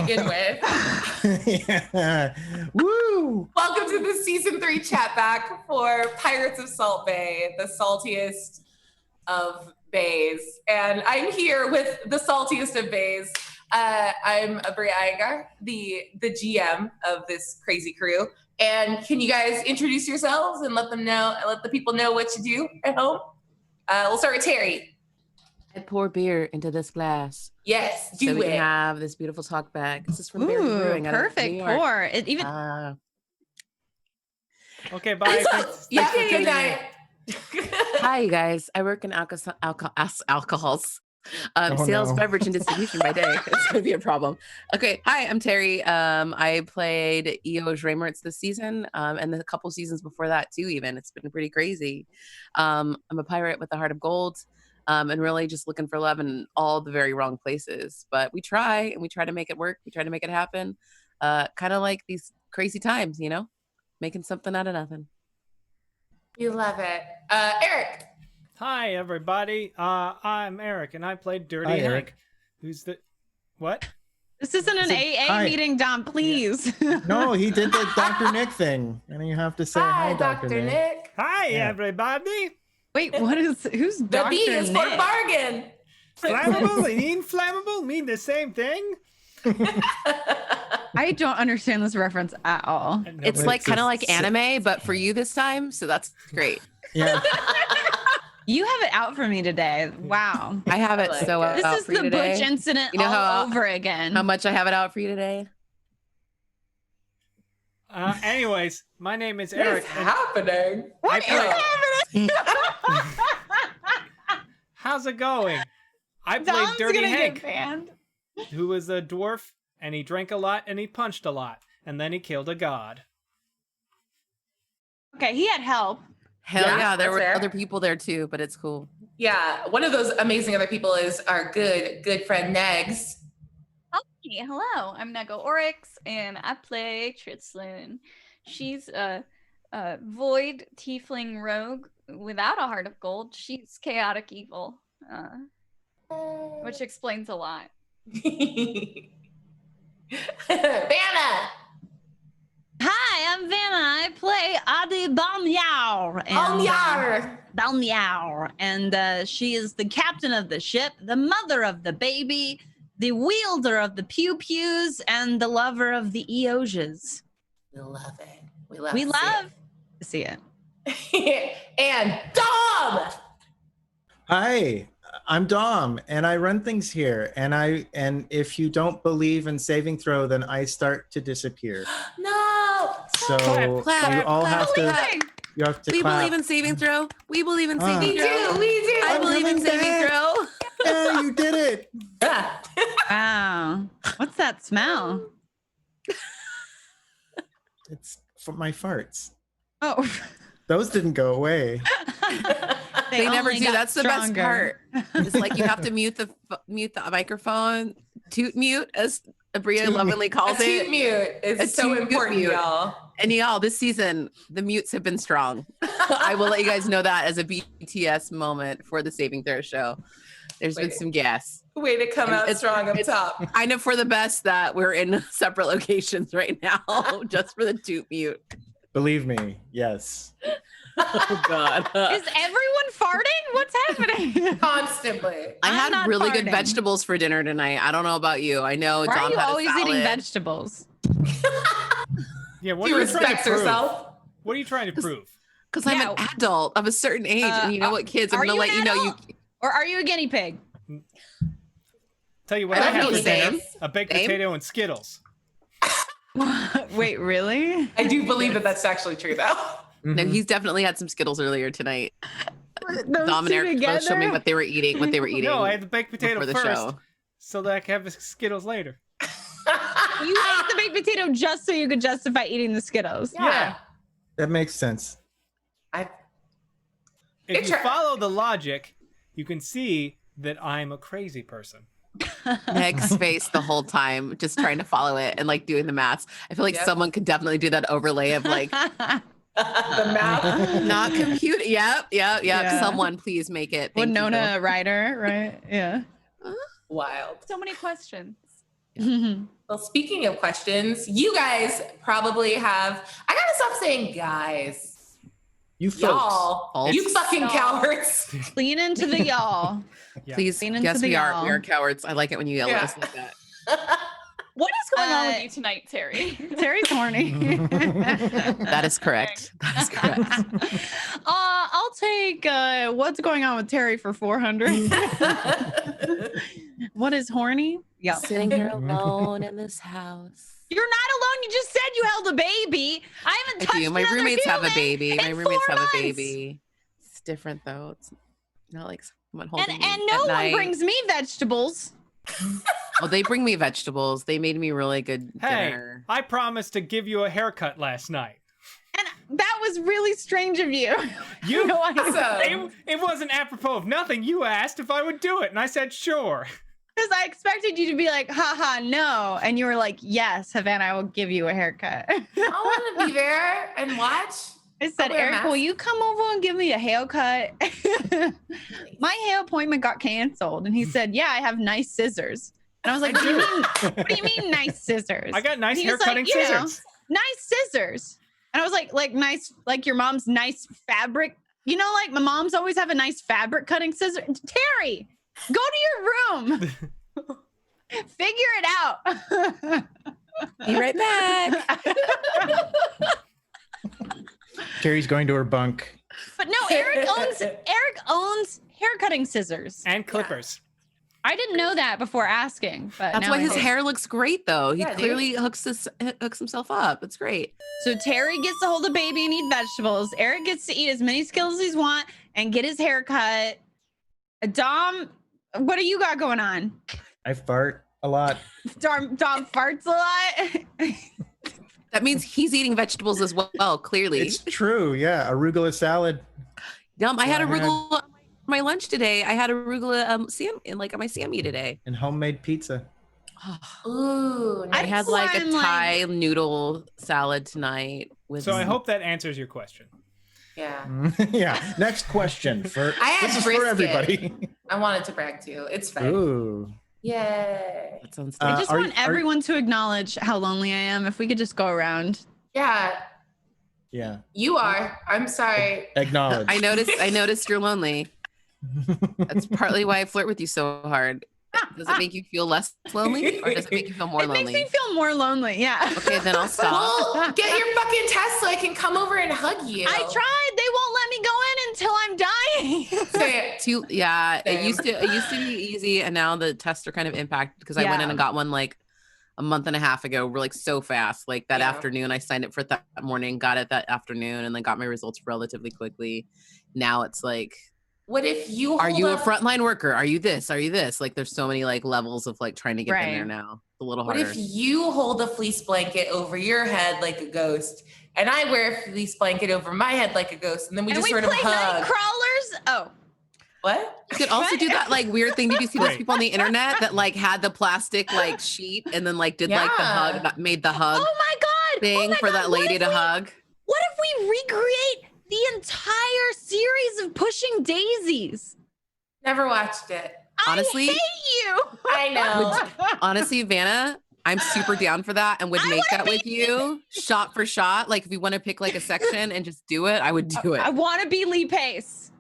begin with. Yeah. Woo! Welcome to the season 3 chat back for Pirates of Salt Bay, the saltiest of bays. And I'm here with the saltiest of bays. I'm Bria Iyengar, the GM of this crazy crew. And can you guys introduce yourselves and let the people know what you do at home? We'll start with Terry. I pour beer into this glass. Yes, so we can have this beautiful talkback. This is from Beer Brewing. Perfect pour. It even. Okay, bye. Yeah, good night. Hi, you guys. I work in alcohols. Sales, beverage, and distribution by day. It's going to be a problem. Okay. Hi, I'm Terry. I played Eoj Reichert this season, and a couple seasons before that too, even. It's been pretty crazy. I'm a pirate with a heart of gold, and really just looking for love in all the very wrong places. But we try, and we try to make it work. We try to make it happen. Kind of like these crazy times, you know? Making something out of nothing. You love it. Eric. Hi, everybody. I'm Eric, and I played Dirty Hank. Eric. Who's the... What? This isn't an AA meeting, Dom, please. Yeah. No, he did the Dr. Nick thing. And you have to say hi, Dr. Nick. Hi, everybody. Wait, who's The Dr. B is Nick? for bargain. Flammable and inflammable mean the same thing? I don't understand this reference at all. It's like kind of like anime, but for you this time. So that's great. Yeah. You have it out for me today. Wow. I have it so This out is for you the today. Butch incident You know all over again. How much I have it out for you today? Anyways, my name is What Eric. is happening? What is happening? How's it going? I played Dom's Dirty gonna Hank, get banned. who was a dwarf, and he drank a lot, and he punched a lot, and then he killed a god. Okay, he had help. Hell yeah, there that's were fair. other people there too, but it's cool. Yeah, one of those amazing other people is our good friend Negs. Hey, hello, I'm Nego Oryx, and I play Tritzlin. She's a void tiefling rogue without a heart of gold. She's chaotic evil, which explains a lot. Vanna. Hi, I'm Vanna. I play Adi Balmyar. Balmyar. And she is the captain of the ship, the mother of the baby, the wielder of the pew-pews, and the lover of the Eoges. We love it. We love to see it. And Dom. Hi, I'm Dom, and I run things here. And if you don't believe in saving throw, then I start to disappear. No. So Clap, you all clap, have to. clap. You have to We clap. believe in saving throw. We believe in Ah. saving We throw. do. We do. I believe in coming saving back. throw. Yeah, you did it. Wow. What's that smell? It's from my farts. Oh. Those didn't go away. They never only do. got That's the best stronger. part. It's like you have to mute the microphone, toot mute, as Abria lovingly A calls toot it. mute is A so toot important, mute. y'all. And y'all, this season, the mutes have been strong. I will let you guys know that as a BTS moment for the Saving Throw show. There's been some gas. Way to come out It's- strong up top. I know for the best that we're in separate locations right now, just for the toot mute. Believe me, yes. Oh, God. Is everyone farting? What's happening? Constantly. I I'm had not really good farting. vegetables for dinner tonight. I don't know about you. I know Why Dom are you had a always eating salad. vegetables? Yeah, what She are you trying respects to prove? herself. What are you trying to prove? Because I'm Yeah. an adult of a certain age, and you know what, kids? I'm Are gonna you let an you know you. adult? Or are you a guinea pig? Tell you what I I don't had know for the dinner: same. a baked Same. potato and Skittles. Wait, really? I do believe that that's actually true, though. No, Mhm. he's definitely had some Skittles earlier tonight. Those Dom and two Eric both showed me together? what they were eating. No, I had the baked potato before the first, show. so that I can have the Skittles later. You ate the baked potato just so you could justify eating the Skittles. Yeah. That makes sense. I If It's you her- follow the logic, you can see that I'm a crazy person. Meg's face the whole time, just trying to follow it and like doing the maths. I feel like Yep. someone could definitely do that overlay of like the math. not compute. Yep. Yeah. Someone please make it. Thank Winona you. Ryder, right? Yeah. Wild. So many questions. Well, speaking of questions, you guys probably have. I gotta stop saying guys. You folks. Y'all, you fucking cowards. Lean into the y'all. Yeah. Please, Lean into yes, the we y'all. are cowards. I like it when you yell Yeah. at us like that. What is going on with Uh, you tonight, Terry? Terry's horny. That is correct. That is correct. I'll take what's going on with Terry for 400. What is horny? Yeah. Sitting here alone in this house. You're not alone. You just said you held a baby. I haven't I touched do. My another roommates have a human baby. in My roommates 4 have a months. baby. It's different though. It's not like someone holding And me no at one night. brings me vegetables. Oh, they bring me vegetables. They made me really good Hey, dinner. I promised to give you a haircut last night. And that was really strange of you. You, No, I- it wasn't apropos of nothing. You asked if I would do it, and I said sure. Because I expected you to be like, haha, no. And you were like, yes, Havana, I will give you a haircut. I want to be there and watch. I said, I'll wear a Eric, mask. will you come over and give me a haircut? My hair appointment got canceled. And he said, yeah, I have nice scissors. And I was like, what do you mean nice scissors? I got nice He hair was like, cutting you know, scissors. nice scissors. And I was like nice, like your mom's nice fabric. You know, like my mom's always have a nice fabric cutting scissor. Terry, go to your room. Figure it out. Be right back. Terry's going to her bunk. But no, Eric owns hair cutting scissors. And clippers. I didn't know that before asking, but That's now why I his know. hair looks great though. He Yeah, dude. clearly hooks himself up. It's great. So Terry gets to hold a baby and eat vegetables. Eric gets to eat as many skills as he wants and get his hair cut. Dom, what do you got going on? I fart a lot. Dom farts a lot. That means he's eating vegetables as well, clearly. It's true. Yeah. Arugula salad. I had I had- arugula for my lunch today. I had arugula my Sammy today. And homemade pizza. Ooh, I nice. had like a I'm like- Thai noodle salad tonight with So I hope that answers your question. Yeah. Yeah. Next question. I had This is for brisket. everybody. I wanted to brag too. It's fine. Ooh. Yay. that sounds I just are want you- everyone to acknowledge how lonely I am. If we could just go around. Yeah, Yeah. you are. I'm sorry. Acknowledge. I noticed you're lonely. That's partly why I flirt with you so hard. Does it make you feel less lonely or does it make you feel more It lonely? makes me feel more lonely. Yeah. Okay, then I'll stop. Well, get your fucking test so I can come over and hug you. I tried. They won't let me go in until I'm dying. Say it. It used to be easy and now the tests are kind of impacted because I went in Yeah. and got one like a month and a half ago. We're like so fast. Like that Yeah. afternoon, I signed up for it that morning, got it that afternoon, and then got my results relatively quickly. Now it's like, What if you are hold you a up- frontline worker? Are you this? Are you this? Like there's so many like levels of like trying to get in there Right. now. It's a little What harder. if you hold a fleece blanket over your head like a ghost, and I wear a fleece blanket over my head like a ghost, and then we And just we sort of play night hug? crawlers. Oh, What? You could also do that like weird thing. Did you see those Right. people on the internet that like had the plastic like sheet and then like did like the Yeah. hug, that made the hug oh my God. thing Oh my for God. that lady to hug? What if we recreate the entire series of Pushing Daisies? Never watched it. Honestly? I hate you. I know. Honestly, Vanna, I'm super down for that and would I make wanna that with you shot for shot. Like if you want to pick like a section and just do it, I would do it. I want to be Lee Pace.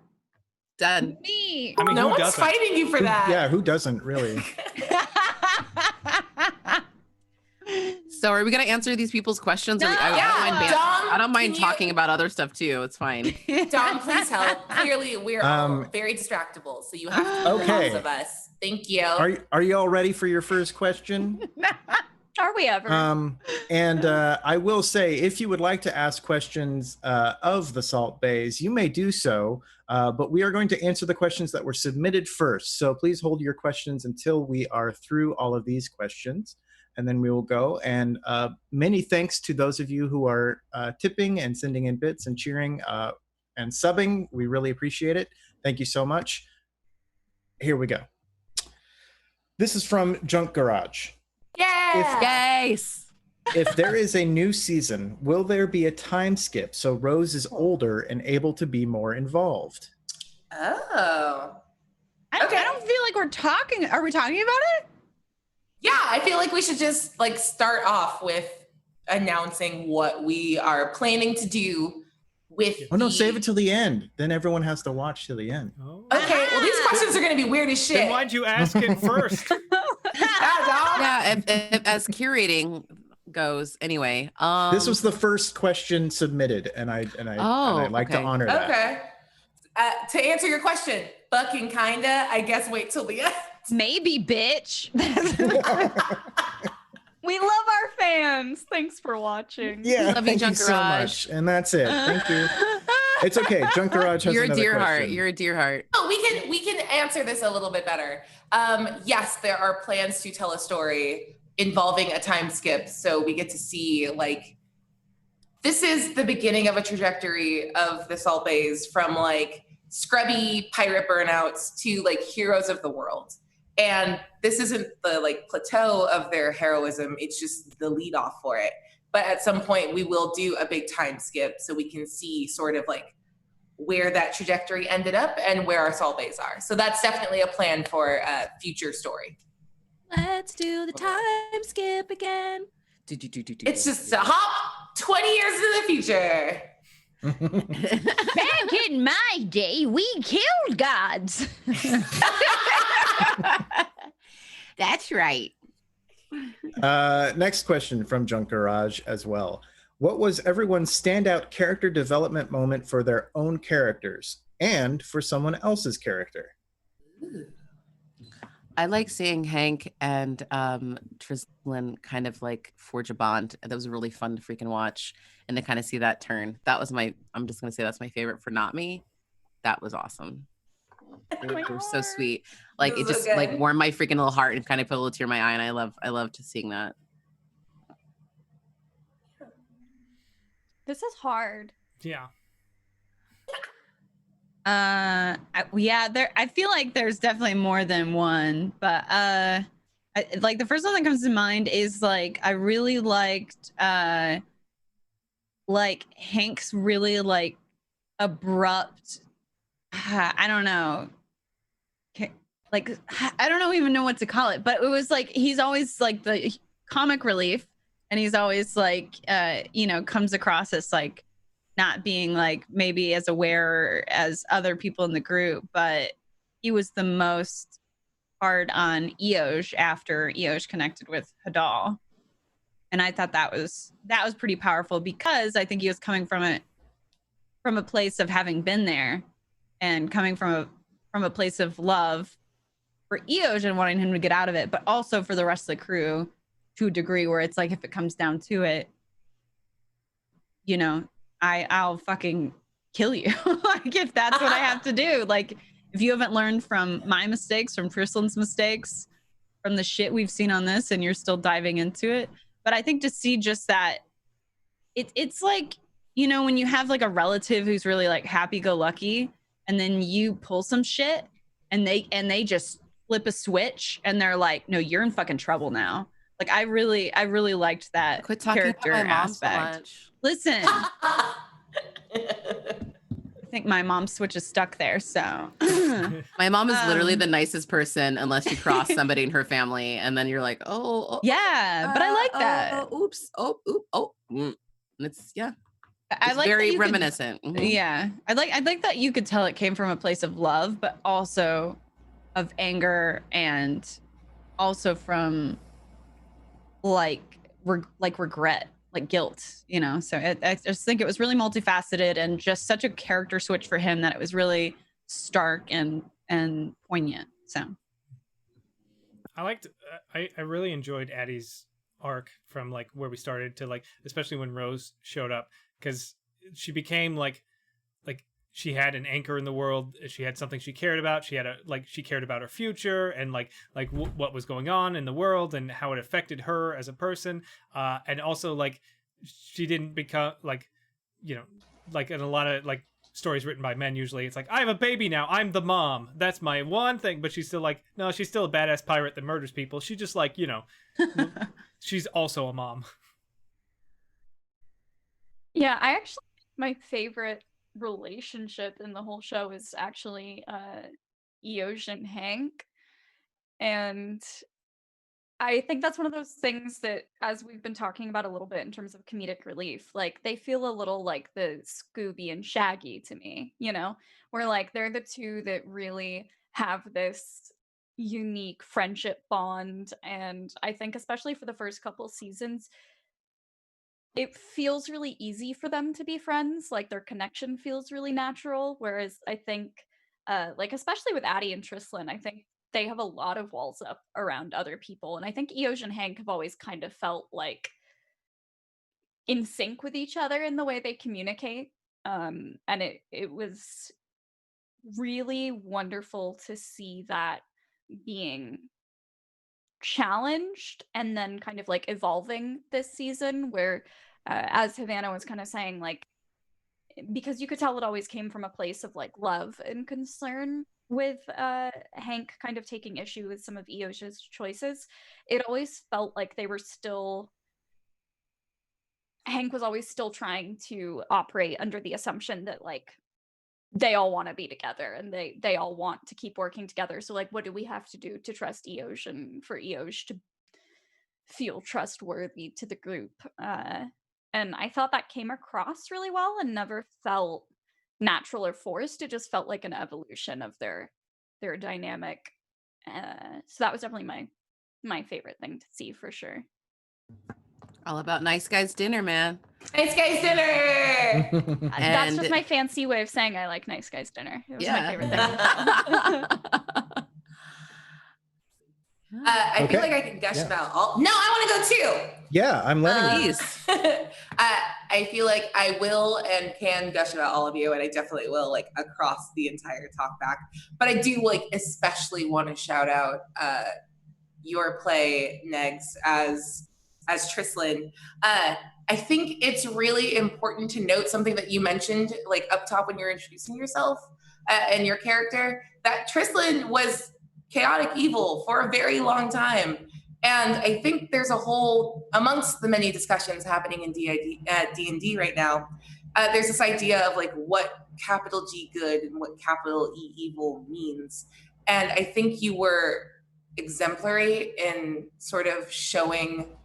Done. Me. I mean, No who one's doesn't? fighting you for that. Yeah. Who doesn't really? So are we gonna answer these people's questions? Or No. I, Yeah, don't mind Dom, I don't mind can you- talking about other stuff too. It's fine. Dom, please help. Clearly, we're all Um, very distractible, so you have to keep Okay. your hands of us. Thank you. Are you all ready for your first question? Are we ever? And I will say, if you would like to ask questions of the Salt Bays, you may do so. But we are going to answer the questions that were submitted first. So please hold your questions until we are through all of these questions, and then we will go. And many thanks to those of you who are tipping and sending in bits and cheering and subbing. We really appreciate it. Thank you so much. Here we go. This is from Junk Garage. Yeah. Yes. If there is a new season, will there be a time skip so Rose is older and able to be more involved? Oh. I Okay. don't feel like we're talking. Are we talking about it? Yeah, I feel like we should just like start off with announcing what we are planning to do with. Oh no, save it till the end. Then everyone has to watch till the end. Oh. Okay, well these questions are going to be weird as shit. Then why'd you ask it first? Yeah, if as curating goes, anyway. This was the first question submitted, and I like to honor that. Okay. To answer your question, fucking kinda. I guess wait till the end. Maybe, bitch. We love our fans. Thanks for watching. Yeah, Love you, thank you Junk so Garage. much. And that's it. Thank you. It's okay. Junk Garage has You're a another dear question. heart. You're a dear heart. Oh, we can answer this a little bit better. Yes, there are plans to tell a story involving a time skip, so we get to see like this is the beginning of a trajectory of the Salt Baes from like scrubby pirate burnouts to like heroes of the world. And this isn't the like plateau of their heroism, it's just the lead off for it. But at some point we will do a big time skip so we can see sort of like where that trajectory ended up and where our Salt Baes are. So that's definitely a plan for a future story. Let's do the time skip again. It's just a hop 20 years into the future. Back in my day, we killed gods. That's right. Next question from Junk Garage as well. What was everyone's standout character development moment for their own characters and for someone else's character? I like seeing Hank and Trislin kind of like forge a bond. That was really fun to freaking watch and to kind of see that turn. That was I'm just going to say that's my favorite for Not Me. That was awesome. They were so sweet. Like it just like warmed my freaking little heart and kind of put a little tear in my eye. And I love to seeing that. This is hard. Yeah. I feel like there's definitely more than one, but like the first one that comes to mind is like I really liked like Hank's really like abrupt I don't know, like I don't even know what to call it, but it was like he's always like the comic relief and he's always like comes across as like not being like maybe as aware as other people in the group, but he was the most hard on Eoj after Eoj connected with Hadal. And I thought that was pretty powerful because I think he was coming from a place of having been there and coming from a place of love for Eoj and wanting him to get out of it, but also for the rest of the crew to a degree where it's like if it comes down to it, I'll fucking kill you. Like if that's what I have to do. Like if you haven't learned from my mistakes, from Tristlin's mistakes, from the shit we've seen on this and you're still diving into it. But I think to see just that it's like, when you have like a relative who's really like happy-go-lucky and then you pull some shit and they just flip a switch and they're like, no, you're in fucking trouble now. Like I really liked that Quit talking character about my mom aspect. so much. Listen, I think my mom switch is stuck there. So My mom is literally the nicest person unless you cross somebody in her family, and then you're like, yeah, but I like that. Oops. It's I it's like very that you reminiscent. Could, yeah, I like that you could tell it came from a place of love, but also of anger, and also from like regret, like guilt, so I just think it was really multifaceted and just such a character switch for him that it was really stark and poignant. So I really enjoyed Addie's arc from like where we started to like, especially when Rose showed up, because she became like she had an anchor in the world. She had something she cared about. She cared about her future and what was going on in the world and how it affected her as a person. And also like she didn't become like in a lot of like stories written by men, usually it's like, I have a baby now, I'm the mom, that's my one thing. But she's still like, no, she's still a badass pirate that murders people. She just like, she's also a mom. Yeah, my favorite relationship in the whole show is actually Eoj and Hank. And I think that's one of those things that, as we've been talking about a little bit in terms of comedic relief, like they feel a little like the Scooby and Shaggy to me, you know, where like they're the two that really have this unique friendship bond. And I think, especially for the first couple seasons, it feels really easy for them to be friends. Like their connection feels really natural. Whereas I think, like, especially with Addie and Trislan, I think they have a lot of walls up around other people. And I think Eoj and Hank have always kind of felt like in sync with each other in the way they communicate. And it was really wonderful to see that being challenged and then kind of like evolving this season, where as Havana was kind of saying, like, because you could tell it always came from a place of like love and concern with Hank kind of taking issue with some of Eoj's choices. It always felt like they were still, Hank was always still trying to operate under the assumption that like they all want to be together and they all want to keep working together. So like, what do we have to do to trust Eoj and for Eoj to feel trustworthy to the group? And I thought that came across really well and never felt natural or forced. It just felt like an evolution of their dynamic. So that was definitely my favorite thing to see for sure. All about nice guys dinner, man. Nice guys dinner. That's just my fancy way of saying I like nice guys dinner. It was my favorite thing. I feel like I can gush about all. No, I want to go too. Yeah, I'm letting you. I feel like I will and can gush about all of you, and I definitely will, like, across the entire Talkbayk. But I do, like, especially want to shout out your play, Negs, as Trislan. I think it's really important to note something that you mentioned, like, up top when you're introducing yourself and your character, that Trislan was chaotic evil for a very long time. And I think there's a whole, amongst the many discussions happening in D&D right now, there's this idea of like what capital G good and what capital E evil means. And I think you were exemplary in sort of showing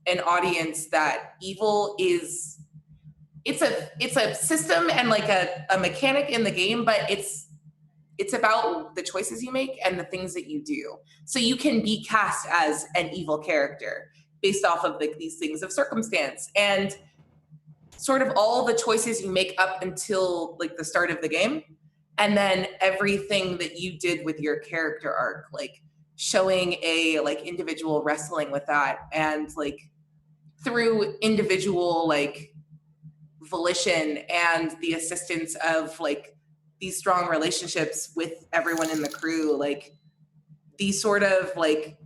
an audience that evil is, it's a system and like a mechanic in the game, but it's about the choices you make and the things that you do. So you can be cast as an evil character based off of like these things of circumstance and sort of all the choices you make up until like the start of the game. And then everything that you did with your character arc, like showing a like individual wrestling with that and like through individual like volition and the assistance of like these strong relationships with everyone in the crew, like the sort of like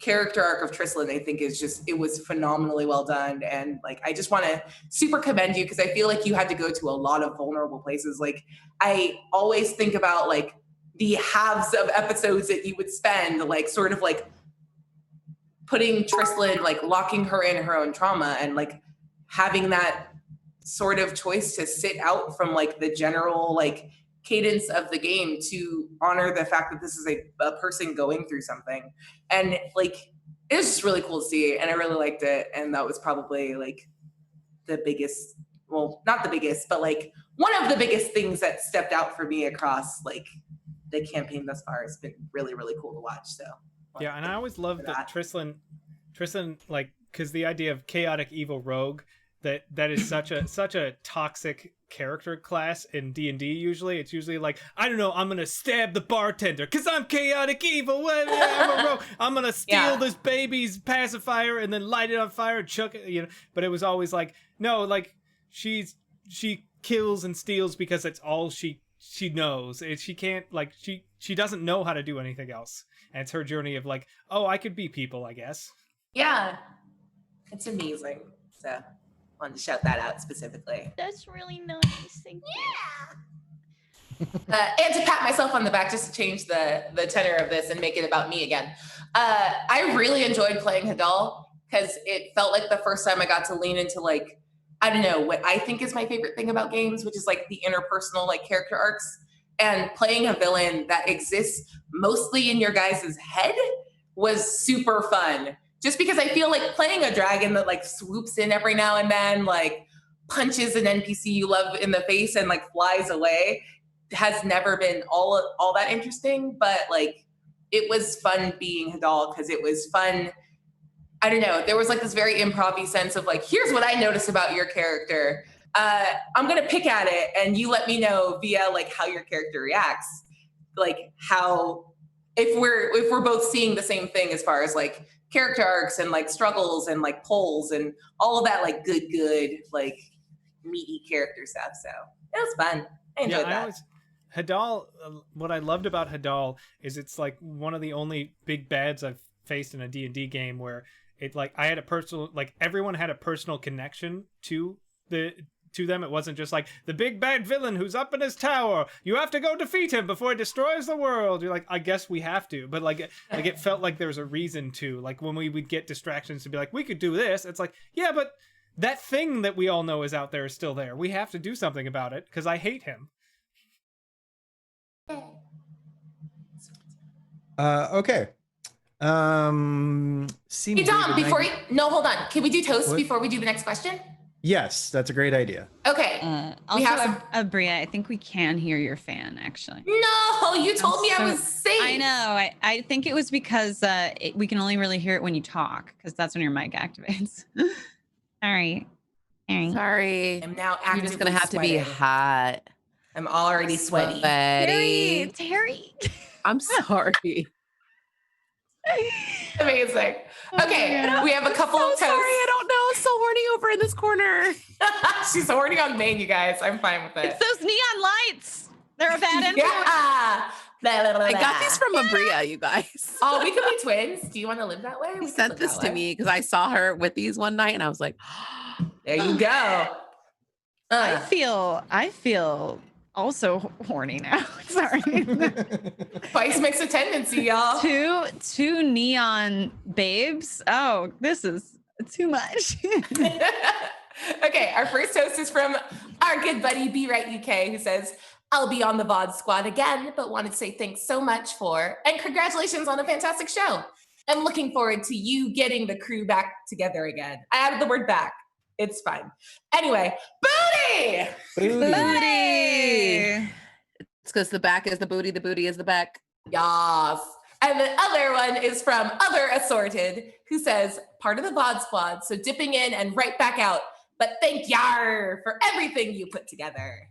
character arc of Trislan, I think is just, it was phenomenally well done. And like, I just want to super commend you because I feel like you had to go to a lot of vulnerable places. Like I always think about like the halves of episodes that you would spend, like sort of like putting Trislan, like locking her in her own trauma and like having that sort of choice to sit out from like the general like cadence of the game to honor the fact that this is a person going through something. And like it was just really cool to see and I really liked it. And that was probably like the biggest, well, not the biggest, but like one of the biggest things that stepped out for me across like the campaign thus far. Has been really, really cool to watch. So yeah, and I always loved that Trislan like, because the idea of chaotic evil rogue, that is such a toxic character class in D&D. Usually it's usually like, I don't know, I'm gonna stab the bartender because I'm chaotic evil. I'm a rogue. I'm gonna steal this baby's pacifier and then light it on fire and chuck it, you know. But it was always like, no, like she kills and steals because that's all she knows. She can't, like, she doesn't know how to do anything else. And it's her journey of like, oh, I could be people, I guess. Yeah, it's amazing. So wanted to shout that out specifically. That's really nice. Thank you. And to pat myself on the back just to change the tenor of this and make it about me again. I really enjoyed playing Hadal because it felt like the first time I got to lean into like, I don't know, what I think is my favorite thing about games, which is like the interpersonal like character arcs and playing a villain that exists mostly in your guys' head. was super fun. Just because I feel like playing a dragon that like swoops in every now and then, like punches an NPC you love in the face and like flies away has never been all that interesting. But like it was fun being Hadal because it was fun. I don't know. There was like this very improv-y sense of like, here's what I notice about your character. I'm gonna pick at it, and you let me know via like how your character reacts, like how if we're both seeing the same thing as far as like character arcs and like struggles and like polls and all of that like good like meaty character stuff. So it was fun. I enjoyed that. Hadal, what I loved about Hadal is it's like one of the only big bads I've faced in a D&D game where it like I had a personal, like everyone had a personal connection to them. It wasn't just like the big bad villain who's up in his tower. You have to go defeat him before he destroys the world. You're like, I guess we have to. But like it felt like there was a reason to. Like when we would get distractions to be like, we could do this. It's like, yeah, but that thing that we all know is out there is still there. We have to do something about it because I hate him. Okay. Hey Dom, hold on. Can we do toast before we do the next question? Yes, that's a great idea. Okay. Also, we have some... Bria, I think we can hear your fan, actually. No, you told me I was safe. I know. I think it was because we can only really hear it when you talk, because that's when your mic activates. All right. Sorry. I'm now You're just going to have to be hot. I'm already sweaty. Terry. I'm sorry. Amazing. Okay, we have a couple of toasts. Sorry, I don't know. It's so horny over in this corner. She's horny on Maine, you guys. I'm fine with it. It's those neon lights. They're a bad influence. I got these from Abria, you guys. Oh, we could be twins. Do you want to live that way? She sent this to me because I saw her with these one night, and I was like, there you go. I feel also horny now. Sorry. Spice makes a tendency, y'all. Two neon babes. Oh, this is too much. Okay, our first toast is from our good buddy Be Right UK, who says, I'll be on the VOD squad again, but wanted to say thanks so much for, and congratulations on a fantastic show. I'm looking forward to you getting the crew back together again. I added the word back. It's fine. Anyway, booty! It's because the back is the booty is the back. Yas. And the other one is from Other Assorted, who says, part of the VOD squad, so dipping in and right back out. But thank Yar for everything you put together.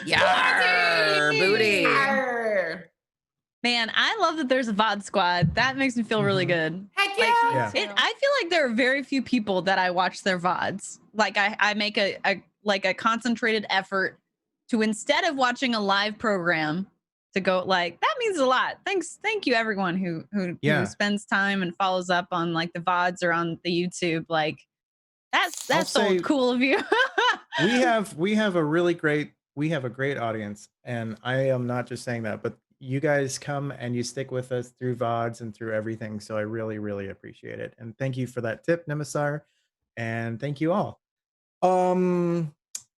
Yar, booty. Yar. Man, I love that there's a VOD squad. That makes me feel really good. Heck yeah. I feel like there are very few people that I watch their VODs. Like I make a concentrated effort to, instead of watching a live program, to go like, that means a lot. Thank you everyone who spends time and follows up on like the VODs or on the YouTube. Like that's so cool of you. we have a great audience, and I am not just saying that, but you guys come and you stick with us through VODs and through everything. So I really, really appreciate it. And thank you for that tip, Nemisar. And thank you all.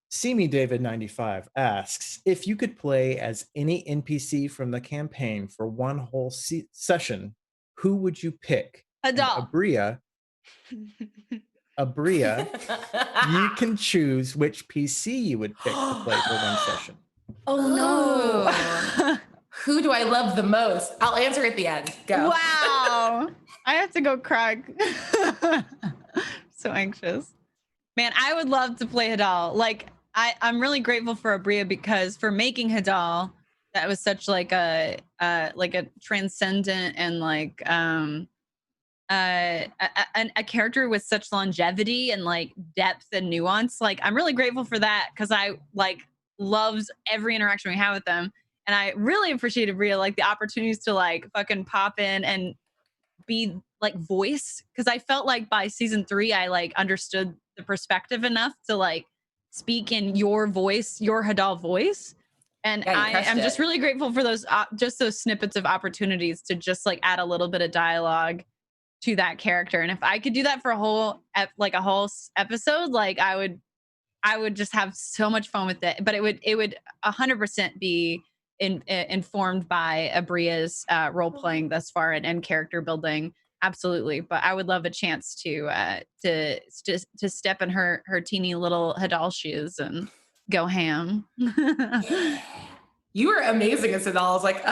See Me David 95 asks, if you could play as any NPC from the campaign for one whole session, who would you pick? Hadal. Abria, you can choose which PC you would pick to play for one session. Oh no. Who do I love the most? I'll answer at the end. Go. Wow. I have to go cry. So anxious. Man, I would love to play Hadal. Like, I'm really grateful for Abria because for making Hadal, that was such like a transcendent and like a character with such longevity and like depth and nuance. Like, I'm really grateful for that because I like loves every interaction we have with them. And I really appreciated Bria, like the opportunities to like fucking pop in and be like voice. Cause I felt like by season 3, I like understood the perspective enough to like speak in your voice, your Hadal voice. And I am just really grateful for those, just those snippets of opportunities to just like add a little bit of dialogue to that character. And if I could do that for a whole episode, like I would just have so much fun with it. But it would 100% be informed by Abria's role playing thus far and character building. Absolutely, but I would love a chance to step in her teeny little Hadal shoes and go ham. You were amazing as Hadal. I was like,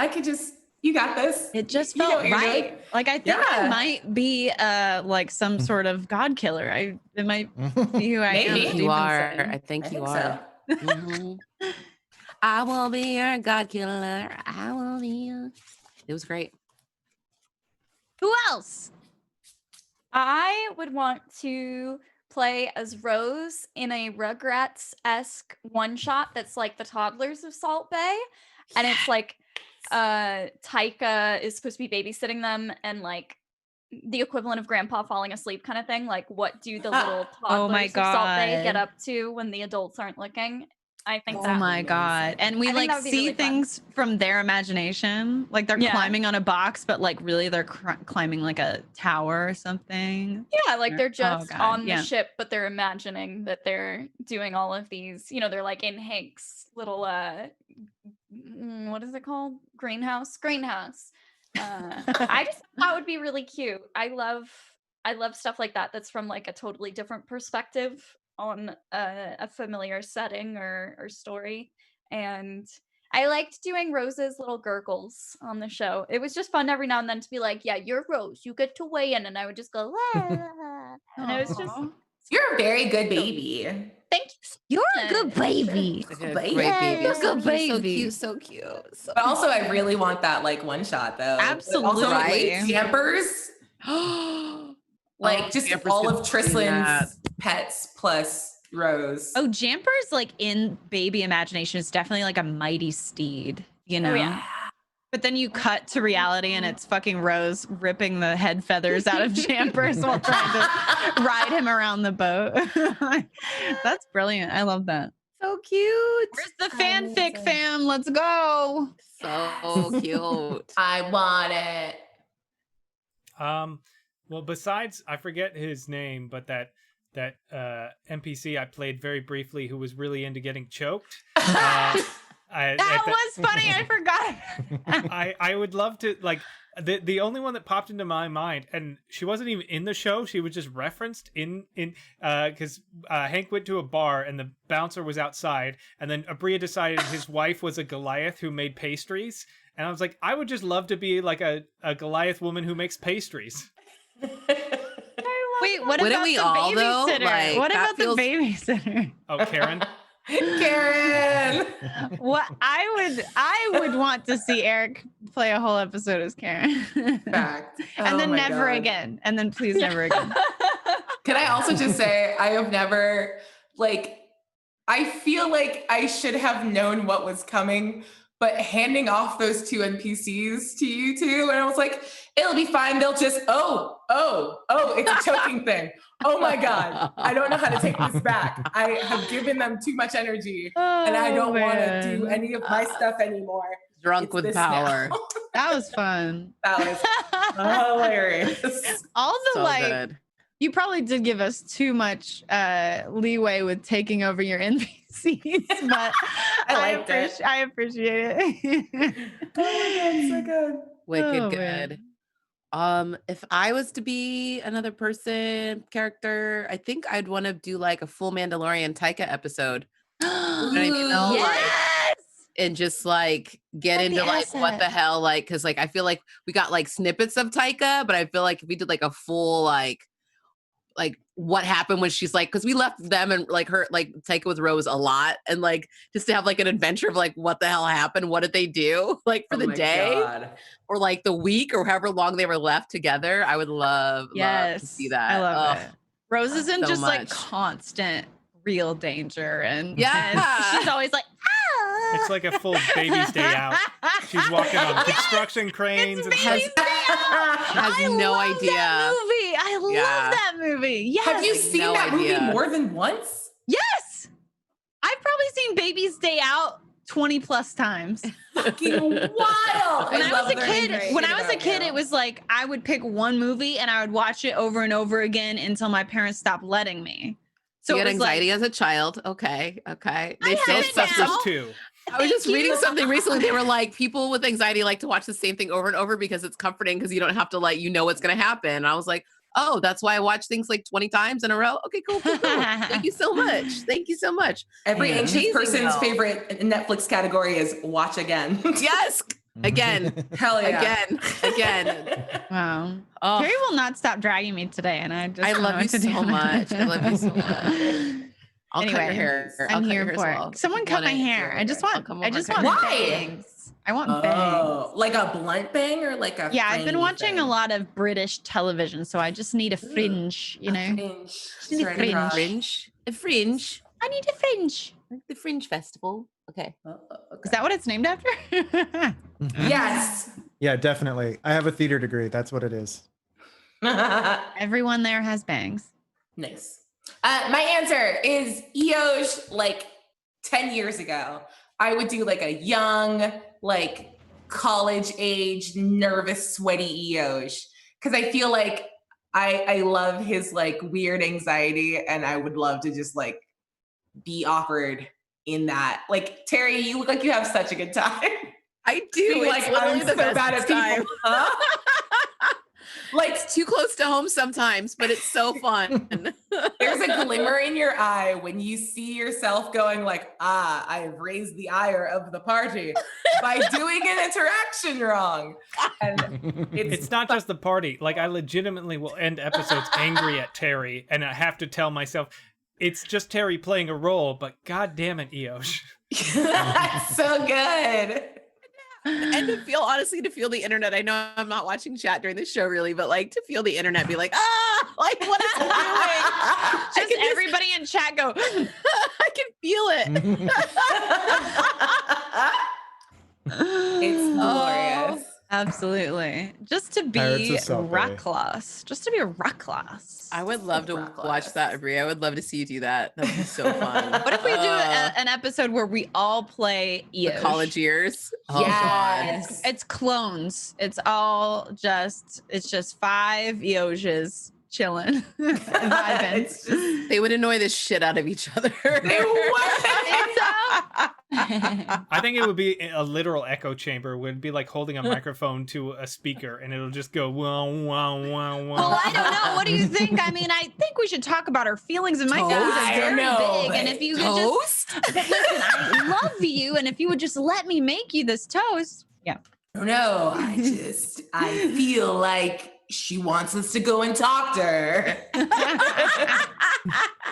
you got this. It just You know felt what you're right. doing. Like I think I might be like some sort of god killer. It might be who I am. Maybe. I think you are. I think you are. So. Mhm. I will be your god killer. I will be your... It was great. Who else? I would want to play as Rose in a Rugrats-esque one-shot that's like the toddlers of Salt Bay. And it's like Taika is supposed to be babysitting them and like the equivalent of grandpa falling asleep kind of thing. Like what do the little toddlers of Salt Bay get up to when the adults aren't looking? I think that. Oh my god! And we like see really things from their imagination, like they're climbing on a box, but like really they're climbing like a tower or something. Yeah, like they're just on the ship, but they're imagining that they're doing all of these. You know, they're like in Hank's little what is it called? Greenhouse. I just thought that would be really cute. I love stuff like that. That's from like a totally different perspective on a familiar setting or story. And I liked doing Rose's little gurgles on the show. It was just fun every now and then to be like, yeah, you're Rose, you get to weigh in. And I would just go, and it was just... You're a very good baby. Thank you. You're a good baby. Great baby. You're a good baby. So cute. So But also, I really want that like one shot though. Absolutely. Also, like Jampers. Like just all of Tristlan's pets plus Rose. Oh, Jampers like in baby imagination is definitely like a mighty steed, you know? Oh, yeah. But then you cut to reality and it's fucking Rose ripping the head feathers out of Jampers while trying to ride him around the boat. That's brilliant. I love that. So cute. Where's the fanfic fam? Let's go. So cute. I want it. Well, besides, I forget his name, but that NPC I played very briefly who was really into getting choked. That was funny. I forgot. I would love to like the only one that popped into my mind, and she wasn't even in the show. She was just referenced in because Hank went to a bar and the bouncer was outside, and then Abria decided his wife was a Goliath who made pastries, and I was like, I would just love to be like a Goliath woman who makes pastries. Wait, what about the babysitter? Like, what about the babysitter? Oh, Karen. Karen. What I would want to see Eric play a whole episode as Karen. Fact. And then never again. And then please never again. Can I also just say I have never I feel like I should have known what was coming, but handing off those two NPCs to you two, and I was like, it'll be fine. They'll just, it's a choking thing. Oh my God. I don't know how to take this back. I have given them too much energy and I don't want to do any of my stuff anymore. Drunk with power. That was fun. That was hilarious. All the good. You probably did give us too much leeway with taking over your NPCs, but I appreciate it. Oh my God, so good. Wicked good. If I was to be another character, I think I'd want to do like a full Mandalorian Taika episode. You know what I mean? Yes! And just like get into like what the hell, like, because like I feel like we got like snippets of Taika, but I feel like if we did like a full like what happened when she's like, because we left them and like her like Taika with Rose a lot, and like just to have like an adventure of like what the hell happened, what did they do like for the day or like the week or however long they were left together. I would love to see that. I love it. Rose is in so just like constant real danger, and she's always like, it's like a full Baby's Day Out. She's walking on construction cranes and has no idea. I love that movie. Yes. Have you seen that movie more than once? Yes. I've probably seen Baby's Day Out 20 plus times. Fucking wild. When I was a kid, it was like I would pick one movie and I would watch it over and over again until my parents stopped letting me. So you had anxiety as a child. Okay. They still stuff too. I was just reading something recently. They were like, people with anxiety like to watch the same thing over and over because it's comforting because you don't have to what's going to happen. And I was like, oh, that's why I watch things like 20 times in a row. Okay, cool. Thank you so much. Thank you so much. Every anxious person's favorite Netflix category is watch again. Yes. Again. Hell yeah. Again. Wow. Oh. Terry will not stop dragging me today, and I love you so much. I love you so much. I'll cut your hair. I'm here for it. Someone cut my hair. I just want bangs. I want bangs. Like a blunt bang or like a Yeah, I've been watching a lot of British television, so I just need a fringe, you know. A fringe. I need a fringe. The Fringe Festival. Okay. Is that what it's named after? Yes. Yeah, definitely. I have a theater degree. That's what it is. Everyone there has bangs. Nice. My answer is Eoj, like 10 years ago. I would do like a young, like college age, nervous, sweaty Eoj. Because I feel like I love his like weird anxiety, and I would love to just like be awkward in that. Like, Terry, you look like you have such a good time. I do. Like, I'm so bad at people. Like, it's too close to home sometimes, but it's so fun. There's a glimmer in your eye when you see yourself going like, I have raised the ire of the party by doing an interaction wrong. And it's not just the party. Like, I legitimately will end episodes angry at Terry, and I have to tell myself, it's just Terry playing a role, but god damn it, Eoj. That's so good. And to feel the internet. I know I'm not watching chat during the show really, but like to feel the internet be like, like what is it doing? Just everybody in chat go, I can feel it. It's glorious. Absolutely. Just to be reckless. Just to be reckless. I would love to watch that, Abri. I would love to see you do that. That would be so fun. What if we do an episode where we all play Eoj? The college years? Oh, yes. It's clones. It's just 5 Eojas chilling. They would annoy the shit out of each other. They would. I think it would be a literal echo chamber. It would be like holding a microphone to a speaker, and it'll just go wow, wow, wow, wow. Well, I don't know. What do you think? I mean, I think we should talk about our feelings, and my feelings are very big. And if you could just listen, I love you, and if you would just let me make you this toast. Yeah. No, I feel like she wants us to go and talk to her.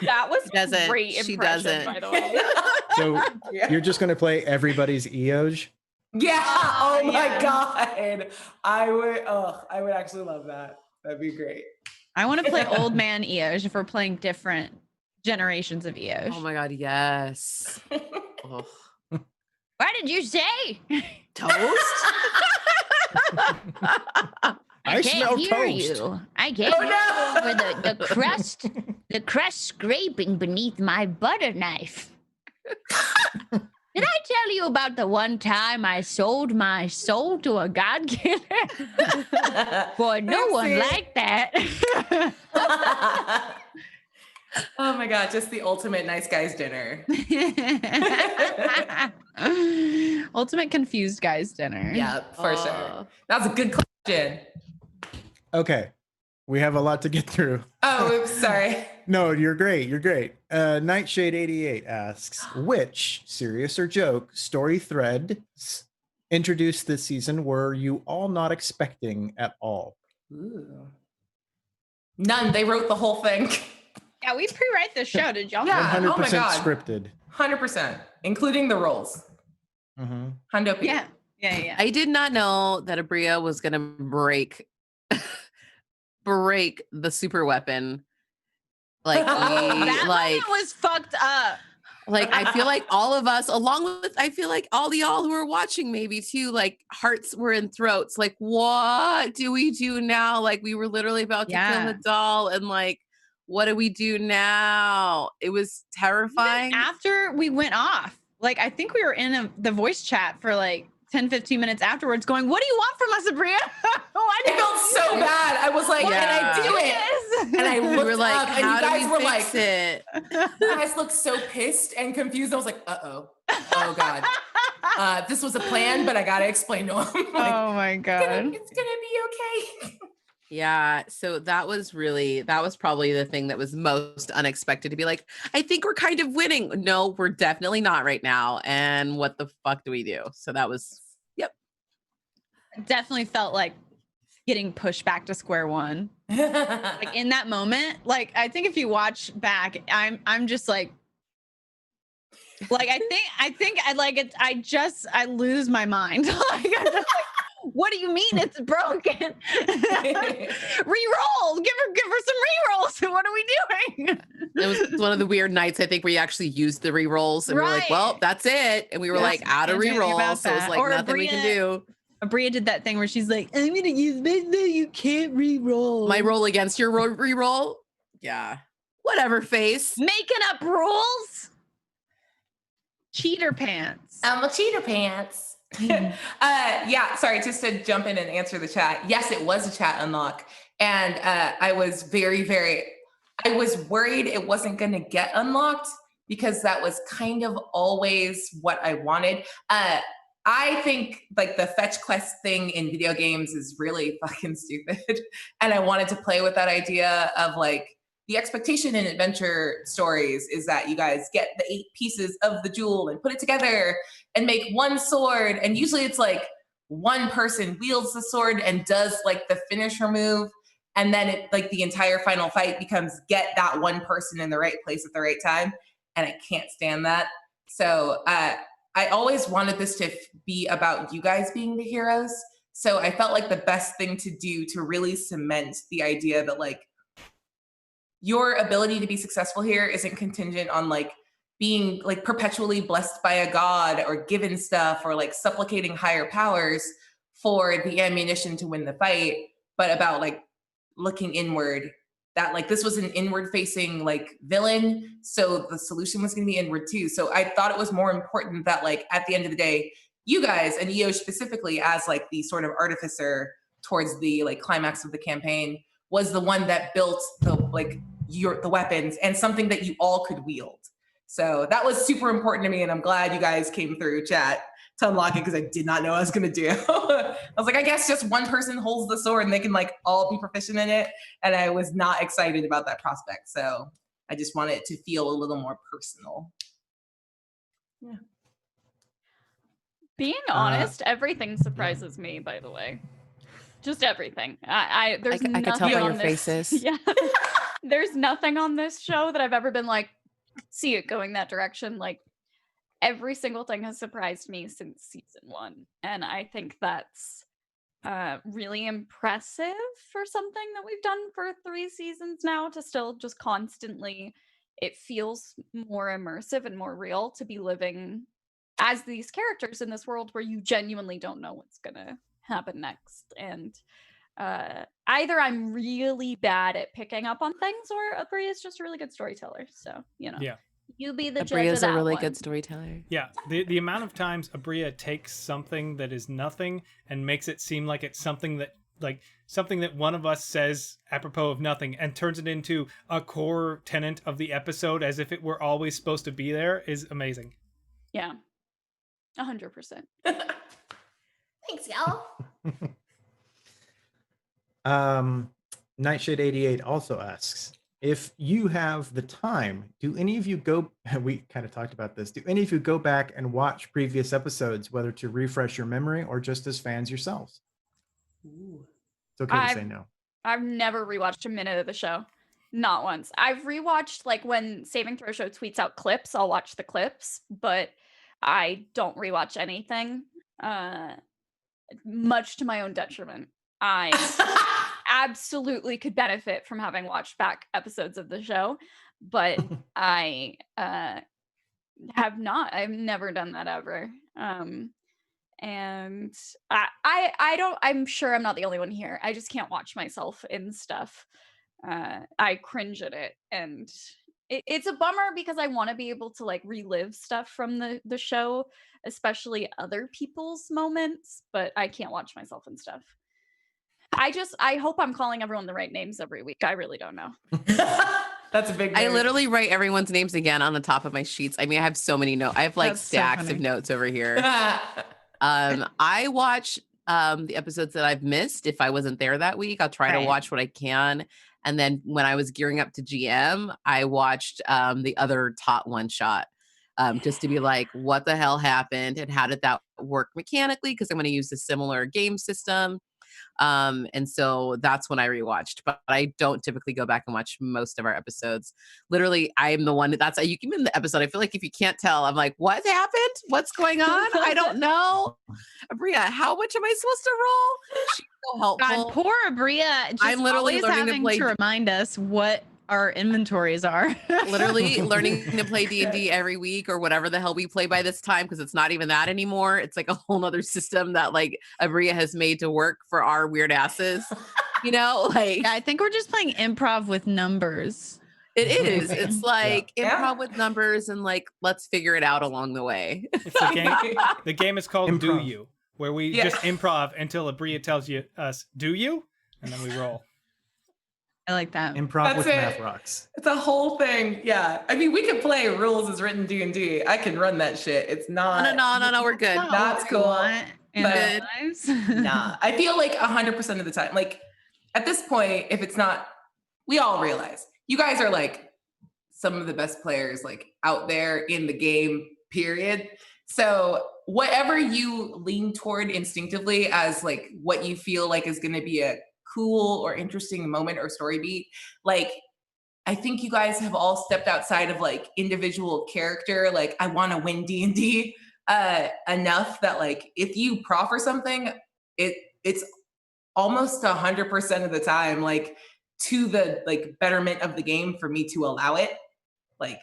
That was great impression, she doesn't. by the way. So you're just going to play everybody's Eoj? Yeah. Oh my God. I would actually love that. That'd be great. I want to play old man Eoj if we're playing different generations of Eoj. Oh my God, yes. Oh. What did you say? Toast? I smell toast. You. I can't hear over the crust scraping beneath my butter knife. Did I tell you about the one time I sold my soul to a god killer? Boy, no one liked that. Oh my God, just the ultimate nice guys dinner. Ultimate confused guys dinner. Yeah, for sure. That's a good question. Okay. We have a lot to get through. Oh, oops, sorry. No, you're great. You're great. Nightshade88 asks, which, serious or joke, story threads introduced this season were you all not expecting at all? Ooh. None. They wrote the whole thing. Yeah, we pre-write the show. Did y'all? Yeah. 100% Oh my God. scripted. 100%, including the roles. Mm-hmm. Yeah. I did not know that Abria was going to break the super weapon. Like, that was fucked up. Like, I feel like all of us, along with, I feel like all y'all who are watching maybe too, like hearts were in throats. Like, what do we do now? Like, we were literally about to kill the doll, and like, what do we do now? It was terrifying. Even after we went off, like, I think we were in the voice chat for like 10, 15 minutes afterwards going, what do you want from us, Abria? I felt so bad. I was like, can I do it? And I looked like, up, and you guys were like, it? you guys looked so pissed and confused. I was like, oh God. this was a plan, but I gotta explain to him. Like, Oh my god. it's gonna be okay. Yeah, so that was probably the thing that was most unexpected, to be like, I think we're kind of winning. No, we're definitely not right now. And what the fuck do we do? So that was, yep. Definitely felt like getting pushed back to square one. Like in that moment, like I think if you watch back, I'm just like I think I like it. I lose my mind. Like, I'm just like, what do you mean it's broken? Reroll. Give her some rerolls. What are we doing? It was one of the weird nights, I think, where you actually used the rerolls, and we were like, well, that's it. And we were like, out of rerolls. So it was like, nothing we can do. Abria did that thing where she's like, I'm gonna use this. No, you can't reroll. My roll against your reroll. Yeah. Whatever, face. Making up rules. Cheater pants. I'm a cheater pants. Yeah, sorry, just to jump in and answer the chat. Yes, it was a chat unlock. And I was I was worried it wasn't going to get unlocked because that was kind of always what I wanted. I think like the fetch quest thing in video games is really fucking stupid. And I wanted to play with that idea of like, the expectation in adventure stories is that you guys get the 8 pieces of the jewel and put it together and make one sword. And usually it's like one person wields the sword and does like the finisher move. And then it like the entire final fight becomes get that one person in the right place at the right time. And I can't stand that. So I always wanted this to be about you guys being the heroes. So I felt like the best thing to do to really cement the idea that like, your ability to be successful here isn't contingent on like being like perpetually blessed by a god or given stuff or like supplicating higher powers for the ammunition to win the fight, but about like looking inward, that like this was an inward facing like villain. So the solution was going to be inward too. So I thought it was more important that like at the end of the day, you guys and Io specifically as like the sort of artificer towards the like climax of the campaign was the one that built the like the weapons and something that you all could wield. So that was super important to me, and I'm glad you guys came through chat to unlock it because I did not know what I was gonna do. I was like, I guess just one person holds the sword and they can like all be proficient in it, and I was not excited about that prospect. So I just wanted it to feel a little more personal. Yeah. Being honest, everything surprises me. By the way. Just everything. I can tell by your faces. Yeah. There's nothing on this show that I've ever been like, see it going that direction. Like every single thing has surprised me since season 1. And I think that's really impressive for something that we've done for 3 seasons now, to still just constantly, it feels more immersive and more real to be living as these characters in this world where you genuinely don't know what's gonna happen next. And either I'm really bad at picking up on things, or Abria is just a really good storyteller. So yeah, you be the judge of that. Abria's a really good storyteller. Yeah, the amount of times Abria takes something that is nothing and makes it seem like it's something that one of us says apropos of nothing and turns it into a core tenet of the episode as if it were always supposed to be there is amazing. Yeah, 100%. Thanks, y'all. Nightshade 88 also asks, if you have the time, do any of you go, we kind of talked about this, do any of you go back and watch previous episodes, whether to refresh your memory or just as fans yourselves? Ooh. It's okay to say no. I've never rewatched a minute of the show. Not once. I've rewatched, like when Saving Throw Show tweets out clips, I'll watch the clips, but I don't rewatch anything. Much to my own detriment. I absolutely could benefit from having watched back episodes of the show, but I have not. I've never done that ever. And I don't, I'm sure I'm not the only one here. I just can't watch myself in stuff. I cringe at it, and it's a bummer because I want to be able to like relive stuff from the show, especially other people's moments, but I can't watch myself and stuff. I hope I'm calling everyone the right names every week. I really don't know. That's a big I nerd. literally write everyone's names again on the top of my sheets. I mean, I have so many notes. I have like That's so stacks funny. of notes over here. I watch the episodes that I've missed. If I wasn't there that week, I'll try to Right. watch what I can. And then when I was gearing up to GM, I watched the other tot one shot. Just to be like, what the hell happened and how did that work mechanically? Because I'm going to use a similar game system. And so that's when I rewatched, but I don't typically go back and watch most of our episodes. Literally, I'm the one that's you can in the episode. I feel like if you can't tell, I'm like, what happened? What's going on? I don't know. Abria, how much am I supposed to roll? She's so helpful. God, poor Abria. Just I'm literally always learning to having play- to remind us what our inventories are. Literally learning to play D&D every week or whatever the hell we play by this time, because it's not even that anymore. It's like a whole nother system that like Abria has made to work for our weird asses. You know, like Yeah, I think we're just playing improv with numbers. it is. It's like Yeah. improv with numbers and like let's figure it out along the way. It's the game. The game is called Do Improv. You, where we Yeah. just improv until Abria tells us, "Do you?" and then we roll. I like that. Improv That's with it. math rocks. It's a whole thing. Yeah. I mean, we can play rules as written D&D. I can run that shit. It's not. No, we're good. That's what we cool. want in But- our lives. Nah. I feel like 100% of the time, like at this point, if it's not, we all realize you guys are like some of the best players like out there in the game, period. So whatever you lean toward instinctively as like what you feel like is going to be a cool or interesting moment or story beat, like I think you guys have all stepped outside of like individual character, like I want to win D&D enough that like if you proffer something, it's almost 100% of the time like to the like betterment of the game for me to allow it. Like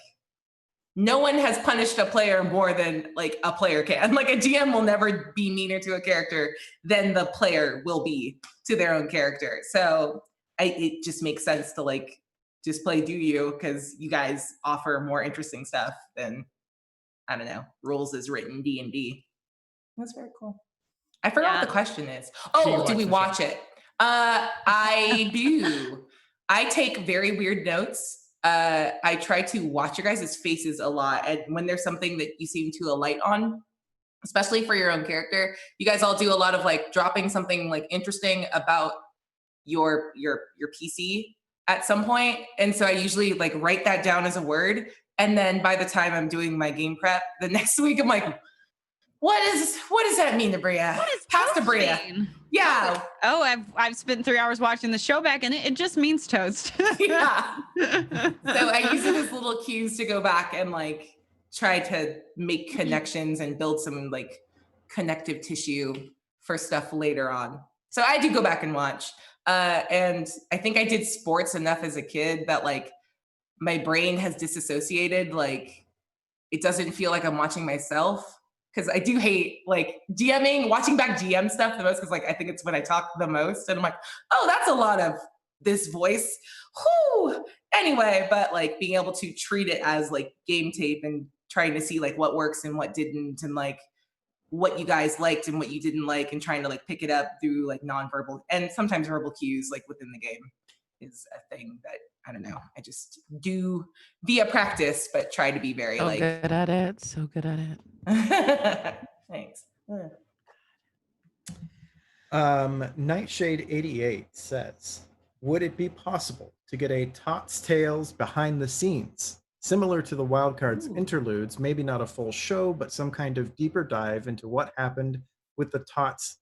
no one has punished a player more than like a player can. Like a GM will never be meaner to a character than the player will be to their own character. So it just makes sense to like just play Do You, because you guys offer more interesting stuff than, I don't know, rules as written D&D. That's very cool. I forgot what the question is. Do you Oh, do watch we the watch show? it? I do. I take very weird notes. I try to watch your guys' faces a lot. And when there's something that you seem to alight on, especially for your own character, you guys all do a lot of like dropping something like interesting about your PC at some point. And so I usually like write that down as a word. And then by the time I'm doing my game prep the next week, I'm like, what does that mean, Abria? What is Past toast Abria? mean? Yeah. Oh, I've spent 3 hours watching the show back, and it just means toast. Yeah. So I use it as little cues to go back and like try to make connections and build some like connective tissue for stuff later on. So I do go back and watch. And I think I did sports enough as a kid that like my brain has disassociated. Like it doesn't feel like I'm watching myself. Because I do hate like DMing, watching back GM stuff the most, because like I think it's when I talk the most. And I'm like, oh, that's a lot of this voice. Whew. Anyway, but like being able to treat it as like game tape and trying to see like what works and what didn't, and like what you guys liked and what you didn't like, and trying to like pick it up through like nonverbal and sometimes verbal cues like within the game is a thing that I don't know. I just do via practice, but try to be very So like good at it. So good at it. Thanks. Nightshade 88 says, would it be possible to get a Tots Tales behind the scenes, similar to the Wildcards interludes, maybe not a full show, but some kind of deeper dive into what happened with the Tots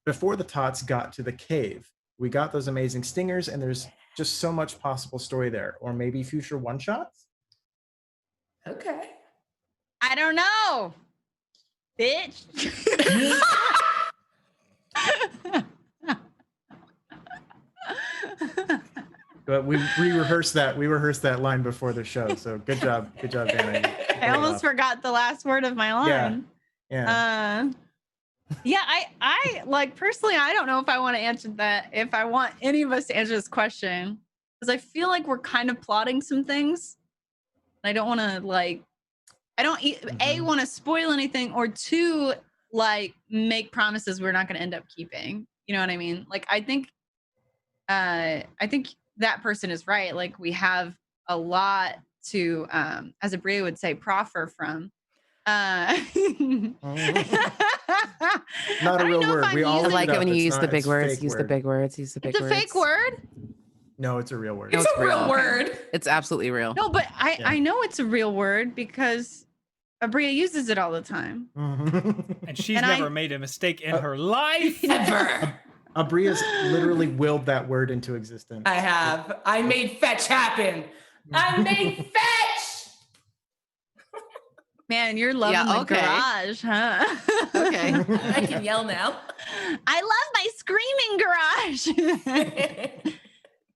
before the Tots got to the cave? We got those amazing stingers, and there's just so much possible story there. Or maybe future one-shots? Okay. I don't know, bitch. But we rehearsed that line before the show. So good job, Dana. You pulled I it almost off. forgot the last word of my line. Yeah. Yeah, I like personally, I don't know if I want to answer that, if I want any of us to answer this question, because I feel like we're kind of plotting some things. I don't want to like, I don't A, want to spoil anything, or two, like make promises we're not going to end up keeping. You know what I mean? Like, I think that person is right. Like we have a lot to, as Abria would say, proffer from. Not a real word. We all I looked like it when you It's use not- the big it's words. fake Use the word. big words. Use the big It's a words. fake word. No, it's a real word. No, It's a real real. word. It's absolutely real. No, but Yeah. I know it's a real word because Abria uses it all the time. And she's And never I- made a mistake in her life. Ever. Abria's literally willed that word into existence. I have. I made fetch happen. I made fetch. Man, you're loving Yeah, the okay. garage, huh? Okay. I can yell now. I love my screaming garage.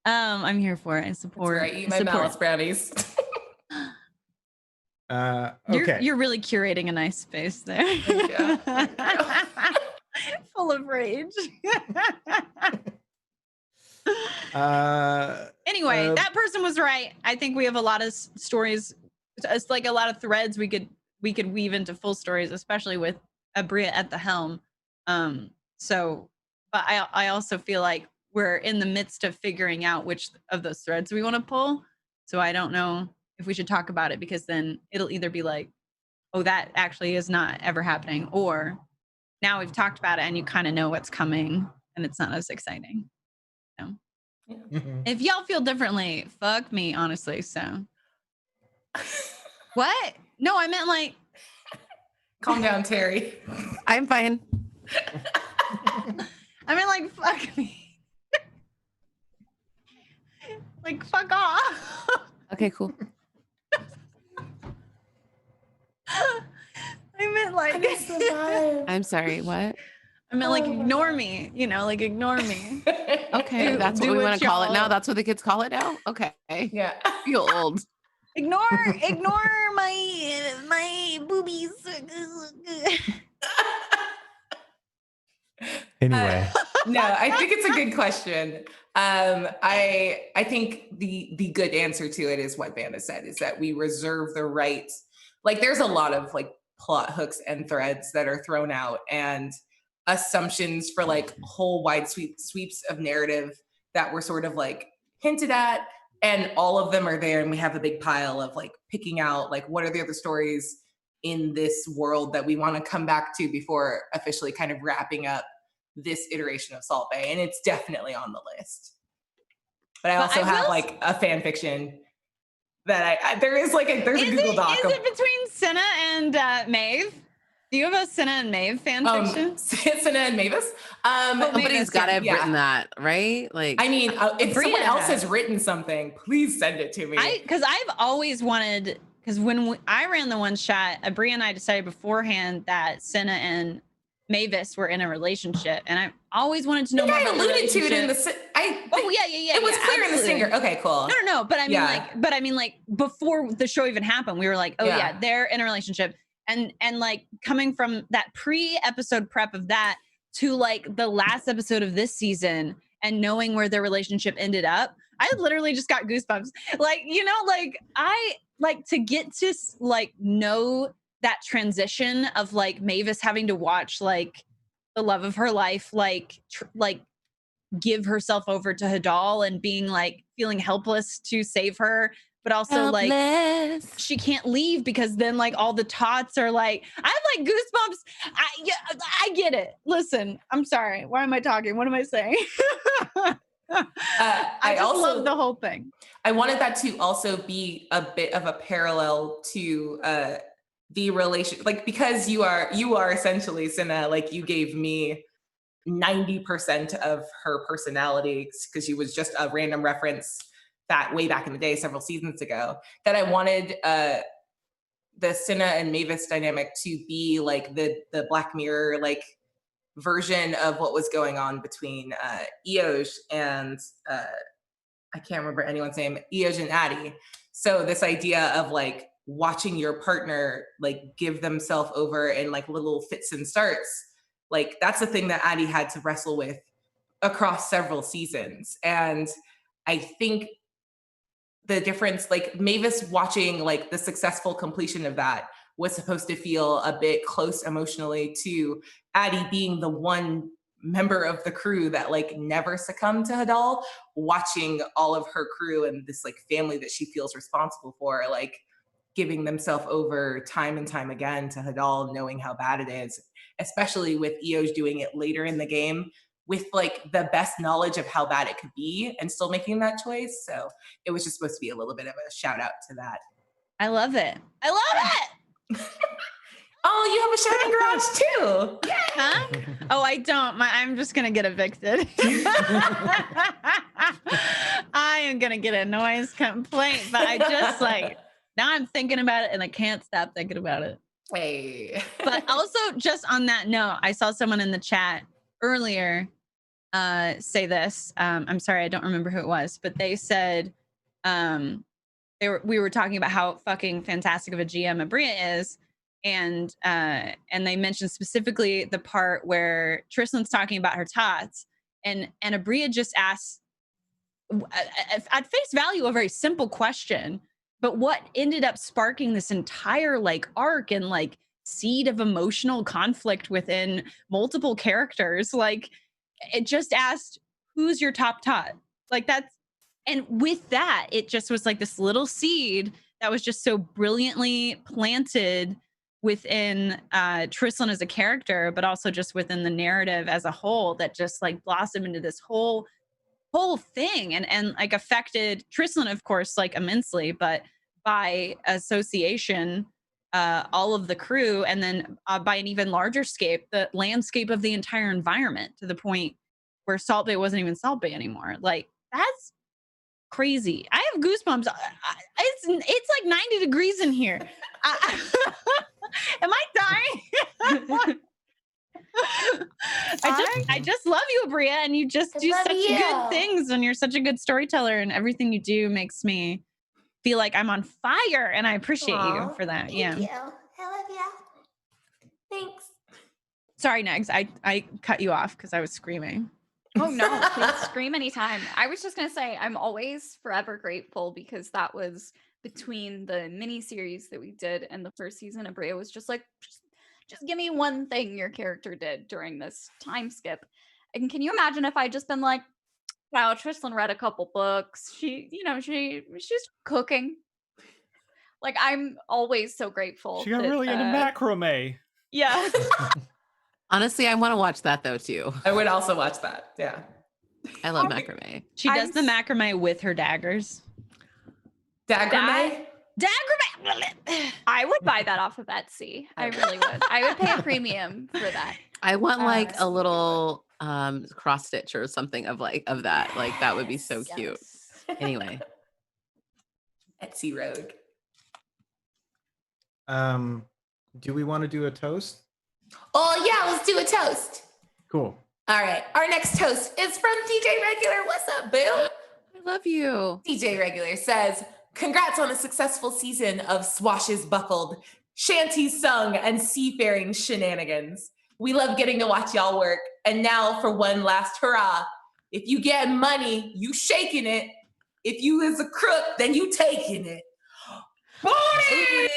I'm here for it. I That's support. where I eat my support. malice brownies. Okay. You're really curating a nice space there. you. Full of rage. Anyway, that person was right. I think we have a lot of stories. It's like a lot of threads we could weave into full stories, especially with Abria at the helm. So, but I also feel like we're in the midst of figuring out which of those threads we want to pull. So I don't know if we should talk about it, because then it'll either be like, oh, that actually is not ever happening, or now we've talked about it and you kind of know what's coming and it's not as exciting. So if y'all feel differently, fuck me, honestly. So what? No, I meant like, Calm down, Terry. I'm fine. I mean, like, fuck me. Like, fuck off. Okay, cool. I meant like, I'm sorry. What? I meant like, ignore me. You know, like, ignore me. Okay, Do- that's do what we what want to call it now. y'all- That's what the kids call it now. Okay. Yeah. Feel old. Ignore my boobies. Anyway. No, I think it's a good question. I think the good answer to it is what Vanna said, is that we reserve the right. Like, there's a lot of like plot hooks and threads that are thrown out, and assumptions for like whole wide sweeps of narrative that were sort of like hinted at, and all of them are there, and we have a big pile of like picking out like what are the other stories in this world that we want to come back to before officially kind of wrapping up this iteration of Salt Bay, and it's definitely on the list. But I also have like a fan fiction that there's a Google Doc. Is it between Cinna and Maeve? Do you have a Cinna and Maeve fan fiction? Cinna and Mavis. Somebody's got to have written that, right? Like, I mean, if Bria someone else has. has written something, please send it to me. Because I've always wanted, because when I ran the one shot, Abria and I decided beforehand that Cinna and Mavis were in a relationship, and I always wanted to know more I about the alluded to it in relationship. yeah. It was clear in the absolutely. singer. Okay, cool. No. But I mean, like before the show even happened, we were like, oh yeah, they're in a relationship, and like coming from that pre-episode prep of that to like the last episode of this season and knowing where their relationship ended up, I literally just got goosebumps. Like, you know, like I like to get to like know that transition of like Mavis having to watch like the love of her life, like give herself over to Hadal and being like feeling helpless to save her, but also like she can't leave because then like all the tots are like, I have like goosebumps. I get it. Listen, I'm sorry. Why am I talking? What am I saying? I just love the whole thing. I wanted that to also be a bit of a parallel to the relation, like, because you are essentially Cinna, like you gave me 90% of her personality because she was just a random reference that way back in the day, several seasons ago, that I wanted the Cinna and Mavis dynamic to be like the Black Mirror like version of what was going on between Eoj and I can't remember anyone's name, Eoj and Addie. So this idea of like watching your partner like give themselves over in like little fits and starts, like that's the thing that Addie had to wrestle with across several seasons. And I think the difference, like Mavis watching like the successful completion of that was supposed to feel a bit close emotionally to Addie being the one member of the crew that like never succumbed to Hadal, watching all of her crew and this like family that she feels responsible for, like giving themselves over time and time again to Hadal, knowing how bad it is, especially with Eoj doing it later in the game with like the best knowledge of how bad it could be and still making that choice. So it was just supposed to be a little bit of a shout out to that. I love it. I love it. Oh, you have a shouting garage too. Huh? Oh, I don't. I'm just gonna get evicted. I am gonna get a noise complaint, but I just like now I'm thinking about it and I can't stop thinking about it. Hey. But also, just on that note, I saw someone in the chat earlier say this. I'm sorry, I don't remember who it was, but they said we were talking about how fucking fantastic of a GM Abria is. And they mentioned specifically the part where Tristlan's talking about her tots, and Abria just asks, at face value, a very simple question, but what ended up sparking this entire like arc and like seed of emotional conflict within multiple characters, like it just asked, "Who's your top tot?" Like that's, and with that, it just was like this little seed that was just so brilliantly planted within Tristlan as a character, but also just within the narrative as a whole, that just like blossomed into this whole thing and like affected Tristlan, of course, like immensely, but by association, all of the crew, and then by an even larger scape, the landscape of the entire environment, to the point where Salt Bay wasn't even Salt Bay anymore. Like that's crazy. I have goosebumps. It's like 90 degrees in here. Am I dying? I just love you, Abria, and you just do such good things, and you're such a good storyteller, and everything you do makes me feel like I'm on fire, and I appreciate you for that. Thank you. I love you. Thanks. Sorry, Negs. I cut you off because I was screaming. Oh no, please scream anytime. I was just gonna say I'm always forever grateful, because that was between the mini series that we did and the first season. Abria was just like, just give me one thing your character did during this time skip. And can you imagine if I'd just been like, wow, Tristlan read a couple books. She's cooking. Like, I'm always so grateful. She got really into macrame. Yeah. Honestly, I want to watch that though too. I would also watch that. Yeah. I love macrame. She does the macrame with her daggers. Daggerme? Daggerme. I would buy that off of Etsy. I really would. I would pay a premium for that. I want like a little cross stitch or something of that. Like that would be so cute. Anyway. Etsy Rogue. Do we want to do a toast? Oh yeah, let's do a toast. Cool. All right. Our next toast is from DJ Regular. What's up, boo? I love you. DJ Regular says, congrats on a successful season of swashes buckled, shanties sung, and seafaring shenanigans. We love getting to watch y'all work. And now for one last hurrah. If you get money, you shaking it. If you is a crook, then you taking it.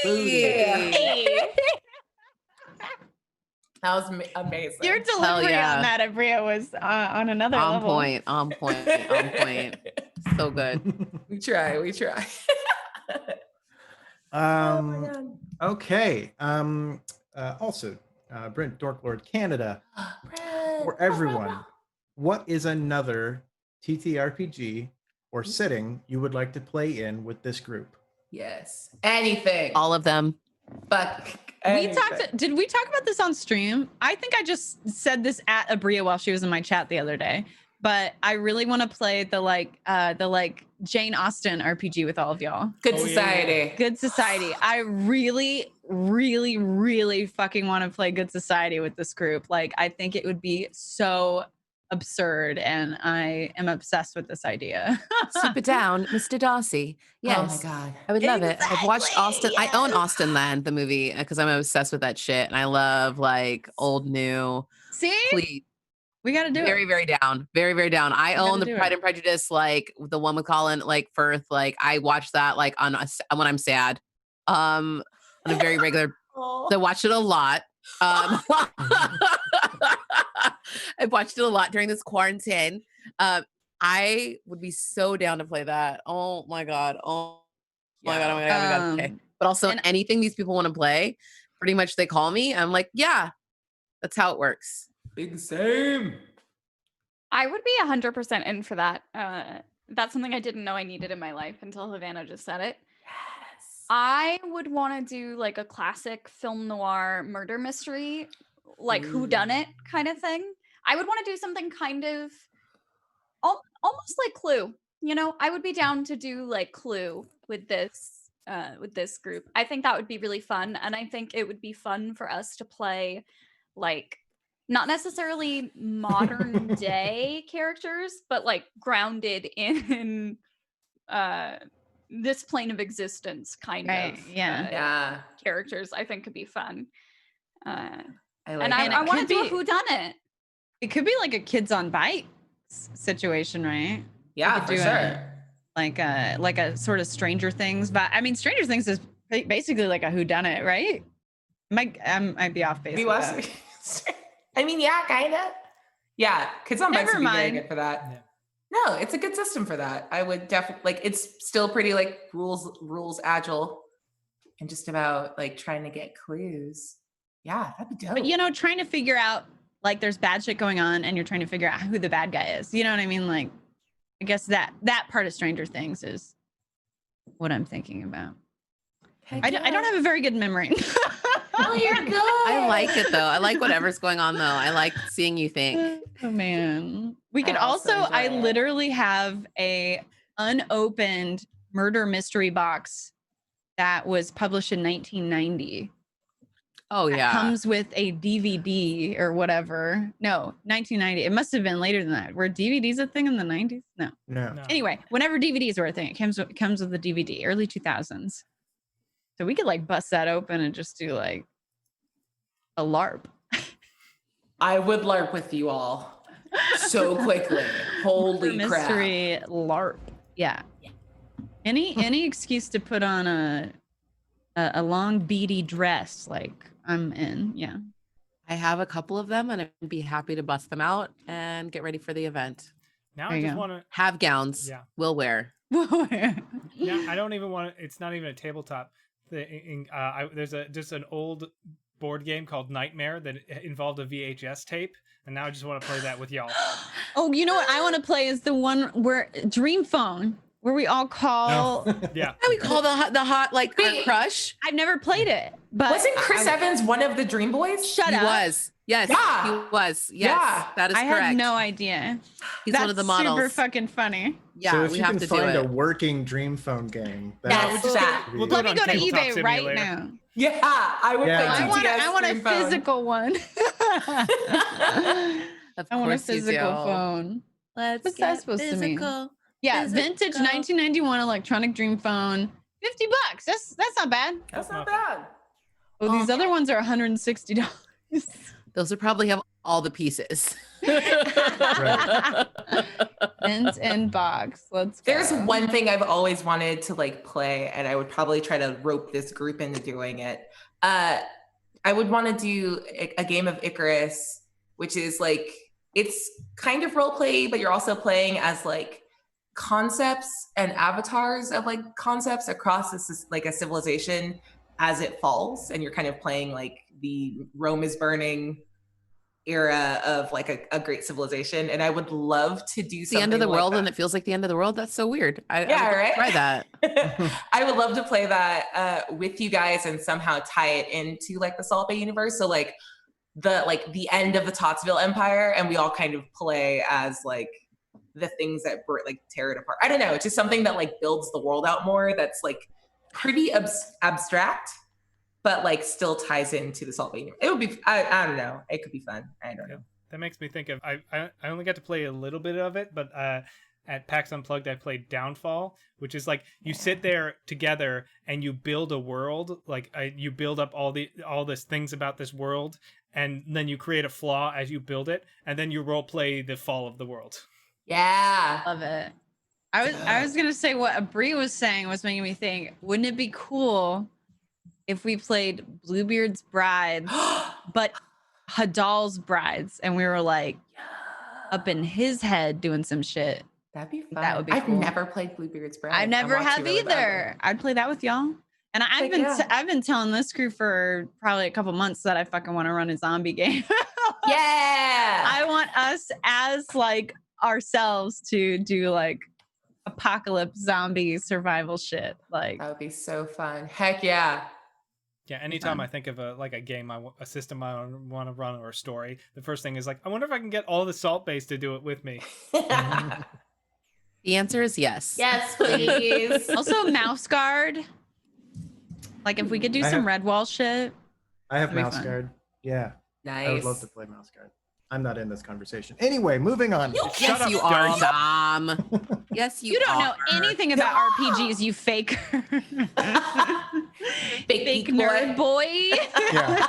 Booty! That was amazing. Your delivery on that, Abria, was on another level. On point. So good. We try. Okay. Also, Brent Dorklord Canada. For everyone, what is another TTRPG or setting you would like to play in with this group? Yes. Anything. All of them. But did we talk about this on stream? I think I just said this at Abria while she was in my chat the other day, but I really want to play the Jane Austen RPG with all of y'all. Good Society. Yeah. Good Society. I really, really, really fucking want to play Good Society with this group. Like, I think it would be so absurd, and I am obsessed with this idea. Super down, Mr. Darcy. Yes. Oh my God. I would love it. I've watched Austin. Yes. I own Austin Land, the movie, because I'm obsessed with that shit. And I love like old, new. See? Please. We got to do very, it. very down. Very, very down. I own the Pride and Prejudice, like the one with Colin, like Firth. Like I watch that like when I'm sad, on a very regular. So I watch it a lot. I've watched it a lot during this quarantine. I would be so down to play that. Oh my god. Oh my god. Oh my god. Oh my god. Okay. But also anything these people want to play, pretty much they call me. I'm like, yeah, that's how it works. Big same. I would be 100% in for that. That's something I didn't know I needed in my life until Havana just said it. Yes. I would want to do like a classic film noir murder mystery, like whodunit kind of thing. I would want to do something kind of almost like Clue. You know, I would be down to do like Clue with this group. I think that would be really fun, and I think it would be fun for us to play like not necessarily modern day characters, but like grounded in this plane of existence kind of characters. I think could be fun. I want to do a whodunit. It could be like a Kids on Bikes situation, right? Yeah, for sure. Like a sort of Stranger Things, but I mean, Stranger Things is basically like a whodunit, right? Might be off base. I mean, yeah, kind of. Yeah, Kids on Bikes would be very good for that. Yeah. No, it's a good system for that. I would definitely like. It's still pretty like rules agile, and just about like trying to get clues. Yeah, that'd be dope. But trying to figure out like there's bad shit going on, and you're trying to figure out who the bad guy is. You know what I mean? Like, I guess that part of Stranger Things is what I'm thinking about. I don't have a very good memory. Oh, you're good. I like it though. I like whatever's going on though. I like seeing you think. Oh man. We could I literally have a unopened murder mystery box that was published in 1990. Oh yeah. It comes with a DVD or whatever. No, 1990. It must have been later than that. Were DVDs a thing in the 90s? No. Anyway, whenever DVDs were a thing, it comes with the DVD, early 2000s. So we could like bust that open and just do like a LARP. I would LARP with you all so quickly. Holy crap. Mystery LARP. Yeah. Any excuse to put on a long beady dress, like I'm in. Yeah. I have a couple of them and I'd be happy to bust them out and get ready for the event. Now I just want to have gowns. Yeah. We'll wear. Yeah, I don't even want to. It's not even a tabletop. There's just an old board game called Nightmare that involved a VHS tape, and now I just want to play that with y'all. Oh, you know what I want to play is the one where Dream Phone, where we all call. Yeah. How we call the hot like our crush. I've never played it, but wasn't Chris Evans one of the Dream Boys? Shut up. He was. Yes, he was. Yes, that is correct. I had no idea. He's one of the models. Super fucking funny. Yeah, so if we you have can to find do a it. working Dream Phone game, We'll do that. We'll do Let it me on go to Tabletop eBay right Simulator. now. Yeah, I would play TTS I want a Dream Phone. physical one. I want a physical phone. What's that supposed to mean? Yeah, vintage 1991 electronic Dream Phone. $50. That's not bad. That's not bad. Oh, these other ones are $160. Those would probably have all the pieces. Mint and box. Let's go. There's one thing I've always wanted to like play, and I would probably try to rope this group into doing it. I would want to do a game of Icarus, which is like, it's kind of role play, but you're also playing as like concepts and avatars of like concepts across this like a civilization as it falls, and you're kind of playing like the Rome is burning era of like a great civilization. And I would love to do something the end of the like world that. And it feels like the end of the world. That's so weird. I would right? try that. I would love to play that with you guys and somehow tie it into like the Salt Bay universe. So like the end of the Tottsville Empire, and we all kind of play as like the things that like tear it apart. I don't know. It's just something that like builds the world out more. That's like pretty abstract, but like still ties into the Salt Bay universe. It would be, I don't know. It could be fun. I don't know. That makes me think of, I only got to play a little bit of it, but at PAX Unplugged, I played Downfall, which is like you sit there together and you build a world. Like you build up all this things about this world, and then you create a flaw as you build it, and then you role play the fall of the world. Yeah. Love it. I was gonna say what Brie was saying was making me think, wouldn't it be cool if we played Bluebeard's Bride, but Hadal's brides, and we were like up in his head doing some shit. That'd be fun. That would be I've cool. never played Bluebeard's Bride. I never want to have really either. badly. I'd play that with y'all. And I've been telling this crew for probably a couple months that I fucking want to run a zombie game. Yeah. I want us as like ourselves to do like apocalypse zombie survival shit. Like that would be so fun. Heck yeah. Yeah, anytime I think of a game, a system I want to run or a story, the first thing is like, I wonder if I can get all the Salt Baes to do it with me. The answer is yes. Yes, please. also Mouse Guard. Like if we could do some Redwall shit. I have that'd be Mouse fun. Guard. Yeah. Nice. I would love to play Mouse Guard. I'm not in this conversation. Anyway, moving on. Yes, up, you are, dumb. Dom. Yes, you You don't are. know anything about RPGs, you fake fake nerd boy. Yeah.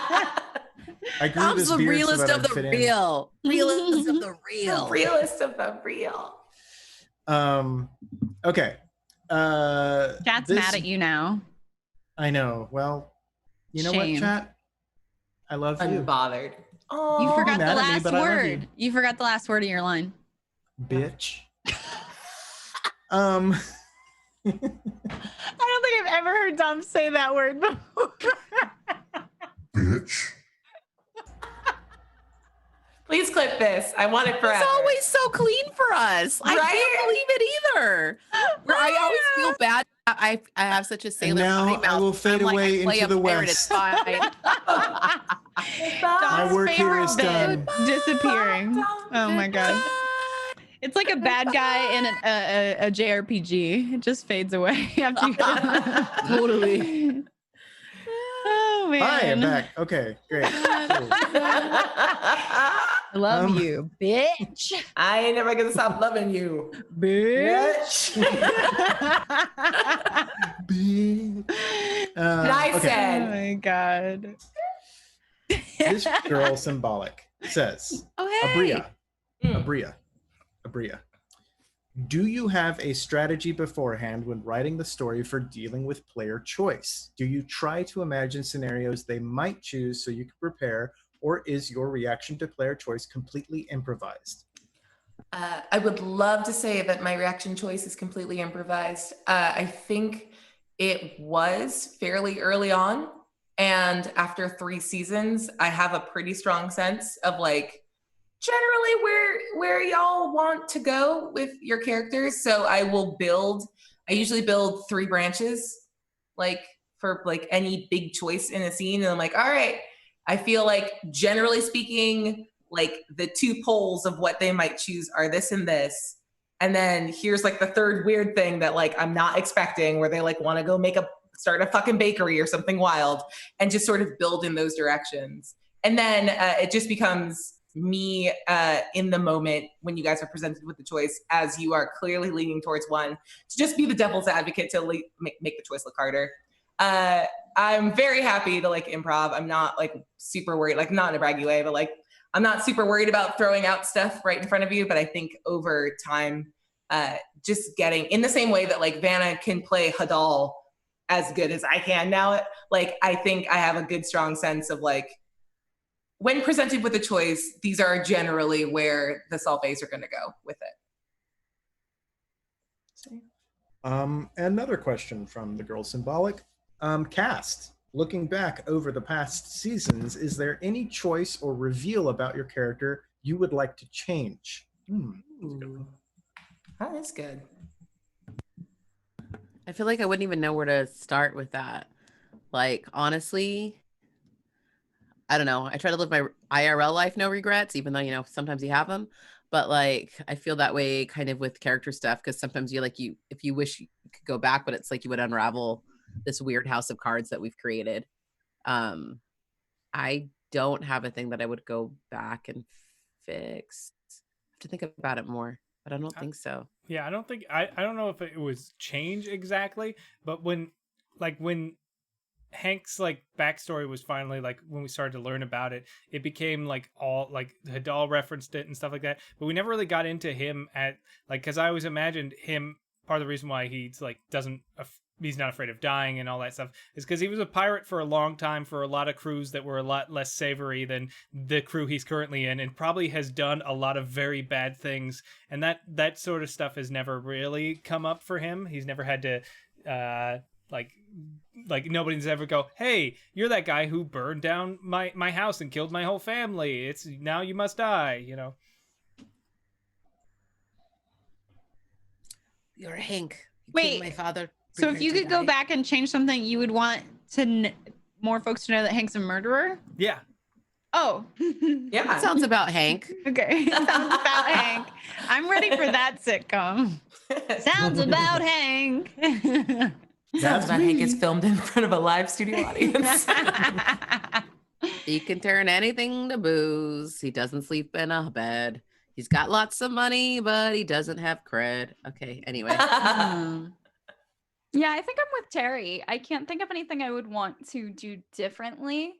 I grew Dom's this the beard realist so that of I'd the fit in. real. Realist of the The real. realest of the real. Okay. Chat's mad at you now. I know. Well, you know Shame. what, chat? I love you. Unbothered. Oh, You forgot mad the at me, last but I love you. word. You forgot the last word of your line. Bitch. I don't think I've ever heard Dom say that word before. Bitch. Please clip this. I want it forever. It's always so clean for us. I Right? can't believe it either. Where I always feel bad. I have such a sailor now potty mouth. I will fade I'm like, away I play into a the pirate, west. It's fine. My work here is favorite done. bit disappearing. Oh my god. It's like a bad guy in a JRPG. It just fades away after you. Totally. Oh man. Hi, I'm back. Okay, great. Cool. I love you, bitch. I ain't never gonna stop loving you. Bitch. Bitch. Nice okay. Oh said. my god. This girl symbolic says, Oh, hey. Abria. Do you have a strategy beforehand when writing the story for dealing with player choice? Do you try to imagine scenarios they might choose so you can prepare, or is your reaction to player choice completely improvised? I would love to say that my reaction choice is completely improvised. I think it was fairly early on. And after 3 seasons, I have a pretty strong sense of like, generally where y'all want to go with your characters. So I usually build 3 branches, like for like any big choice in a scene. And I'm like, all right, I feel like generally speaking, like the 2 poles of what they might choose are this and this. And then here's like the 3rd weird thing that like I'm not expecting, where they like want to go start a fucking bakery or something wild, and just sort of build in those directions. And then it just becomes me in the moment when you guys are presented with the choice, as you are clearly leaning towards one, to just be the devil's advocate to make the choice look harder. I'm very happy to like improv. I'm not like super worried, like not in a braggy way, but like I'm not super worried about throwing out stuff right in front of you. But I think over time, just getting in the same way that like Vanna can play Hadal as good as I can now, like I think I have a good strong sense of like, when presented with a choice, these are generally where the Salt Baes are going to go with it. Another question from the girl symbolic. Cast, looking back over the past seasons, is there any choice or reveal about your character you would like to change? That is good. I feel like I wouldn't even know where to start with that. Like, honestly, I don't know. I try to live my IRL life, no regrets, even though, you know, sometimes you have them. But like, I feel that way kind of with character stuff, because sometimes if you wish you could go back, but it's like you would unravel this weird house of cards that we've created. I don't have a thing that I would go back and fix. I have to think about it more, but I don't think so. Yeah, I don't think I don't know if it was change exactly, but when Hank's like backstory was finally like when we started to learn about it, it became like all like Hadal referenced it and stuff like that, but we never really got into him at like, because I always imagined him, part of the reason why he's like doesn't he's not afraid of dying and all that stuff is because he was a pirate for a long time for a lot of crews that were a lot less savory than the crew he's currently in, and probably has done a lot of very bad things, and that sort of stuff has never really come up for him. He's never had to like nobody's ever go, hey, you're that guy who burned down my house and killed my whole family, it's now you must die, you know. You're Hank. You Wait, killed my father. So if you could go back and change something, you would want to more folks to know that Hank's a murderer? Yeah. Oh. Yeah. That sounds about Hank. Okay. Sounds about Hank. I'm ready for that sitcom. Sounds about Hank. Sounds about Hank is filmed in front of a live studio audience. He can turn anything to booze. He doesn't sleep in a bed. He's got lots of money, but he doesn't have cred. Okay, anyway. Yeah, I think I'm with Terry. I can't think of anything I would want to do differently.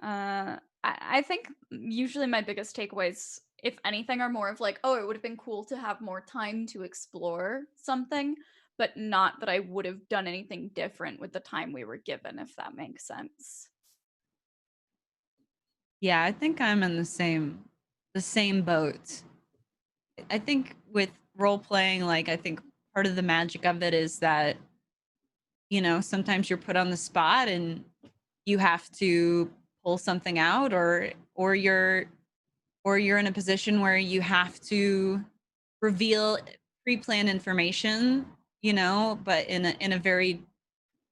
I think usually my biggest takeaways, if anything, are more of like, oh, it would have been cool to have more time to explore something, but not that I would have done anything different with the time we were given, if that makes sense. Yeah, I think I'm in the same boat. I think with role playing, like I think part of the magic of it is that, you know, sometimes you're put on the spot and you have to pull something out, or you're in a position where you have to reveal pre-planned information, you know, but in a very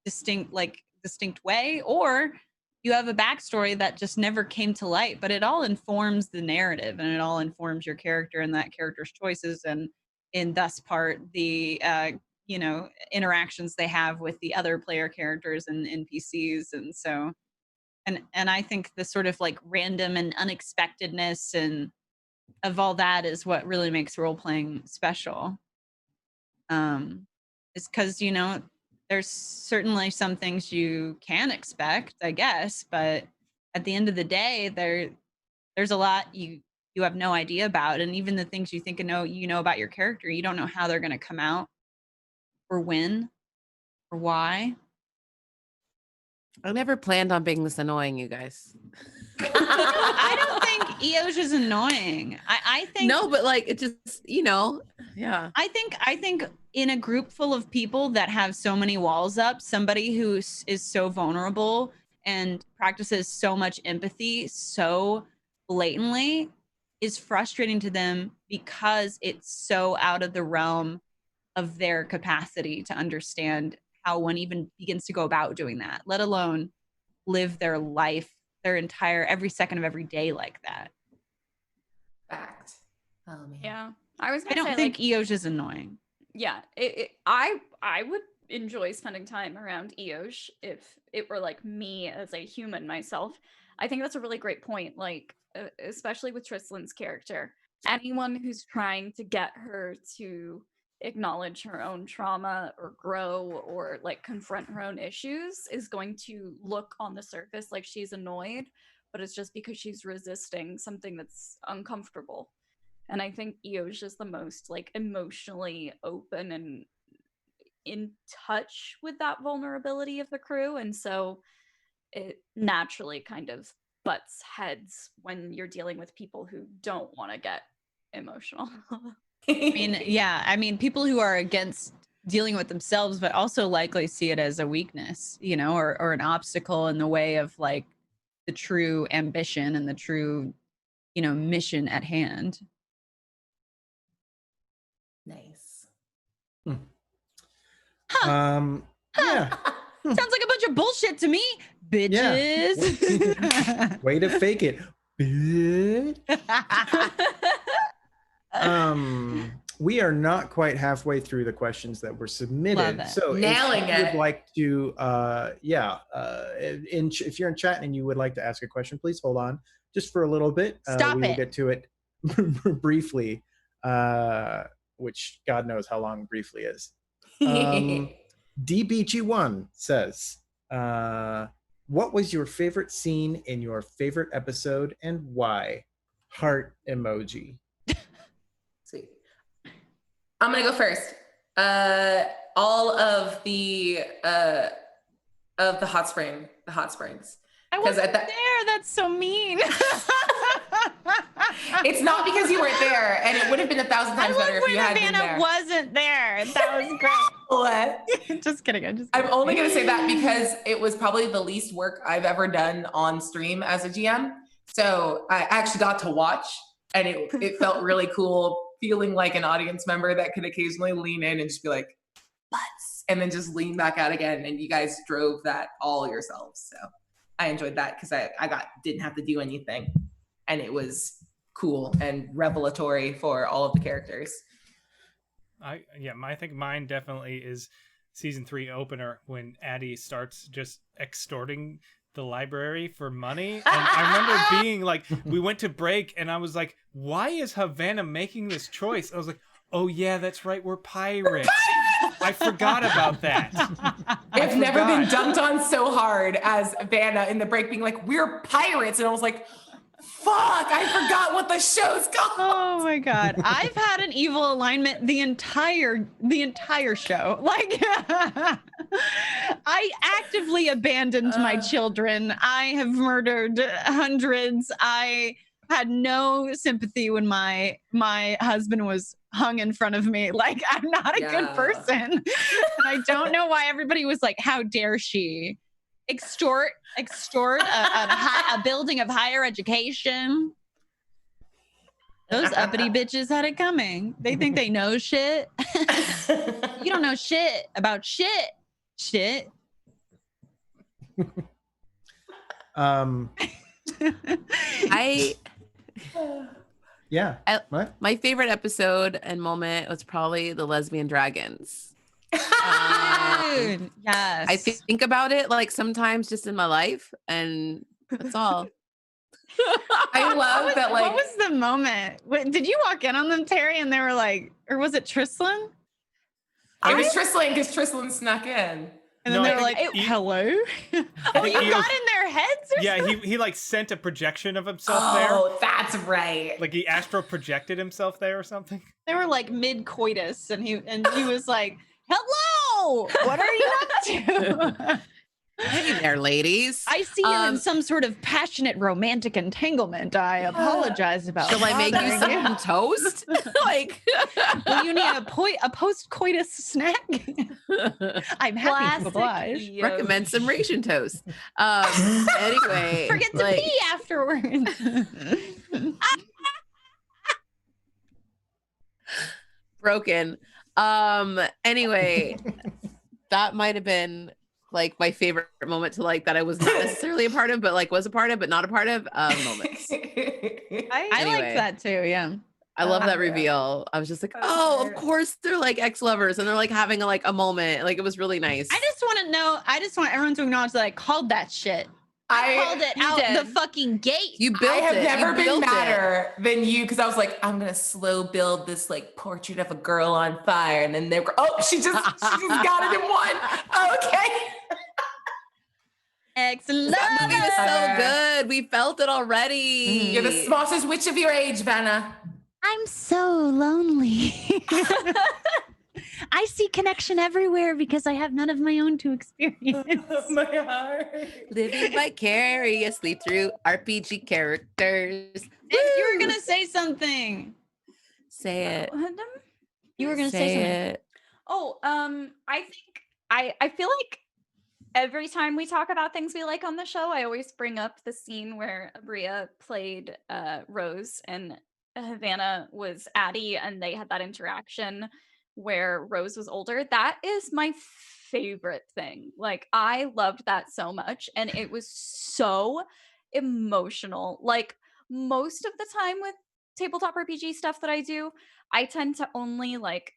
distinct way, or you have a backstory that just never came to light, but it all informs the narrative and it all informs your character and that character's choices, and in thus part the you know, interactions they have with the other player characters and NPCs. And so and I think the sort of like random and unexpectedness and of all that is what really makes role playing special. Is because, you know, there's certainly some things you can expect, I guess, but at the end of the day, there's a lot you have no idea about, and even the things you think you know about your character, you don't know how they're going to come out, or when, or why. I never planned on being this annoying, you guys. I don't think Eoj is annoying. I think no, but like it just, you know, yeah. I think in a group full of people that have so many walls up, somebody who is so vulnerable and practices so much empathy so blatantly is frustrating to them because it's so out of the realm of their capacity to understand how one even begins to go about doing that, let alone live their life, their entire every second of every day like that. Fact. Oh man. Yeah. I don't think Eoj is annoying. Yeah. I would enjoy spending time around Eoj if it were like me as a human myself. I think that's a really great point. Like, especially with Tristlan's character, anyone who's trying to get her to acknowledge her own trauma or grow or like confront her own issues is going to look on the surface like she's annoyed, but it's just because she's resisting something that's uncomfortable. And I think Eoj is the most like emotionally open and in touch with that vulnerability of the crew, and so it naturally kind of butts heads when you're dealing with people who don't want to get emotional. I mean, people who are against dealing with themselves, but also likely see it as a weakness, you know, or an obstacle in the way of like the true ambition and the true, you know, mission at hand. Nice. Yeah. Sounds like a bunch of bullshit to me, bitches. Yeah. Way to fake it, bitch. We are not quite halfway through the questions that were submitted. So Nailing if you would like to, if you're in chat and you would like to ask a question, please hold on just for a little bit. Stop we will it. get to it briefly, which God knows how long briefly is. DBG1 says, what was your favorite scene in your favorite episode and why? Heart emoji. Sweet. I'm gonna go first. all of the hot springs. I wasn't that- there. That's so mean. It's not because you weren't there, and it would have been 1,000 times better if you had been there. Havana wasn't there. That was great. Just kidding. I'm only going to say that because it was probably the least work I've ever done on stream as a GM. So I actually got to watch, and it felt really cool feeling like an audience member that could occasionally lean in and just be like, butts, and then just lean back out again. And you guys drove that all yourselves. So I enjoyed that because I didn't have to do anything. And it was cool and revelatory for all of the characters. I think mine definitely is season 3 opener when Addie starts just extorting the library for money. And I remember being like, we went to break and I was like, why is Havana making this choice? I was like, oh yeah, that's right, we're pirates. I forgot about that. I've never been dunked on so hard as Vanna in the break being like, we're pirates. And I was like, fuck, I forgot what the show's called. Oh my God. I've had an evil alignment the entire show. Like I actively abandoned my children. I have murdered hundreds. I had no sympathy when my husband was hung in front of me. Like, I'm not a good person. And I don't know why everybody was like, how dare she extort a building of higher education. Those uppity bitches had it coming. They think they know shit. You don't know shit about shit. My favorite episode and moment was probably the lesbian dragons. Yes. I think about it like sometimes just in my life, and that's all. I love that. Like, what was the moment? Did you walk in on them, Terry, and they were like, or was it Trislan? It was Trislan because Trislan snuck in. And then they were like, hello? Oh, you got in their heads or something? he like sent a projection of himself there. Oh, that's right. Like he astral projected himself there or something. They were like mid-coitus, and he was like, hello, what are you up to? Hey there, ladies. I see you're in some sort of passionate romantic entanglement. I apologize about. Shall I make you some toast? Like, will you need a post-coitus snack? I'm happy to oblige. Recommend some ration toast. Anyway, forget to pee afterwards. Broken. Anyway, that might have been like my favorite moment to like that I was not necessarily a part of, but like was a part of, but not a part of moments. I like that too. Yeah. I love that reveal. I was just like, oh, of course they're like ex-lovers and they're like having a moment. Like it was really nice. I just want everyone to acknowledge that I called that shit. I called it out the fucking gate. You built it. I have never been madder than you because I was like, I'm gonna slow build this like portrait of a girl on fire, and then they were, oh, she just got it in one. Okay. Excellent. That movie was so good. We felt it already. You're the smartest witch of your age, Vanna. I'm so lonely. I see connection everywhere because I have none of my own to experience. My heart. Living vicariously through RPG characters. You were going to say something. Say it. You were going to say something. It. Oh, I think I feel like every time we talk about things we like on the show, I always bring up the scene where Abria played Rose and Havana was Addie, and they had that interaction where Rose was older. That is my favorite thing. Like, I loved that so much, and it was so emotional. Like, most of the time with tabletop RPG stuff that I do, I tend to only like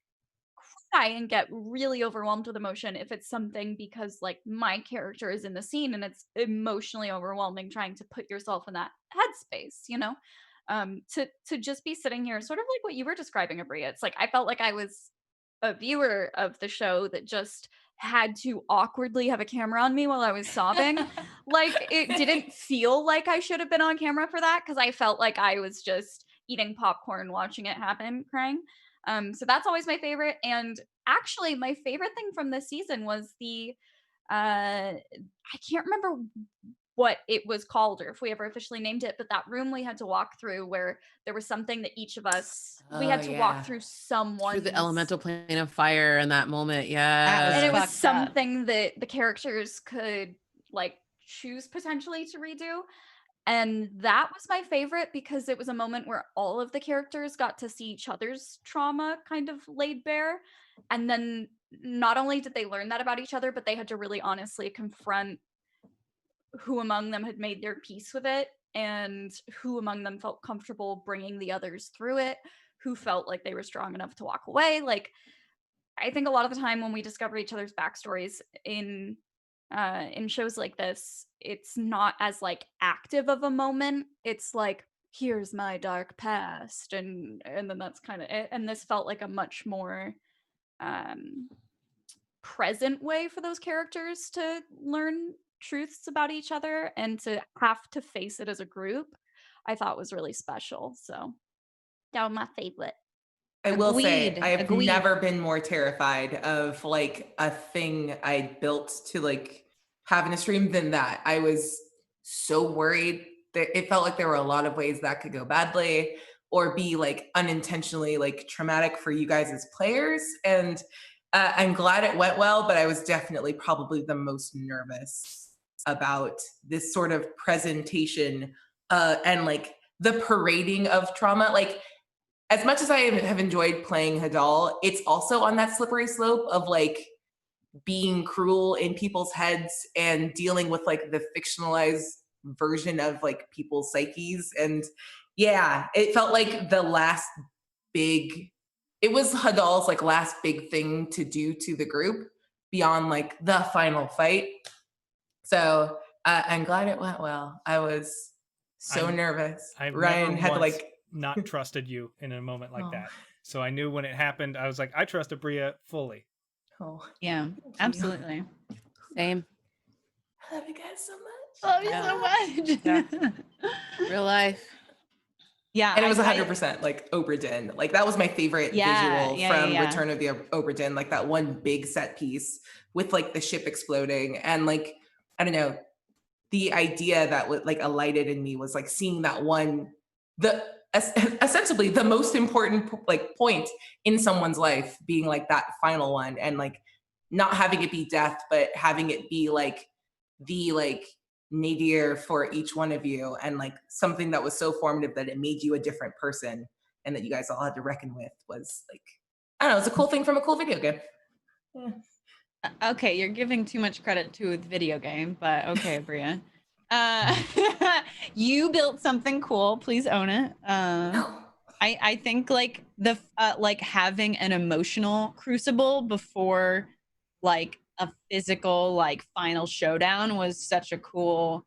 cry and get really overwhelmed with emotion if it's something because like my character is in the scene and it's emotionally overwhelming trying to put yourself in that headspace, you know? To just be sitting here, sort of like what you were describing, Abria. It's like I felt like I was a viewer of the show that just had to awkwardly have a camera on me while I was sobbing. Like, it didn't feel like I should have been on camera for that because I felt like I was just eating popcorn watching it happen, crying. So that's always my favorite. And actually, my favorite thing from this season was I can't remember what it was called or if we ever officially named it, but that room we had to walk through where there was something that each of us, we had to walk through through the elemental plane of fire in that moment. Yeah. was and it was fucked up. something that the characters could like choose potentially to redo. And that was my favorite because it was a moment where all of the characters got to see each other's trauma kind of laid bare. And then not only did they learn that about each other, but they had to really honestly confront who among them had made their peace with it and who among them felt comfortable bringing the others through it, who felt like they were strong enough to walk away. Like, I think a lot of the time when we discover each other's backstories in shows like this, it's not as like active of a moment. It's like, here's my dark past, and then that's kind of it. And this felt like a much more present way for those characters to learn truths about each other and to have to face it as a group. I thought was really special. So that was my favorite. I will say, Agreed. I've Agreed. never been more terrified of like a thing I built to like have in a stream than that. I was so worried that it felt like there were a lot of ways that could go badly or be like unintentionally like traumatic for you guys as players. And I'm glad it went well, but I was definitely probably the most nervous about this sort of presentation and like the parading of trauma. Like, as much as I have enjoyed playing Hadal, it's also on that slippery slope of like being cruel in people's heads and dealing with like the fictionalized version of like people's psyches. And yeah, it felt like it was Hadal's like last big thing to do to the group beyond like the final fight. So I'm glad it went well. I was so nervous. Ryan had to like not trusted you in a moment like that. So I knew when it happened, I was like, I trust Abria fully. Oh, Yeah, absolutely. Same. I love you guys so much. Love you so much. Real life. Yeah. And it was 100% like Oberdin. Like that was my favorite visual from Return of the Oberdin. Like that one big set piece with like the ship exploding. And like, I don't know, the idea that like alighted in me was like seeing that one, ostensibly the most important like point in someone's life being like that final one, and like not having it be death, but having it be like the like nadir for each one of you, and like something that was so formative that it made you a different person and that you guys all had to reckon with was like, I don't know, it's a cool thing from a cool video game. Yeah. Okay, you're giving too much credit to the video game, but okay, Bria. You built something cool. Please own it. I think like the like having an emotional crucible before like a physical like final showdown was such a cool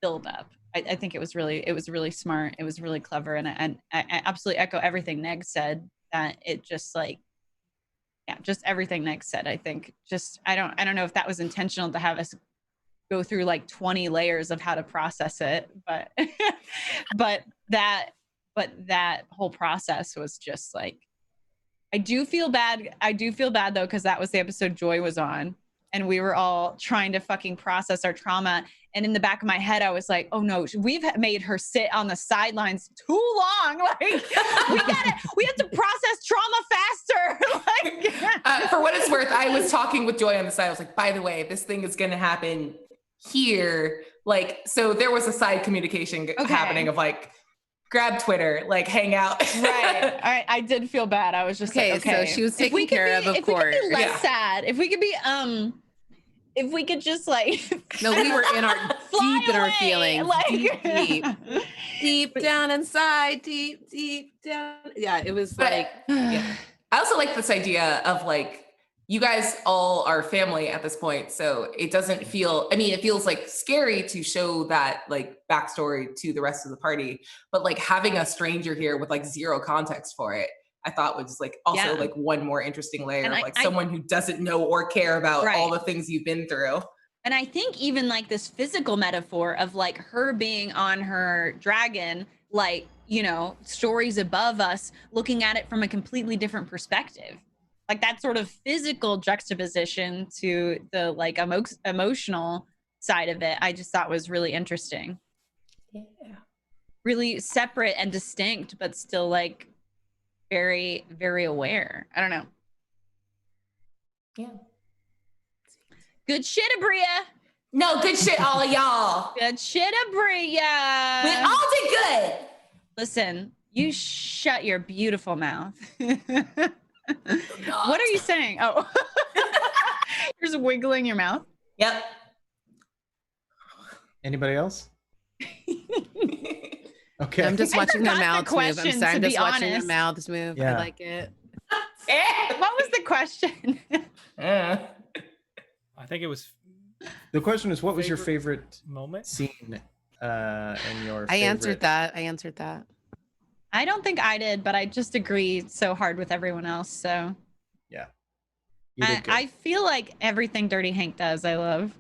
build up. I think it was really smart. It was really clever, and I absolutely echo everything Neg said. That it just like, yeah, just everything Neg said. I think just I don't know if that was intentional to have us go through like 20 layers of how to process it, but but that whole process was just like, I do feel bad though, because that was the episode Joy was on and we were all trying to fucking process our trauma, and in the back of my head I was like, oh no, we've made her sit on the sidelines too long, like we have to process trauma faster. Like for what it's worth, I was talking with Joy on the side. I was like, by the way, this thing is gonna happen here, like, so there was a side communication happening of like, grab Twitter, like hang out. Right. I did feel bad. I was just like, okay. So she was taken care of course. If we could be less sad, if we could be, if we could just like, no, we were in our deep in our feelings, like deep down inside, deep down. Yeah, it was like, yeah. I also like this idea of like, you guys all are family at this point, so it doesn't feel, I mean, it feels like scary to show that like backstory to the rest of the party, but like having a stranger here with like zero context for it, I thought was like also like one more interesting layer of like someone who doesn't know or care about all the things you've been through. And I think even like this physical metaphor of like her being on her dragon, like, you know, stories above us, looking at it from a completely different perspective. Like that sort of physical juxtaposition to the like emotional side of it, I just thought was really interesting. Yeah. Really separate and distinct, but still like very, very aware. I don't know. Yeah. Good shit, Abria. No, good shit, all of y'all. Good shit, Abria. We all did good. Listen, you shut your beautiful mouth. What are you saying? Oh, you're just wiggling your mouth. Yep. Anybody else? Okay. I'm just watching their forgot the mouths move. I'm question, sorry, I'm to just be watching their honest. mouths move. Yeah. I like it. What was the question? I think it was The question is, what was your favorite moment. scene in your I answered favorite- that. I don't think I did, but I just agreed so hard with everyone else. So You did good. I feel like everything Dirty Hank does, I love.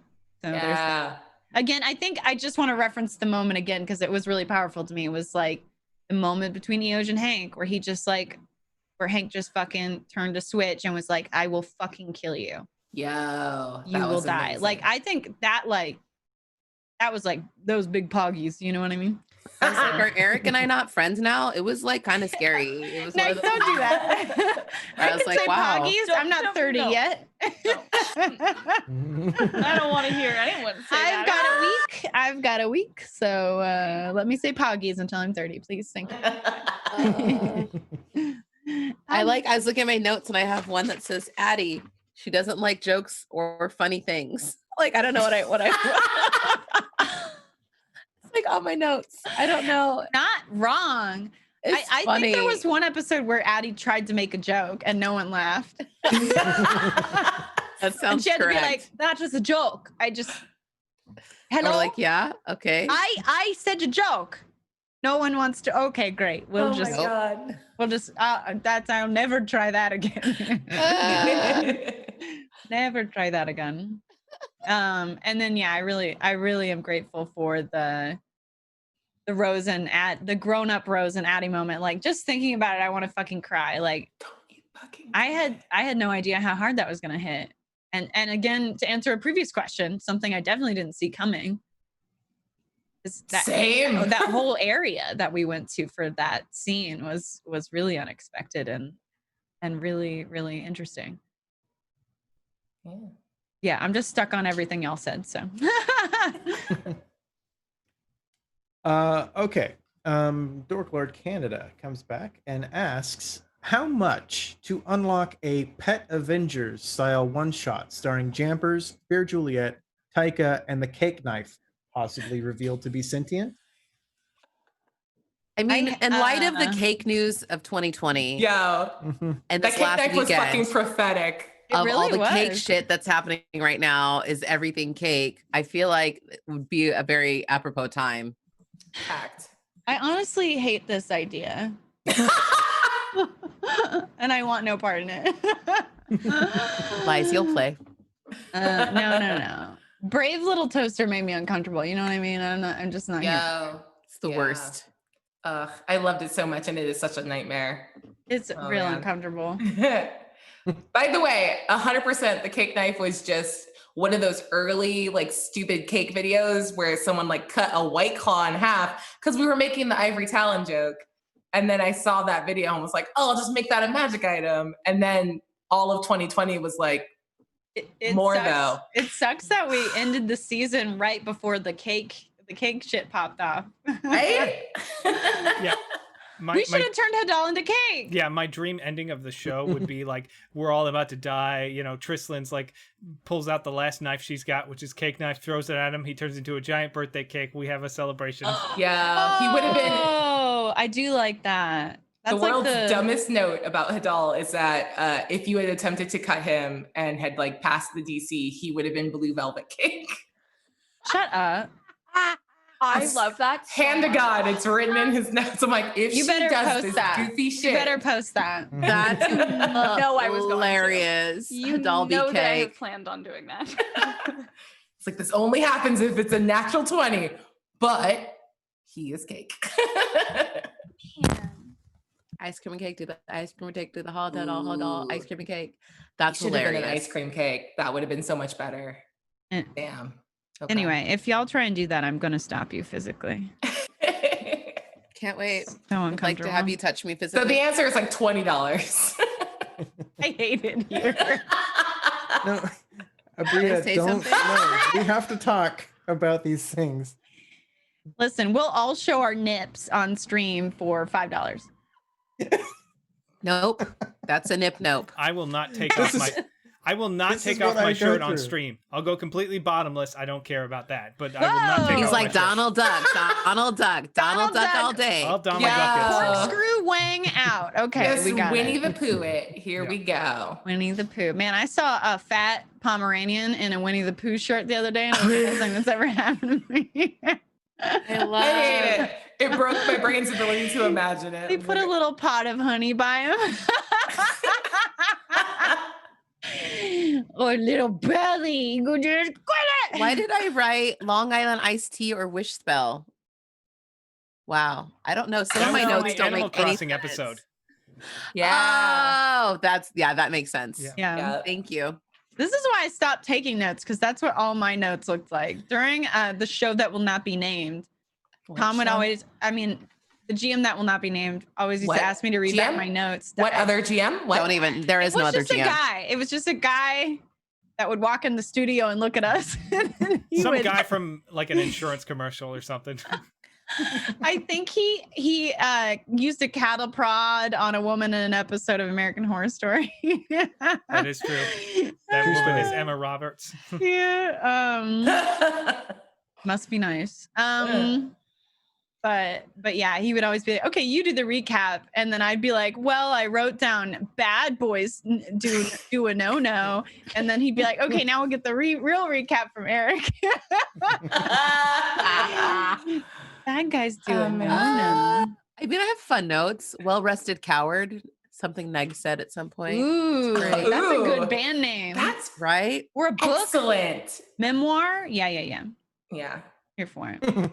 So there's that. Yeah. Again, I think I just want to reference the moment again because it was really powerful to me. It was like the moment between Eoj and Hank where he just like, where Hank just fucking turned a switch and was like, I will fucking kill you. Yo. You will die. Like, I think that was like those big poggies. You know what I mean? I was like, are Eric and I not friends now? It was like kind of scary. It was one No, of those don't do that. I was can like, say wow. poggies. I'm not 30 yet. I don't want to hear anyone say that. I've got a week. So let me say poggies until I'm 30, please. Thank you. I was looking at my notes and I have one that says Addie. She doesn't like jokes or funny things. Like, I don't know what it's like on my notes. I don't know. Not wrong. I think there was one episode where Addie tried to make a joke and no one laughed. That sounds And she had correct. to be like, that was a joke. Hello? Or like, yeah, okay. I said a joke. No one wants to. Okay, great. Oh my God. I'll never try that again. Never try that again. And then I really am grateful for the Rose and the grown-up Rose and Addie moment. Like, just thinking about it, I want to fucking cry. Like, I had no idea how hard that was gonna hit. And again, to answer a previous question, something I definitely didn't see coming is that Same. that whole area that we went to for that scene was really unexpected and really, really interesting. Yeah, I'm just stuck on everything y'all said. So Okay. Dork Lord Canada comes back and asks, how much to unlock a Pet Avengers style one-shot starring Jampers, Bear Juliet, Taika, and the Cake Knife, possibly revealed to be sentient? I mean, in light of the cake news of 2020, Yo. and That this cake last knife was weekend, fucking prophetic. of really all the cake was. shit that's happening right now is everything cake. I feel like it would be a very apropos time. Fact. I honestly hate this idea. And I want no part in it. Lies, you'll play. No. Brave Little Toaster made me uncomfortable. You know what I mean? I'm just not here. Yo. It's the worst. I loved it so much, and it is such a nightmare. It's real uncomfortable. By the way, 100% the cake knife was just one of those early like stupid cake videos where someone like cut a White Claw in half because we were making the ivory talon joke. And then I saw that video and was like, oh, I'll just make that a magic item. And then all of 2020 was like, It more sucks. though. It sucks that we ended the season right before the cake shit popped off. right? Yeah. We should have turned Hadal into cake. Yeah, my dream ending of the show would be like, we're all about to die. You know, Trislan's like pulls out the last knife she's got, which is cake knife, throws it at him. He turns into a giant birthday cake. We have a celebration. Yeah, he would have been. Oh, I do like that. That's The world's dumbest note about Hadal is that if you had attempted to cut him and had like passed the DC, he would have been blue velvet cake. Shut up. I love that. So Hand to much. God, it's written in his notes. I'm like, if You she better does post this that. goofy shit, You better post that. That's No, I was going to. hilarious. You Hadal know that I cake. have planned on doing that. It's like, this only happens if it's a natural 20, but he is cake. Man. Ice cream and cake, do the ice cream and cake, do the hot dog, ice cream and cake. That's Should have been hilarious. an ice cream cake. That would have been so much better. Damn. Okay. Anyway, if y'all try and do that, I'm gonna stop you physically. Can't wait. So I'd like uncomfortable. to have you touch me physically. So the answer is like $20. I hate it here. No, Abria, say don't. something? No, we have to talk about these things. Listen, we'll all show our nips on stream for $5. Nope. That's a nip nope. I will not take off my. I will not This take is off what I my go shirt on through. stream. I'll go completely bottomless. I don't care about that. But I will not take Whoa! off He's my like shirt. Donald Duck, Donald Duck, Donald Duck all day. I'll don Yeah. my buckets. Corkscrew wang out. Okay, Yes, we got Winnie it. the Pooh it. Here Yeah. we go. Winnie the Pooh. Man, I saw a fat Pomeranian in a Winnie the Pooh shirt the other day, and it was the best thing that's ever happened to me. I love I hate it. It broke my brain's ability to imagine it. They put a little pot of honey by him. Or little belly. You just quit it. Why did I write Long Island iced tea or wish spell? Wow. I don't know. Some of my Animal- notes don't Animal make any Crossing sense. episode. Yeah. Oh, that makes sense. Yeah. Yeah. Yeah. Thank you. This is why I stopped taking notes, because that's what all my notes looked like. During the show that will not be named, Tom would always, the GM that will not be named always used What? to ask me to read back GM? my notes. What other GM? What? Don't even. There is It no was other just a GM. guy. It was just a guy that would walk in the studio and look at us. And he Some would- guy from like an insurance commercial or something. I think he used a cattle prod on a woman in an episode of American Horror Story. That is true. That True woman is story. Emma Roberts. Yeah. Must be nice. But yeah, he would always be like, okay, you do the recap. And then I'd be like, well, I wrote down bad boys do a no-no. And then he'd be like, okay, now we'll get the real recap from Eric. Bad guys do a no-no. I mean, I have fun notes. Well-rested coward. Something Neg said at some point. Ooh, great. that's a Ooh. good band name. That's Right? Or a book, excellent. memoir. Yeah. Yeah. Here for it.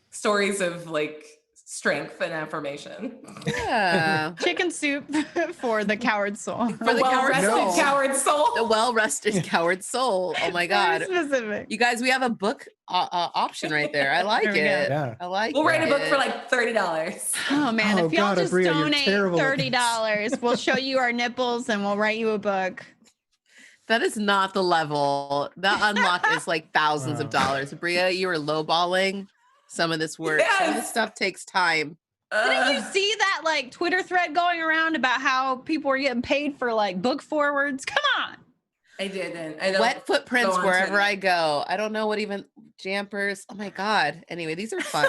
Stories of like strength and affirmation. Yeah. Chicken soup for the coward soul. For the coward well-rested soul. coward soul. The well-rested coward soul. Oh my God. Very specific. You guys, we have a book option right there. I like There we go. it. Yeah. I like We'll it. write a book for like $30. Oh man, Oh, if y'all God, just Abria, you're donate terrible at this. $30, we'll show you our nipples and we'll write you a book. That is not the level. That unlock is like thousands of Wow. dollars. Bria, you are lowballing some of this work. Some of this Yes. stuff takes time. Didn't you see that like Twitter thread going around about how people were getting paid for like book forwards? Come on. I didn't. I don't Wet footprints go on wherever Twitter. I go. I don't know what even jampers. Oh my God. Anyway, these are fun.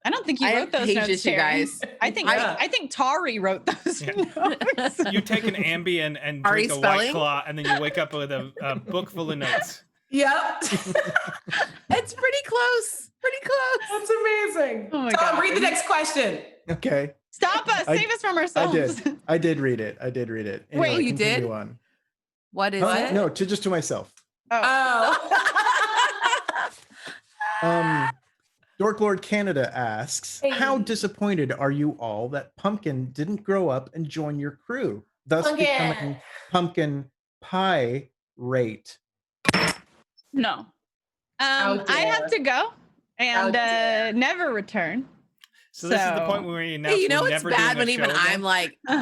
I don't think you I wrote have those notes, pages, you Terry. guys. I think Yeah. I think Tari wrote those Yeah. notes. You take an Ambien and Are drink you a White spelling? Claw, and then you wake up with a book full of notes. Yep. It's pretty close. Pretty close. That's amazing. Oh my Tom, God. read the next question. Okay. Stop us. I- Save us from I ourselves. did. I did read it. Wait, Anyway, you did? continue on. What is Huh? it? No, just to myself. Oh. Dork Lord Canada asks, how disappointed are you all that Pumpkin didn't grow up and join your crew, thus Pumpkin. becoming Pumpkin Pie Rate? No. How I dare. have to go and dare. never return. So this is the So- point where we announce Hey, you know we're it's never bad doing when a even show I'm again? like, and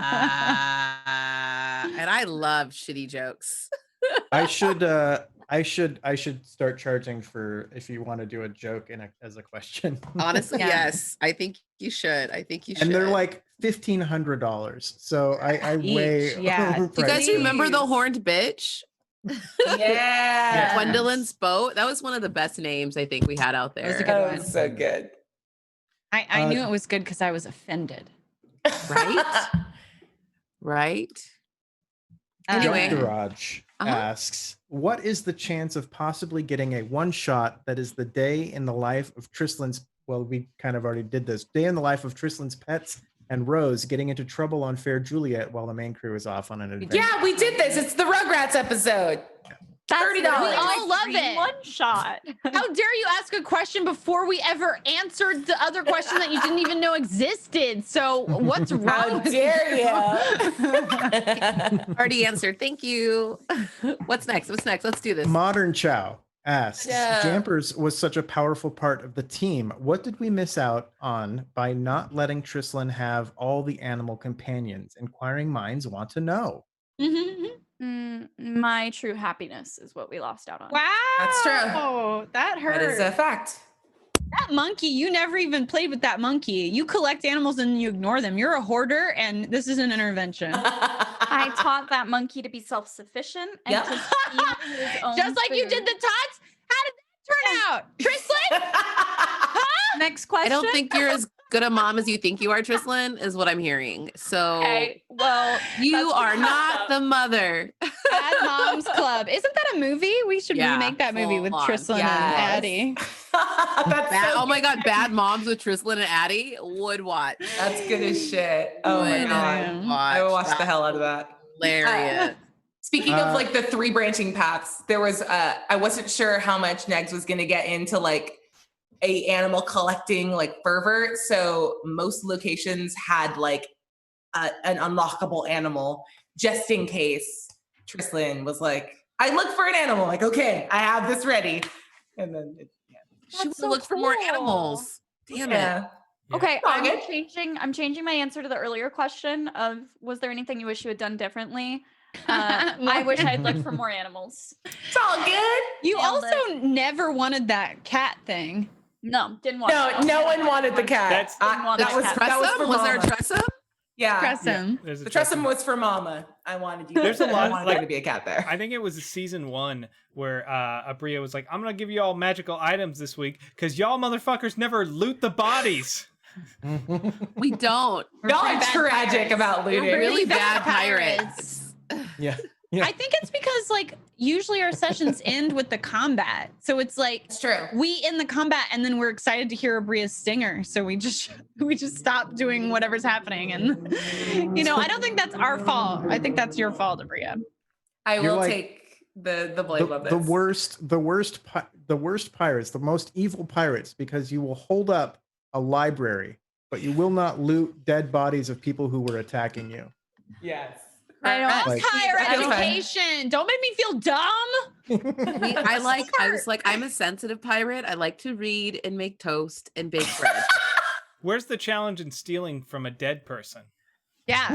I love shitty jokes. I should start charging for if you want to do a joke as a question. Honestly, Yeah. yes. I think you should. I think you should. And they're like $1,500. So I way Each, yeah. Do you guys overpriced them. remember the Please. horned bitch? Yeah. Gwendolyn's boat. That was one of the best names I think we had out That was a there. good That one. was so good. I knew it was good because I was offended. Right? Right? Anyway, Anyway. Garage Uh-huh. asks, what is the chance of possibly getting a one shot that is the day in the life of Tristlan's? Well, we kind of already did this. Day in the life of Tristlan's pets and Rose getting into trouble on Fair Juliet while the main crew is off on an adventure. Yeah, we did this. It's the Rugrats episode. That's $30. We all love it. One shot. How dare you ask a question before we ever answered the other question that you didn't even know existed? So what's wrong? How dare you? Already answered. Thank you. What's next? Let's do this. Modern Chow asks, Yeah. Jampers was such a powerful part of the team. What did we miss out on by not letting Trislin have all the animal companions? Inquiring minds want to know. My true happiness is what we lost out on. Wow. That's true. That hurt. That is a fact. That monkey, you never even played with that monkey. You collect animals and you ignore them. You're a hoarder, and this is an intervention. I taught that monkey to be self-sufficient and Yep. to steal his own Just like you food. did the tots. How did that turn out? Trislin? Next question. I don't think you're as good a mom as you think you are, Trislin, is what I'm hearing. So Okay, well, you that's are good not enough. the mother. Bad Moms Club. Isn't that a movie? We should Yeah, remake that movie full with on. Trislin Yes. and Addie. That's Oh my God, Bad Moms with Trislin and Addie would watch. That's good as shit. Oh my Would god. watch. I will watch the That hell out of that. Hilarious. Speaking of like the 3 branching paths, there was I wasn't sure how much Negs was gonna get into like a animal collecting like fervor. So most locations had like an unlockable animal just in case. Trislin was like, I look for an animal. Like, okay, I have this ready. And then She would That's so look for more cool. animals. Damn it. yeah. Okay, All I'm good. changing my answer to the earlier question of was there anything you wish you had done differently? I wish I'd looked for more animals. It's all good. You Nailed also never wanted that cat thing. No, didn't want No, it. no one wanted the cat. That's- Didn't want that the was cat. that was for Was there a Mama. Tressum? Yeah. Trust him. There's a The Tressum Tressum. was for Mama. I wanted you. There's a I lot, wanted like- there to be a cat there. I think it was season 1 where Abria was like, I'm gonna give you all magical items this week because y'all motherfuckers never loot the bodies. We don't. We're Y'all pretty are bad tragic pirates. about We're looting. really bad bad pirates. Yeah. I think it's because like usually our sessions end with the combat. So it's like It's true. we end the combat and then we're excited to hear Abria's stinger. So we just stop doing whatever's happening. And you know, I don't think that's our fault. I think that's your fault, Abria. I You're will like- take the blame of this. the worst pirates, the most evil pirates, because you will hold up a library, but you will not loot dead bodies of people who were attacking you. Yes. I don't Like- That's higher That's fine. education. Don't make me feel dumb. I was like, I'm a sensitive pirate. I like to read and make toast and bake bread. Where's the challenge in stealing from a dead person? Yeah.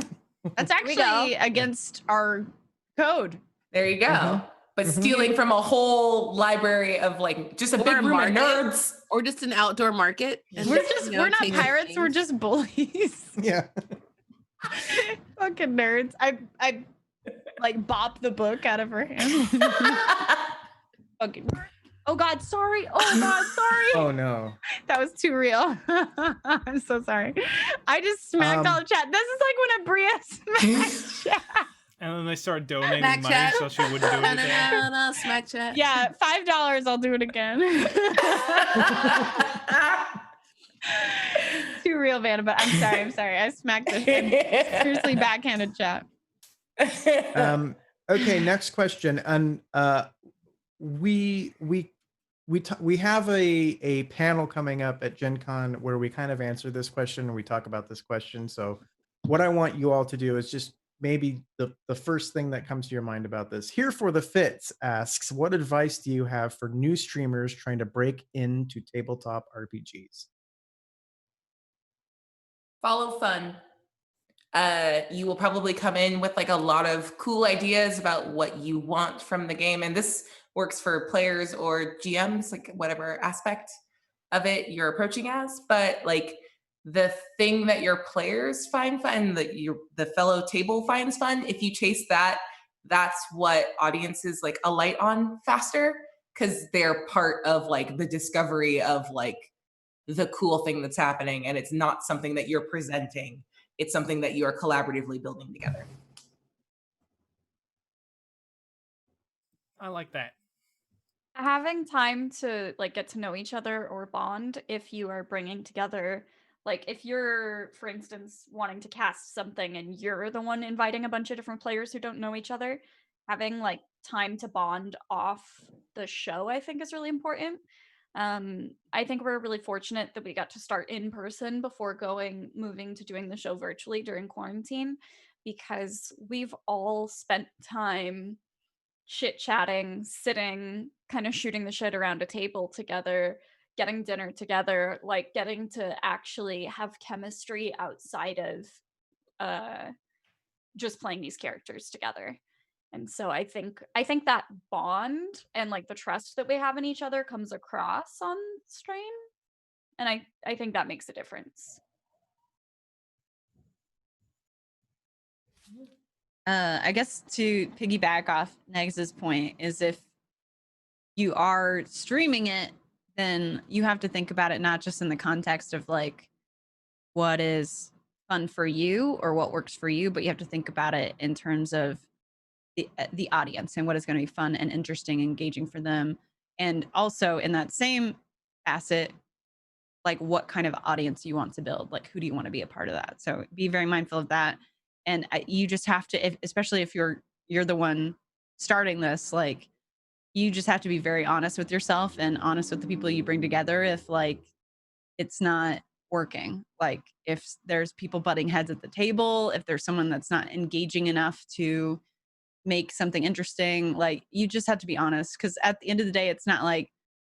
That's we go. actually against our code. There you go. But stealing from a whole library of like just a Or big a room of market. nerds. Or just an outdoor market. And We're not taking pirates, we're things. just bullies. Yeah. Fucking nerds. I like bop the book out of her hand. Fucking oh god, sorry. Oh god, sorry. Oh no. That was too real. I'm so sorry. I just smacked all the chat. This is like when Abria smacked chat. And then they started donating Smack money chat. so she wouldn't do it again. No, smack chat. Yeah, $5, I'll do it again. Too real, Vanna, but I'm sorry. I smacked the seriously backhanded chat. Okay, next question. And we have a panel coming up at Gen Con where we kind of answer this question and we talk about this question. So what I want you all to do is just maybe the first thing that comes to your mind about this. Here for the Fits asks, what advice do you have for new streamers trying to break into tabletop RPGs? Follow fun. You will probably come in with like a lot of cool ideas about what you want from the game. And this works for players or GMs, like whatever aspect of it you're approaching as. But like the thing that your players find fun, that the fellow table finds fun, if you chase that, that's what audiences like alight on faster, because they're part of like the discovery of like the cool thing that's happening. And it's not something that you're presenting. It's something that you are collaboratively building together. I like that. Having time to like get to know each other or bond if you are bringing together, like if you're, for instance, wanting to cast something and you're the one inviting a bunch of different players who don't know each other, having like time to bond off the show, I think, is really important. I think we're really fortunate that we got to start in person before moving to doing the show virtually during quarantine, because we've all spent time chit-chatting, sitting, kind of shooting the shit around a table together, getting dinner together, like getting to actually have chemistry outside of just playing these characters together. And so I think that bond and like the trust that we have in each other comes across on stream. And I think that makes a difference. I guess to piggyback off Negs's point is if you are streaming it, then you have to think about it not just in the context of like what is fun for you or what works for you, but you have to think about it in terms of the audience and what is going to be fun and interesting, engaging for them. And also in that same facet, like what kind of audience you want to build, like who do you want to be a part of that? So be very mindful of that. And you just have to, especially if you're the one starting this, like you just have to be very honest with yourself and honest with the people you bring together if like it's not working. Like if there's people butting heads at the table, if there's someone that's not engaging enough to make something interesting, like you just have to be honest, because at the end of the day, it's not like,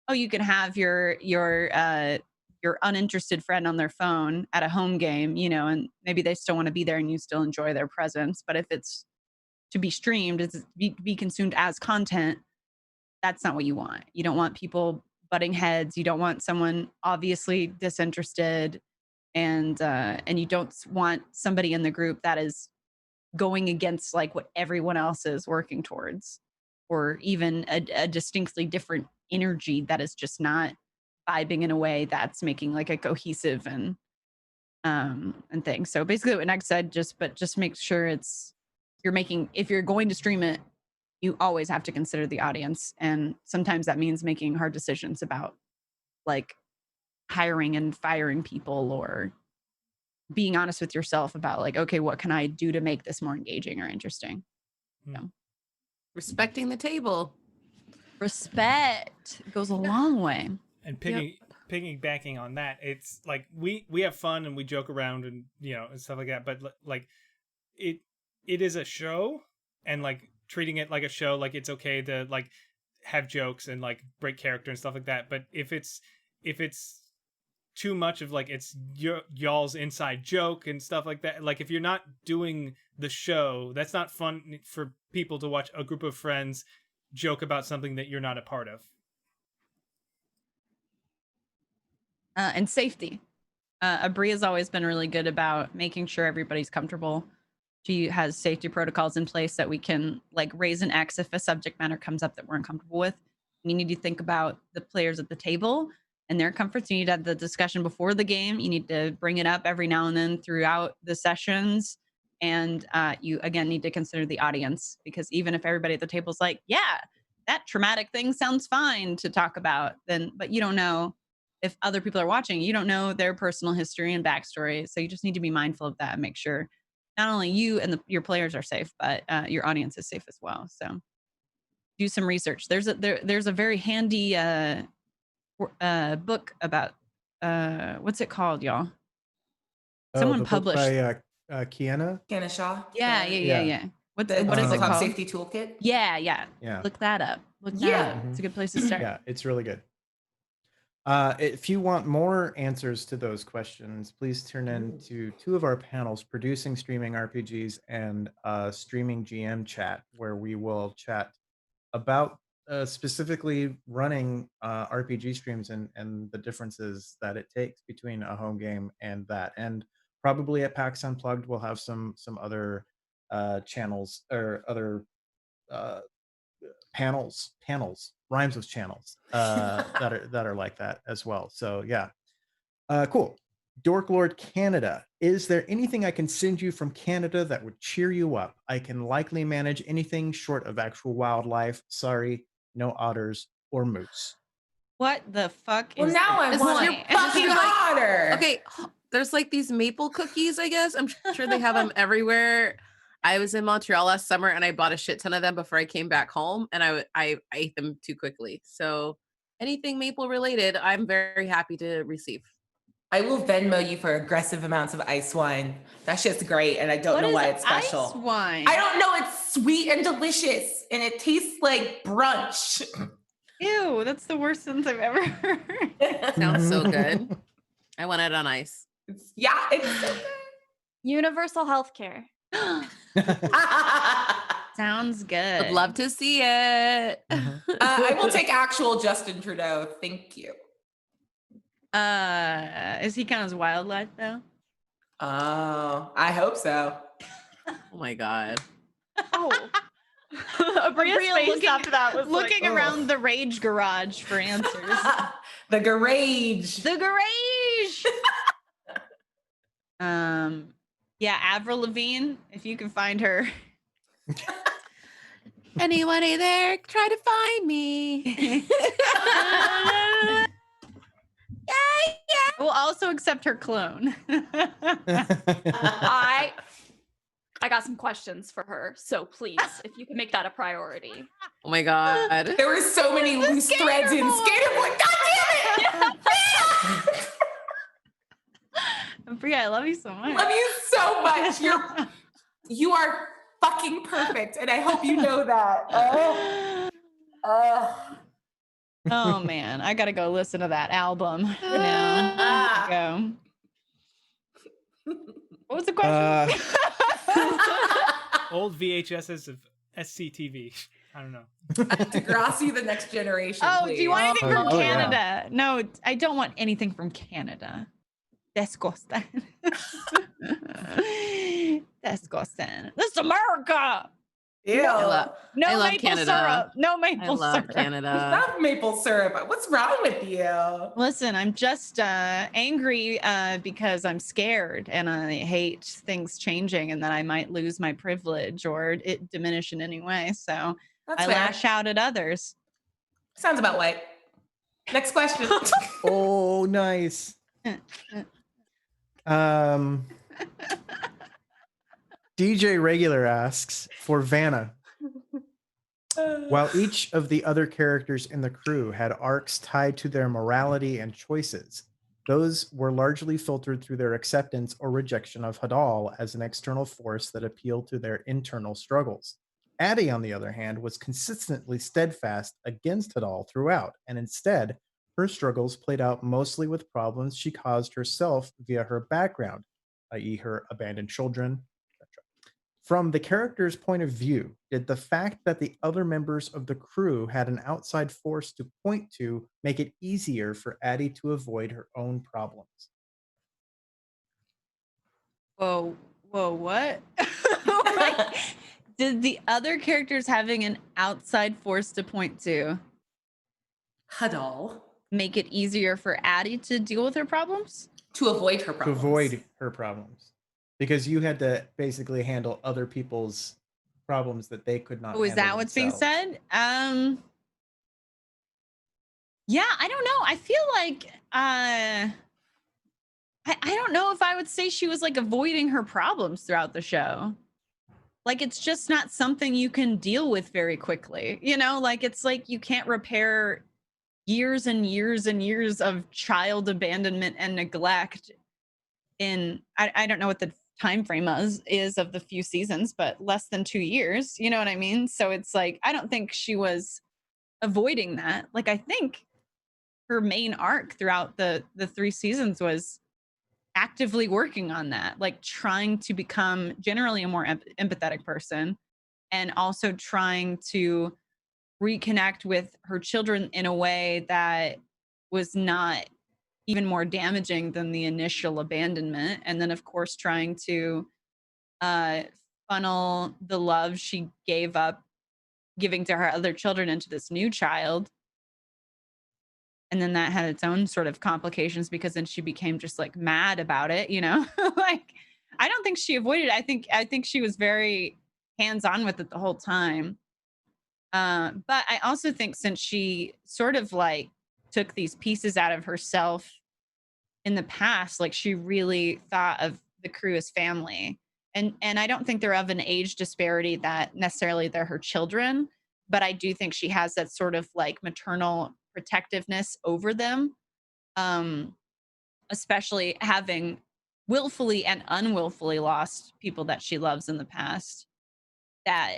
oh, you can have your uninterested friend on their phone at a home game, you know, and maybe they still want to be there and you still enjoy their presence. But if it's to be streamed, it's be consumed as content, that's not what you want. You don't want people butting heads. You don't want someone obviously disinterested, and you don't want somebody in the group that is going against like what everyone else is working towards, or even a distinctly different energy that is just not vibing in a way that's making like a cohesive and things. So basically what Neg said, just make sure if you're going to stream it, you always have to consider the audience. And sometimes that means making hard decisions about like hiring and firing people, or being honest with yourself about like, okay, what can I do to make this more engaging or interesting? So. Respecting the table. Respect goes a long way. And piggybacking on that, it's like we have fun and we joke around and and stuff like that, but like it is a show, and like treating it like a show, like it's okay to like have jokes and like break character and stuff like that. But if it's too much of like it's y'all's inside joke and stuff like that, like if you're not doing the show, that's not fun for people to watch a group of friends joke about something that you're not a part of. And safety. Abri has always been really good about making sure everybody's comfortable. She has safety protocols in place that we can like raise an X if a subject matter comes up that we're uncomfortable with. You need to think about the players at the table and their comforts. You need to have the discussion before the game. You need to bring it up every now and then throughout the sessions. And you, again, need to consider the audience, because even if everybody at the table is like, yeah, that traumatic thing sounds fine to talk about, but you don't know if other people are watching. You don't know their personal history and backstory. So you just need to be mindful of that and make sure not only you and your players are safe, but your audience is safe as well. So do some research. There's a very handy book about what's it called, y'all? Someone published by Kiana Shaw. Yeah. What is it called? Safety Toolkit. Yeah. Look that up. It's a good place to start. Yeah, it's really good. If you want more answers to those questions, please turn in to two of our panels, Producing Streaming RPGs and Streaming GM Chat, where we will chat about specifically running RPG streams and the differences that it takes between a home game and that. And probably at PAX Unplugged, we'll have some other channels or other panels rhymes with channels that are like that as well. So yeah, cool. Dork Lord Canada, is there anything I can send you from Canada that would cheer you up? I can likely manage anything short of actual wildlife. Sorry, no otters or moose. What the fuck is now I want your fucking otter. Okay, there's like these maple cookies, I guess. I'm sure they have them everywhere. I was in Montreal last summer and I bought a shit ton of them before I came back home, and I ate them too quickly. So anything maple related, I'm very happy to receive. I will Venmo you for aggressive amounts of ice wine. That shit's great, and I don't know why it's special. Ice wine? I don't know. It's sweet and delicious, and it tastes like brunch. Ew, that's the worst sentence I've ever heard. Sounds so good. I want it on ice. It's so good. Universal healthcare. Sounds good. Would love to see it. I will take actual Justin Trudeau. Thank you. Is he kind of wildlife though? Oh, I hope so. Oh my God. Oh. Abria's face looking, after that was looking like, around the rage garage for answers. The garage. The garage. Yeah, Avril Lavigne, if you can find her. Anyone there? Try to find me. We'll also accept her clone. I got some questions for her, so please, if you can make that a priority. Oh my God. There were so many loose threads in Skater Boy. God damn it! Bria, I love you so much. Love you so much. You are fucking perfect, and I hope you know that. Oh man, I gotta go listen to that album now. Go. What was the question? Old VHSs of SCTV. I don't know. Degrassi, the next generation. Oh, please. do you want anything from Oh, Canada? No, I don't want anything from Canada. Disgusting. Disgusting. This is America. Ew. I No love maple Canada. syrup. No I maple love syrup. Canada. Not maple syrup. What's wrong with you? Listen, I'm just angry because I'm scared and I hate things changing and that I might lose my privilege or it diminish in any way. So That's I fair. lash out at others. Sounds about white. Next question. Oh, nice. DJ Regular asks for Vanna. While each of the other characters in the crew had arcs tied to their morality and choices, those were largely filtered through their acceptance or rejection of Hadal as an external force that appealed to their internal struggles. Addie, on the other hand, was consistently steadfast against Hadal throughout, and instead, her struggles played out mostly with problems she caused herself via her background, i.e. her abandoned children, etc. From the character's point of view, did the fact that the other members of the crew had an outside force to point to make it easier for Addie to avoid her own problems? Whoa, what? Did the other characters having an outside force to point to Hadal. make it easier for Addie to deal with her problems? To avoid her problems. To avoid her problems. Because you had to basically handle other people's problems that they could not Oh, is handle that what's being themselves. said? Yeah, I don't know. I feel like I don't know if I would say she was like avoiding her problems throughout the show. Like it's just not something you can deal with very quickly. You know, like it's like you can't repair years and years and years of child abandonment and neglect in I don't know what the time frame is of the few seasons, but less than 2 years. You know what I mean? So it's like I don't think she was avoiding that. Like I think her main arc throughout the 3 seasons was actively working on that, like trying to become generally a more empathetic person and also trying to reconnect with her children in a way that was not even more damaging than the initial abandonment. And then, of course, trying to funnel the love she gave up giving to her other children into this new child. And then that had its own sort of complications because then she became just like mad about it, you know? Like, I don't think she avoided it. I think she was very hands-on with it the whole time. But I also think since she sort of like took these pieces out of herself in the past, like she really thought of the crew as family. And I don't think they're of an age disparity that necessarily they're her children, but I do think she has that sort of like maternal protectiveness over them, especially having willfully and unwillfully lost people that she loves in the past. That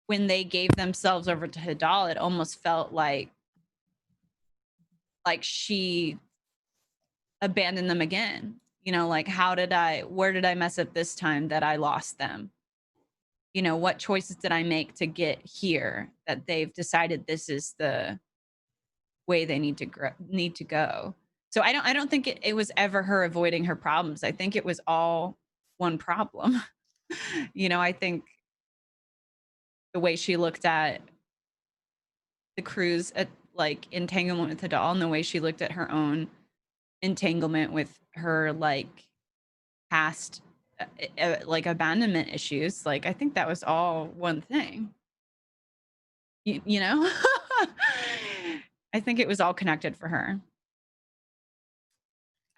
when they gave themselves over to Hadal, it almost felt like she abandoned them again. You know, like where did I mess up this time that I lost them? You know, what choices did I make to get here that they've decided this is the way they need to go. So I don't think it was ever her avoiding her problems. I think it was all one problem. You know, I think the way she looked at the crew's like entanglement with Hadal, and the way she looked at her own entanglement with her like past like abandonment issues, like I think that was all one thing. You know? I think it was all connected for her.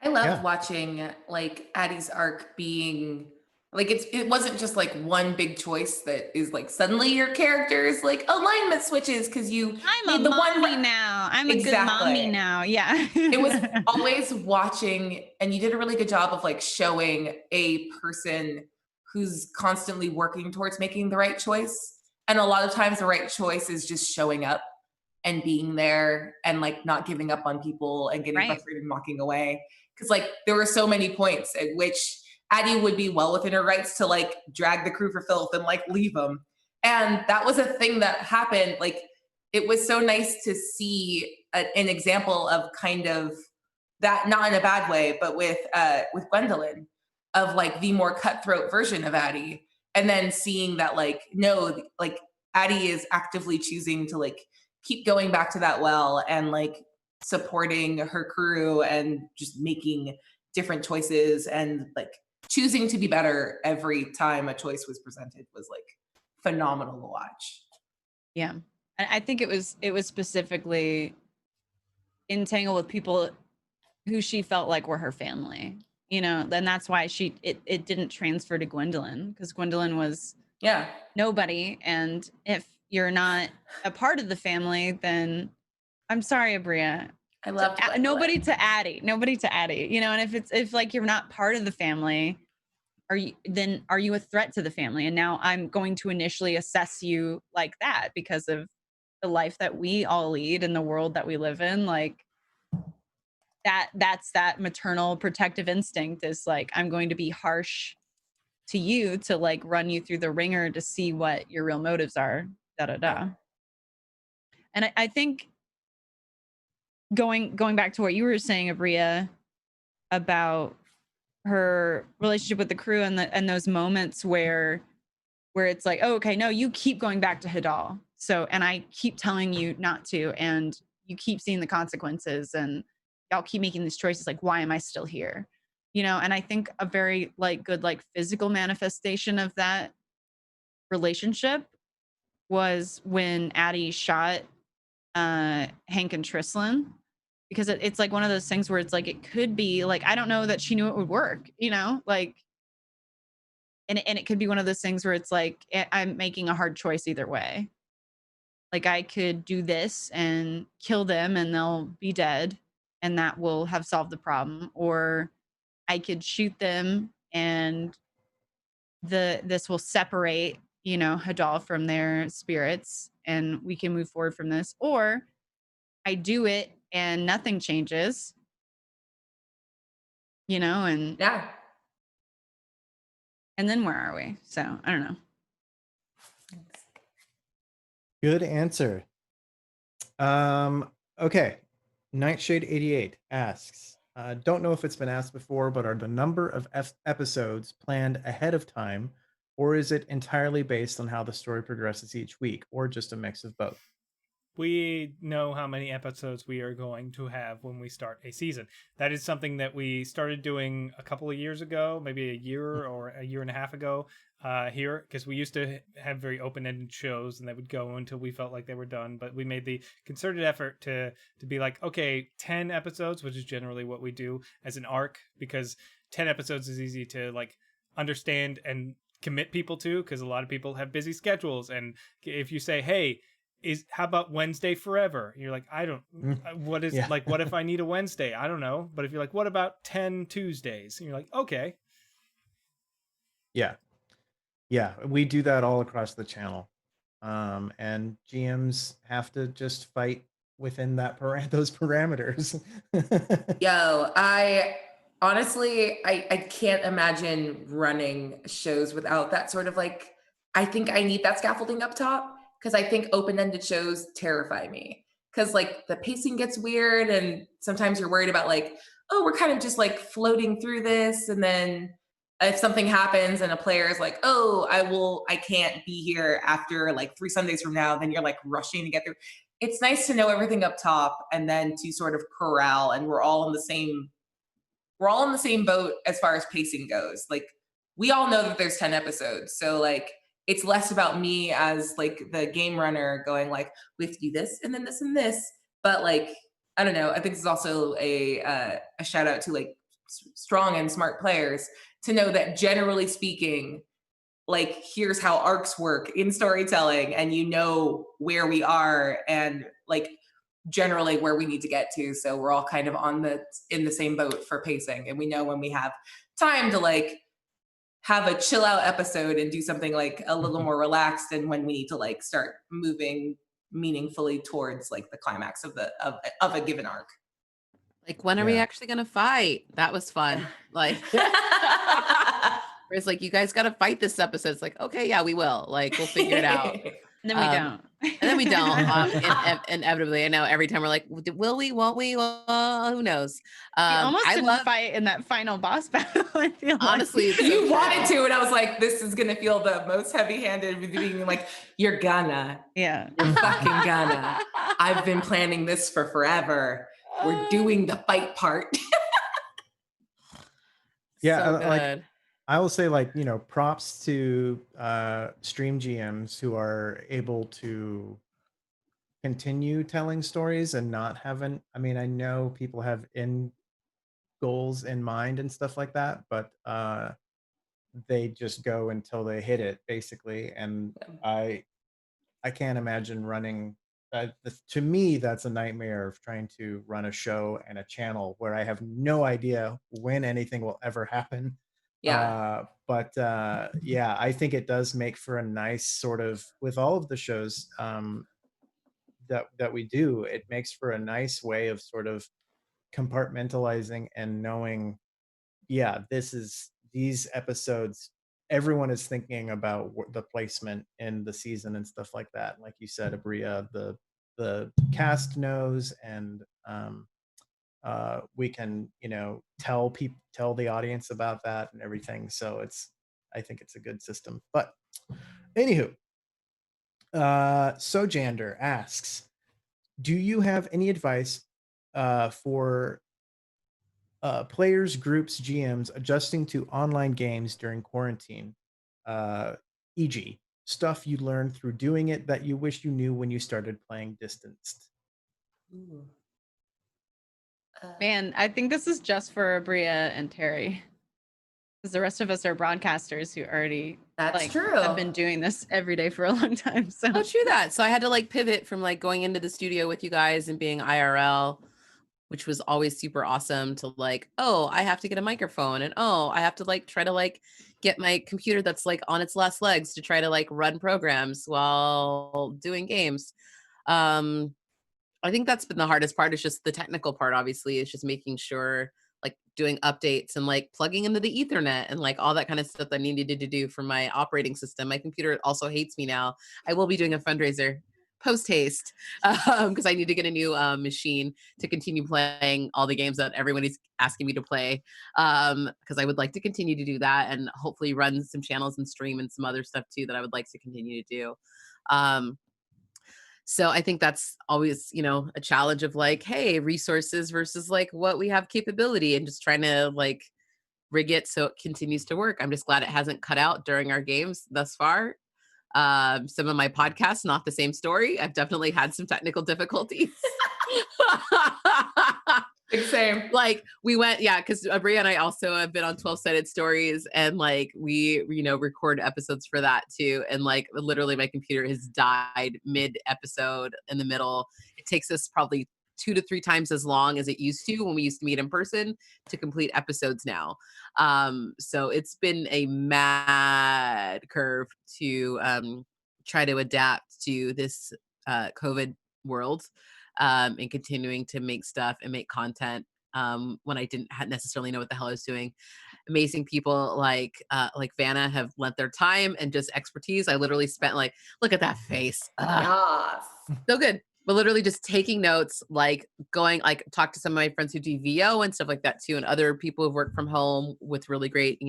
I loved watching like Addie's arc being like it wasn't just like one big choice that is like suddenly your character's like alignment switches because I'm a mommy now. I'm a good mommy now. Yeah. It was always watching, and you did a really good job of like showing a person who's constantly working towards making the right choice. And a lot of times the right choice is just showing up and being there and like not giving up on people and getting frustrated and walking away. Because like there were so many points at which Addie would be well within her rights to like drag the crew for filth and like leave them. And that was a thing that happened. Like it was so nice to see an example of kind of that, not in a bad way, but with Gwendolyn, of like the more cutthroat version of Addie. And then seeing that like, no, like Addie is actively choosing to like keep going back to that well and like supporting her crew and just making different choices and like choosing to be better every time a choice was presented was like phenomenal to watch. Yeah. I think it was specifically entangled with people who she felt like were her family, you know, and that's why it didn't transfer to Gwendolyn, because Gwendolyn was nobody. And if you're not a part of the family, then I'm sorry, Abria. I love nobody to Addie, you know, and if like you're not part of the family, are you a threat to the family? And now I'm going to initially assess you like that because of the life that we all lead and the world that we live in. Like that's that maternal protective instinct is like, I'm going to be harsh to you to like run you through the ringer to see what your real motives are, And I think going back to what you were saying, Abria, about her relationship with the crew and those moments where it's like, oh, okay, no, you keep going back to Hadal. So, and I keep telling you not to, and you keep seeing the consequences, and y'all keep making these choices. Like, why am I still here? You know, and I think a very like good like physical manifestation of that relationship was when Addie shot Hank and Trislan, because it's like one of those things where it's like it could be like, I don't know that she knew it would work, you know, like, and it could be one of those things where it's like I'm making a hard choice either way. Like I could do this and kill them and they'll be dead and that will have solved the problem, or I could shoot them and this will separate, you know, Hadal from their spirits and we can move forward from this, or I do it and nothing changes, you know, and and then where are we? So I don't know. Good answer. Okay. Nightshade 88 asks, don't know if it's been asked before, but are the number of episodes planned ahead of time, or is it entirely based on how the story progresses each week, or just a mix of both? We know how many episodes we are going to have when we start a season. That is something that we started doing a couple of years ago, maybe a year or a year and a half ago here, because we used to have very open-ended shows and they would go until we felt like they were done. But we made the concerted effort to be like, okay, 10 episodes, which is generally what we do as an arc, because 10 episodes is easy to like understand and commit people to, because a lot of people have busy schedules. And if you say, hey, how about Wednesday forever? You're like, I don't, what is like, what if I need a Wednesday? I don't know. But if you're like, what about 10 Tuesdays? And you're like, okay. Yeah. Yeah. We do that all across the channel. And GMs have to just fight within those parameters. Yo, I honestly, I can't imagine running shows without that sort of like, I think I need that scaffolding up top, because I think open-ended shows terrify me. Because like the pacing gets weird, and sometimes you're worried about like, oh, we're kind of just like floating through this. And then if something happens and a player is like, oh, I can't be here after like 3 Sundays from now, then you're like rushing to get through. It's nice to know everything up top and then to sort of corral, and we're all in the same boat as far as pacing goes. Like we all know that there's 10 episodes. So like it's less about me as like the game runner going like, we have to do this and then this and this. But like, I don't know. I think this is also a shout out to like strong and smart players to know that generally speaking, like here's how arcs work in storytelling, and you know where we are and like generally where we need to get to. So we're all kind of in the same boat for pacing, and we know when we have time to like have a chill out episode and do something like a little more relaxed, and when we need to like start moving meaningfully towards like the climax of a given arc. Like, when are we actually gonna fight? That was fun. Like it's like, you guys got to fight this episode. It's like, okay, yeah, we will. Like, we'll figure it out. And then we don't. And then we don't. Inevitably, I know every time we're like, will we? Won't we? Well, who knows? You almost didn't fight in that final boss battle. I feel honestly, like. You wanted to, and I was like, this is gonna feel the most heavy-handed, being like, you're fucking gonna. I've been planning this for forever. We're doing the fight part. Yeah, so like I will say, like, props to stream GMs who are able to continue telling stories and not having, I mean, I know people have goals in mind and stuff like that, but they just go until they hit it, basically. And I can't imagine running. To me, that's a nightmare of trying to run a show and a channel where I have no idea when anything will ever happen. Yeah. Yeah, I think it does make for a nice sort of, with all of the shows that we do, it makes for a nice way of sort of compartmentalizing and knowing, yeah, these episodes, everyone is thinking about the placement in the season and stuff like that. Like you said, Abria, the cast knows, and we can tell the audience about that and everything. So I think it's a good system. But anywho, Sojander asks, do you have any advice for players, groups, GMs adjusting to online games during quarantine, e.g. stuff you learned through doing it that you wish you knew when you started playing distanced? Ooh. Man, I think this is just for Abria and Terry, because the rest of us are broadcasters who already true. have been doing this every day for a long time. So true that. So I had to like pivot from like going into the studio with you guys and being IRL, which was always super awesome, to like, oh, I have to get a microphone, and oh, I have to like try to like get my computer that's like on its last legs to try to like run programs while doing games. I think that's been the hardest part. Is just the technical part. Obviously, it's just making sure, like doing updates and like plugging into the Ethernet and like all that kind of stuff that I needed to do for my operating system. My computer also hates me now. I will be doing a fundraiser post haste because I need to get a new machine to continue playing all the games that everyone is asking me to play, because I would like to continue to do that and hopefully run some channels and stream and some other stuff too that I would like to continue to do. So I think that's always, a challenge of like, hey, resources versus like what we have capability, and just trying to like rig it so it continues to work. I'm just glad it hasn't cut out during our games thus far. Some of my podcasts, not the same story. I've definitely had some technical difficulties. Same. Like we went, yeah, because Bria and I also have been on 12-sided stories, and like we, record episodes for that too. And like literally my computer has died mid-episode in the middle. It takes us probably 2 to 3 times as long as it used to when we used to meet in person to complete episodes now. So it's been a mad curve to try to adapt to this COVID world. And continuing to make stuff and make content when I didn't necessarily know what the hell I was doing. Amazing people like Vanna have lent their time and just expertise. I literally spent look at that face. Yes. So good. But literally just taking notes, going, talk to some of my friends who do VO and stuff like that too. And other people who've worked from home with really great,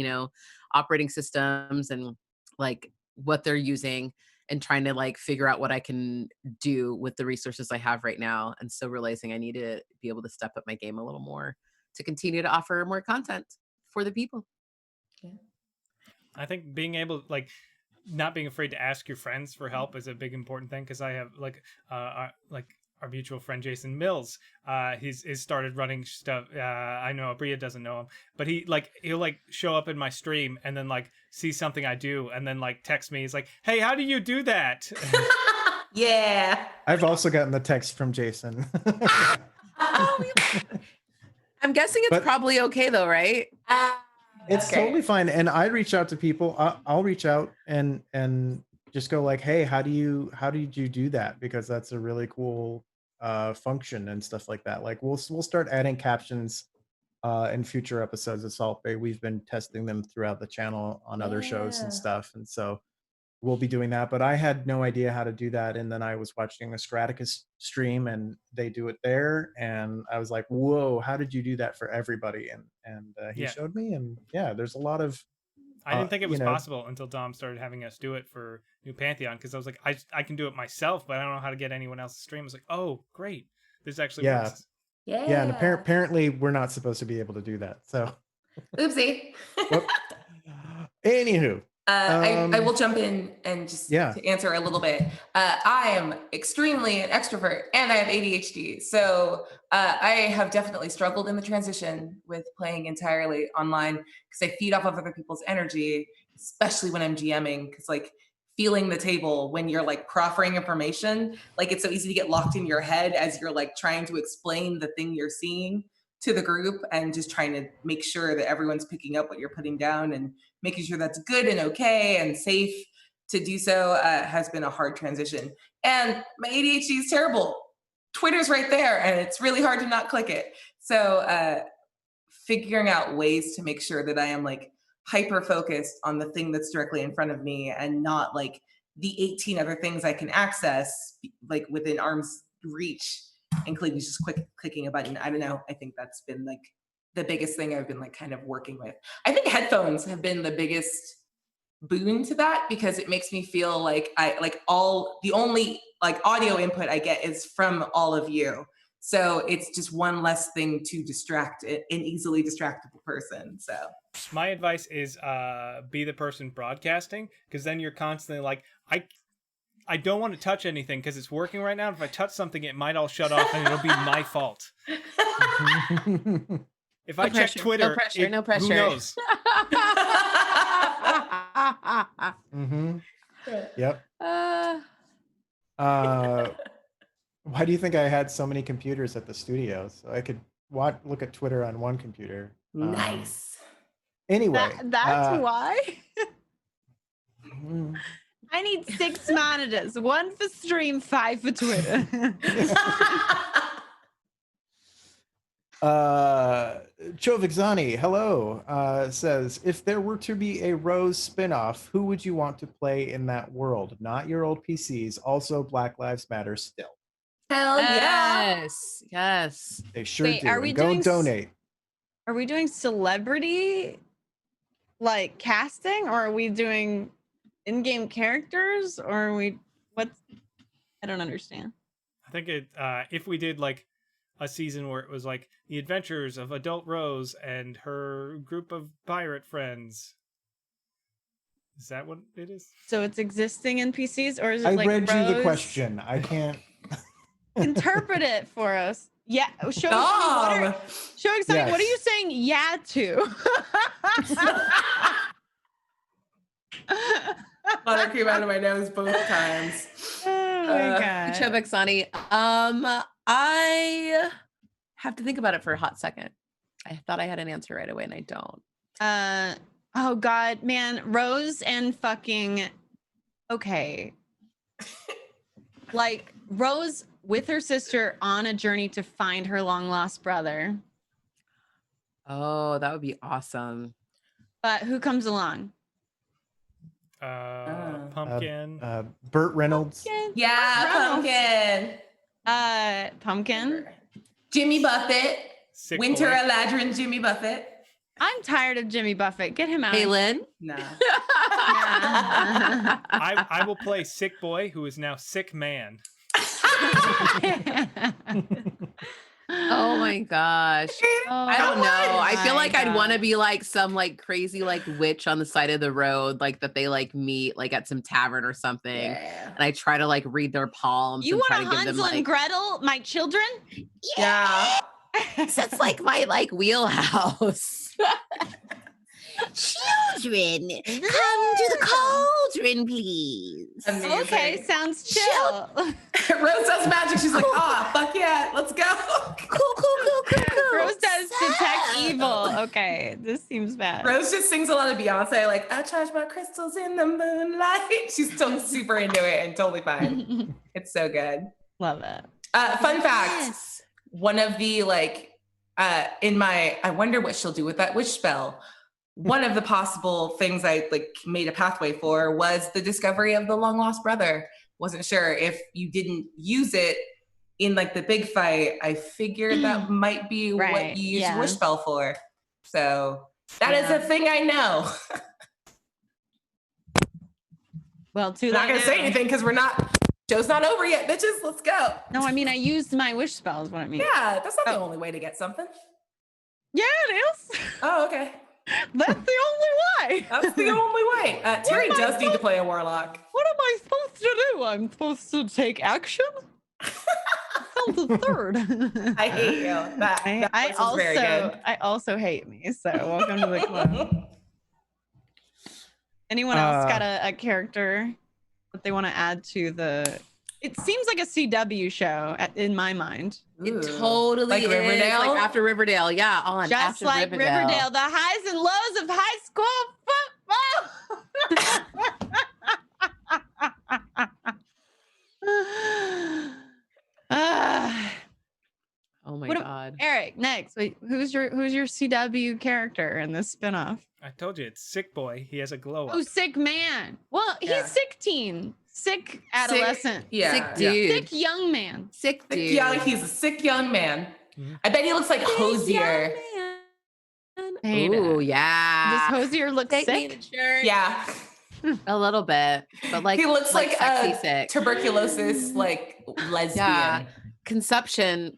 operating systems and what they're using, and trying to figure out what I can do with the resources I have right now. And so realizing I need to be able to step up my game a little more to continue to offer more content for the people. Yeah. I think being able, not being afraid to ask your friends for help is a big important thing. Cause I have our mutual friend, Jason Mills, he's started running stuff. I know Bria doesn't know him, but he'll show up in my stream and then see something I do and then text me. He's like, "Hey, how do you do that?" Yeah. I've also gotten the text from Jason. I'm guessing it's probably okay though, right? It's totally fine. And I reach out to people. I'll reach out and just go hey, how did you do that? Because that's a really cool function and stuff like that. We'll start adding captions in future episodes of Salt Bay. We've been testing them throughout the channel on other shows and stuff, and so we'll be doing that. But I had no idea how to do that, and then I was watching a Scraticus stream and they do it there, and I was like, whoa, how did you do that for everybody? And he showed me, and there's a lot of I didn't think it was possible until Dom started having us do it for New Pantheon, because I was like, I can do it myself, but I don't know how to get anyone else to stream. I was like, oh, great. This actually works. Yeah, and apparently we're not supposed to be able to do that. So Oopsie. Anywho. I will jump in and just to answer a little bit. I am extremely an extrovert and I have ADHD. So I have definitely struggled in the transition with playing entirely online because I feed off of other people's energy, especially when I'm GMing, because feeling the table when you're proffering information, it's so easy to get locked in your head as you're trying to explain the thing you're seeing to the group and just trying to make sure that everyone's picking up what you're putting down and making sure that's good and okay and safe to do so has been a hard transition. And my ADHD is terrible. Twitter's right there and it's really hard to not click it. So figuring out ways to make sure that I am hyper focused on the thing that's directly in front of me and not the 18 other things I can access within arm's reach, including just clicking a button. I don't know. I think that's been the biggest thing I've been kind of working with. I think headphones have been the biggest boon to that because it makes me feel like the only audio input I get is from all of you. So it's just one less thing to distract an easily distractible person. So my advice is be the person broadcasting, because then you're constantly I don't want to touch anything because it's working right now. If I touch something, it might all shut off and it'll be my fault. If I check Twitter, no pressure. Who knows? Yep. Why do you think I had so many computers at the studio? So I could look at Twitter on one computer. Nice. Anyway. That's why? I need 6 monitors, 1 for stream, 5 for Twitter. Chovixani, hello, says, if there were to be a Rose spinoff, who would you want to play in that world? Not your old PCs, also Black Lives Matter still. Hell yeah. Yes. They sure Wait, do. are we Go doing donate. Are we doing celebrity casting, or are we doing in-game characters, or are we I don't understand. I think if we did a season where it was the adventures of adult Rose and her group of pirate friends. Is that what it is? So it's existing NPCs, or is it I read Rose? you the question. I can't Interpret it for us. Yeah, Show exciting. Yes. What are you saying yeah to? Buttercream out of my nose both times. Oh my god. Good show, Vexani. I have to think about it for a hot second. I thought I had an answer right away, and I don't. Oh god, man, Rose and fucking okay. Like Rose with her sister on a journey to find her long lost brother. Oh, that would be awesome. But who comes along? Pumpkin. Burt Reynolds. Yeah, Pumpkin. Pumpkin. Jimmy Buffett. Sick Winter boy. Eladrin Jimmy Buffett. I'm tired of Jimmy Buffett. Get him out. Hey, Lynn. No. I will play Sick Boy, who is now Sick Man. Oh my gosh. I don't know. I feel like I'd want to be like some like crazy like witch on the side of the road, like that they like meet like at some tavern or something. Yeah. And I try to like read their palms You and want try a to give them Hansel like and Gretel, my children? Yeah. that's like my like wheelhouse. Children, come to the cauldron, please. Amazing. Okay, sounds chill. Rose does magic. She's like, oh, fuck yeah, let's go. Cool. Rose does detect evil. Okay, this seems bad. Rose just sings a lot of Beyonce, like, I charge my crystals in the moonlight. She's still super into it and totally fine. It's so good. Love it. Fun fact, one of the like, I wonder what she'll do with that witch spell. One of the possible things I like made a pathway for was the discovery of the long lost brother. Wasn't sure if you didn't use it in like the big fight. I figured that might be what you use wish spell for. So that is a thing I know. Well, too I'm not gonna say anything because show's not over yet, bitches. Let's go. No, I mean I used my wish spell is what I mean. Yeah, that's not the only way to get something. Yeah, it is. Oh, okay. That's the only way. That's the only way. Terry does need to play a warlock. What am I supposed to do? I'm supposed to take action? Sounds absurd. I hate you. That was very good. I also hate me. So welcome to the club. Anyone else got a character that they want to add to the? It seems like a CW show in my mind. It totally like is. Riverdale? Like after Riverdale, yeah. On Just after like Riverdale, the highs and lows of high school football. Oh my god. Eric, next. Wait, who's your CW character in this spinoff? I told you, it's Sick Boy. He has a glow up. Oh, sick man. Well, he's sick teen. Sick adolescent. Sick dude. Sick young man. Sick dude. He's a sick young man. Mm-hmm. I bet he looks like Hosier. Oh yeah. Does Hosier look sick? Yeah. A little bit, but like he looks like sexy a sick. tuberculosis like lesbian. Yeah. Consumption.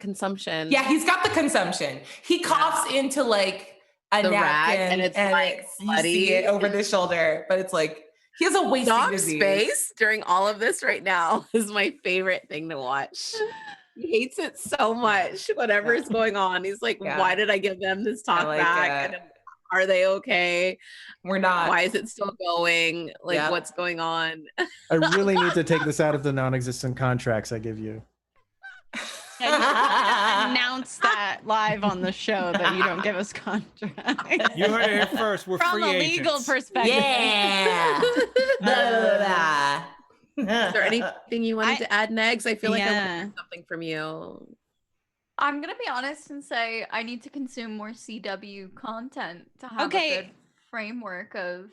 Yeah, he's got the consumption. He coughs into like a the napkin rag, and it's like you bloody. see it over the shoulder, but it's like he has a wasting Dog disease. Space during all of this right now is my favorite thing to watch. He hates it so much. Whatever is going on, he's like, "Why did I give them this talk back? And are they okay? We're not. Why is it still going? Like, what's going on?" I really need to take this out of the non-existent contracts I give you. Announce that live on the show that you don't give us contracts. You heard it here first. We're from free a legal agents. perspective. Yeah. Is there anything you wanted to add, Negs? I feel like I wanted something from you. I'm gonna be honest and say I need to consume more CW content to have a good framework of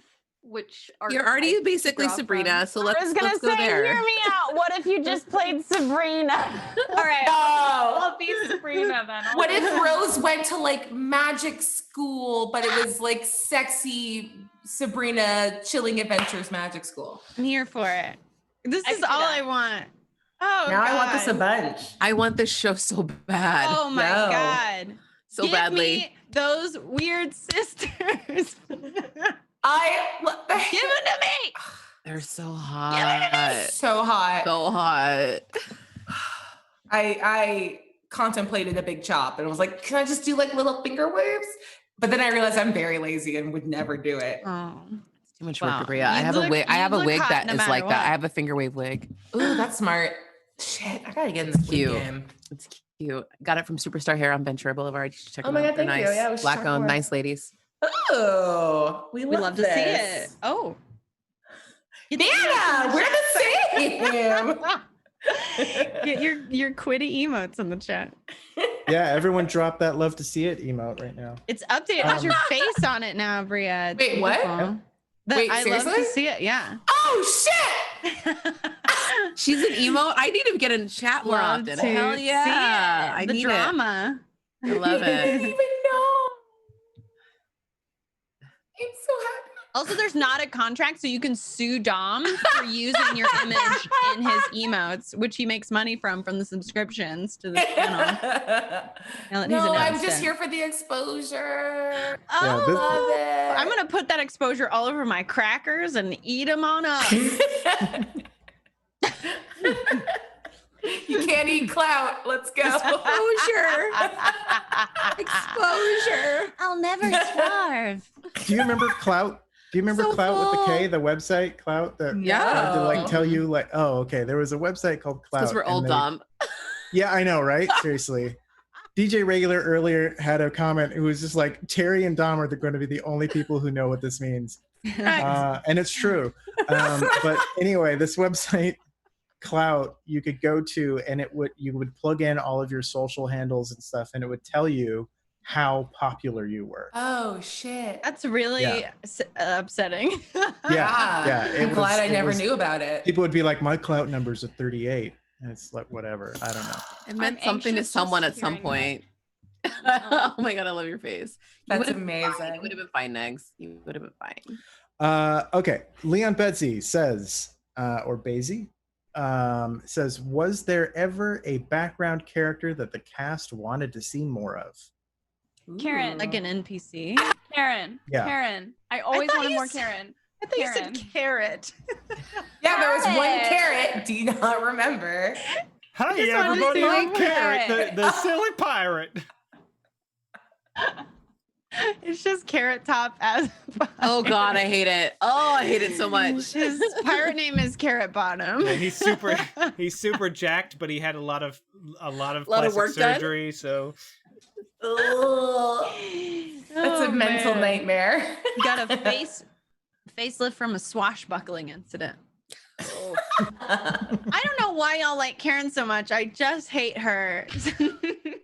which are. You're already basically Sabrina, so let's go there. Hear me out. What if you just played Sabrina? All right. I'll be Sabrina then. What if Rose went to like magic school, but it was like sexy Sabrina Chilling Adventures magic school? I'm here for it. This is all I want. Oh, now God. I want this a bunch. I want this show so bad. Oh my God. So Give badly. Me those weird sisters. Give them to me. They're so hot. So hot. So hot. I contemplated a big chop and was like, can I just do like little finger waves? But then I realized I'm very lazy and would never do it. Oh, Too much Wow. work, Bria. I You have a look- wig. I you have a look wig hot that no is matter like that. I what. have a finger wave wig. Ooh, that's smart. Shit, I gotta get in this Cute. wig game. It's cute. Got it from Superstar Hair on Ventura Boulevard. You should check Oh them my out. God, They're thank you. nice. Yeah, we should Black talk owned, more. nice ladies. Oh, we we love to see it. this. Oh, Nana, we're the same. get your quitty emotes in the chat. Yeah, everyone drop that love to see it emote right now. It's updated. It has your face on it now, Bria. It's Wait, what? beautiful. Wait, I love to seriously? see it. Yeah. Oh shit! She's an emote. I need to get in chat more Love often. to Hell see yeah. it. I The need drama. it. I love I didn't it. even know. I'm so happy. Also, there's not a contract, so you can sue Dom for using your image in his emotes, which he makes money from the subscriptions to the channel. Now that he's No, I'm announced just it. here for the exposure. Yeah, this- Love it. I'm gonna put that exposure all over my crackers and eat them on up. You can't eat clout. Let's go. Exposure. Exposure. I'll never starve. Do you remember Clout? Do you remember So Clout with the K, full. the website Clout that Yeah. tried to like No. tell you like, oh, okay, there was a website called Clout. Because we're and old, they- Dom. Yeah, I know, right? Seriously. DJ Regular earlier had a comment who was just like, Terry and Dom are going to be the only people who know what this means. And it's true. But anyway, this website Clout you could go to, and you would plug in all of your social handles and stuff, and it would tell you how popular you were. Oh shit. That's really Yeah. upsetting. Yeah, it I'm glad I it never was- knew about it. People would be like, my Clout number's a 38. And it's like, whatever. I don't know. It meant I'm something to anxious someone just at some hearing point. Oh my God, I love your face. You That's would've been fine. amazing. You would have been fine, Negs. You would have been fine. Okay. Leon Betsy says, or Basie, says, was there ever a background character that the cast wanted to see more of? Karen. Ooh. Like an NPC. Karen. Yeah. Karen. I always thought wanted you more said- Karen. I thought you Karen. said carrot. Yeah, there was one Carrot. carrot. Do you not remember? Hi, just wanted to everybody. see I'm one Carrot, carrot. the silly pirate. It's just Carrot Top as. Oh God, I hate it. Oh, I hate it so much. His pirate name is Carrot Bottom. Yeah, he's super jacked, but he had a lot of Lot of plastic work done? surgery. So Ugh. That's a mental man. nightmare. He got a facelift from a swashbuckling incident. I don't know why y'all like Karen so much. I just hate her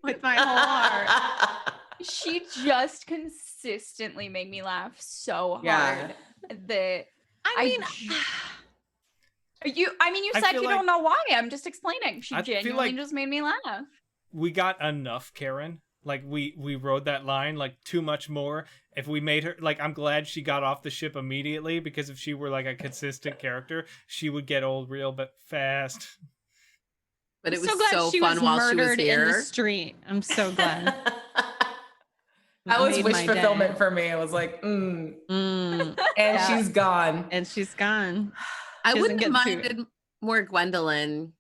with my whole heart. She just consistently made me laugh so hard. Yeah. That I mean, you I said feel you like- don't know why. I'm just explaining. She I feel genuinely like- just made me laugh. we got enough Karen. Like we rode that line like too much more. If we made her like, I'm glad she got off the ship immediately, because if she were like a consistent character, she would get old real but fast. But it was so glad so she fun was while she was murdered in the here. street. I'm so glad. That was Made wish my fulfillment day. for me. I was like, Mm, and Yeah. she's gone. and she's gone. I She wouldn't have doesn't get to- minded more Gwendolyn.